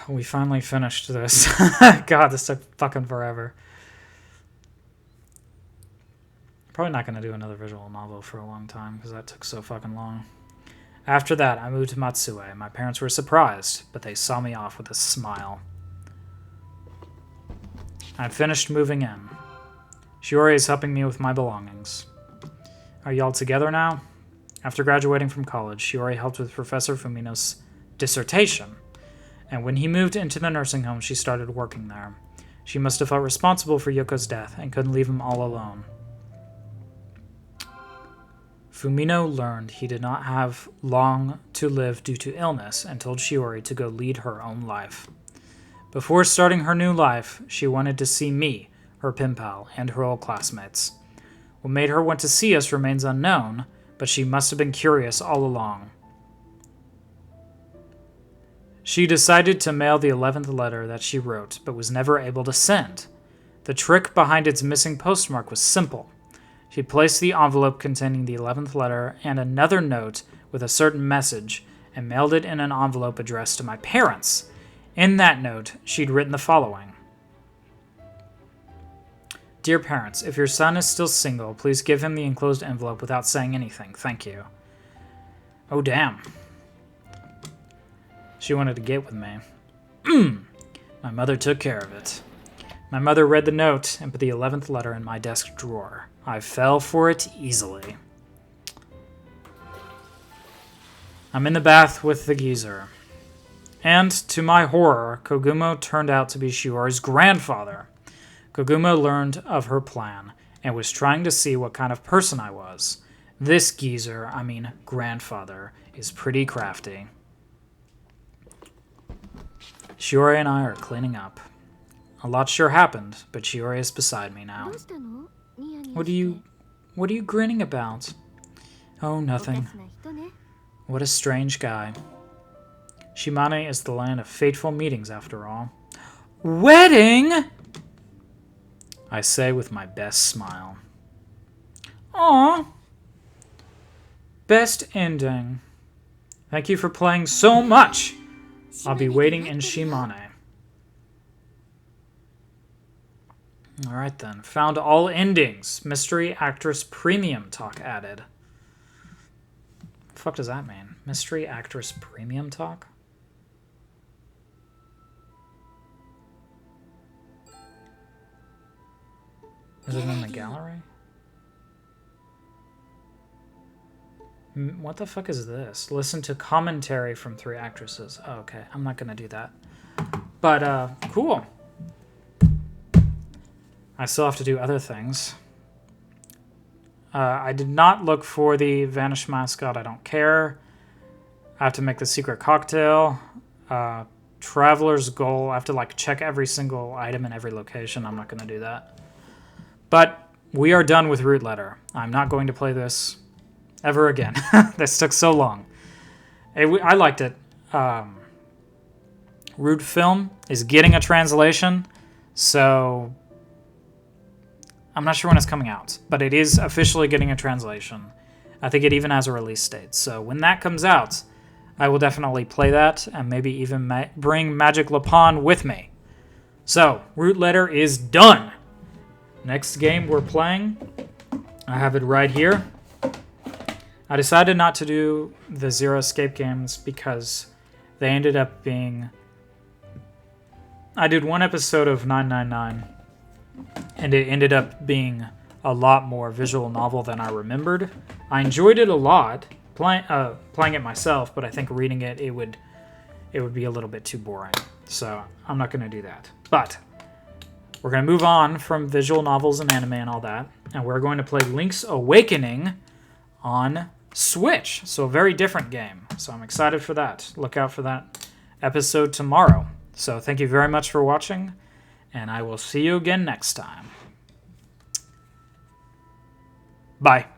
We finally finished this. God, this took fucking forever. Probably not going to do another visual novel for a long time because that took so fucking long. After that, I moved to Matsue. My parents were surprised, but they saw me off with a smile. I finished moving in. Shiori is helping me with my belongings. Are you all together now? After graduating from college, Shiori helped with Professor Fumino's dissertation, and when he moved into the nursing home, she started working there. She must have felt responsible for Yoko's death and couldn't leave him all alone. Fumino learned he did not have long to live due to illness and told Shiori to go lead her own life. Before starting her new life, she wanted to see me, her pen pal, and her old classmates. What made her want to see us remains unknown, but she must have been curious all along. She decided to mail the 11th letter that she wrote, but was never able to send. The trick behind its missing postmark was simple. She placed the envelope containing the 11th letter and another note with a certain message and mailed it in an envelope addressed to my parents. In that note, she'd written the following. Dear parents, if your son is still single, please give him the enclosed envelope without saying anything. Thank you. Oh, damn. She wanted to get with me. My mother took care of it. My mother read the note and put the 11th letter in my desk drawer. I fell for it easily. I'm in the bath with the geezer. And, to my horror, Kogumo turned out to be Shiori's grandfather. Kogumo learned of her plan, and was trying to see what kind of person I was. This geezer, grandfather, is pretty crafty. Shiori and I are cleaning up. A lot sure happened, but Shiori is beside me now. What are you grinning about? Oh, nothing. What a strange guy. Shimane is the land of fateful meetings, after all. Wedding? I say with my best smile. Aw. Best ending. Thank you for playing so much. I'll be waiting in Shimane. Alright then. Found all endings. Mystery Actress Premium Talk added. What the fuck does that mean? Mystery Actress Premium Talk? Is it in the gallery? What the fuck is this? Listen to commentary from 3 actresses. Oh, okay, I'm not gonna do that. But, cool. I still have to do other things. I did not look for the vanished mascot. I don't care. I have to make the secret cocktail. Traveler's goal. I have to like check every single item in every location. I'm not going to do that. But we are done with Root Letter. I'm not going to play this ever again. This took so long. I liked it. Root Film is getting a translation, so I'm not sure when it's coming out, but it is officially getting a translation. I think it even has a release date. So when that comes out, I will definitely play that and maybe even bring Magic Lapon with me. So, Root Letter is done. Next game we're playing, I have it right here. I decided not to do the Zero Escape games because they ended up being... I did one episode of 999, and it ended up being a lot more visual novel than I remembered. I enjoyed it a lot, playing it myself, but I think reading it, it would be a little bit too boring. So I'm not going to do that. But we're going to move on from visual novels and anime and all that, and we're going to play Link's Awakening on Switch. So a very different game. So I'm excited for that. Look out for that episode tomorrow. So thank you very much for watching, and I will see you again next time. Bye.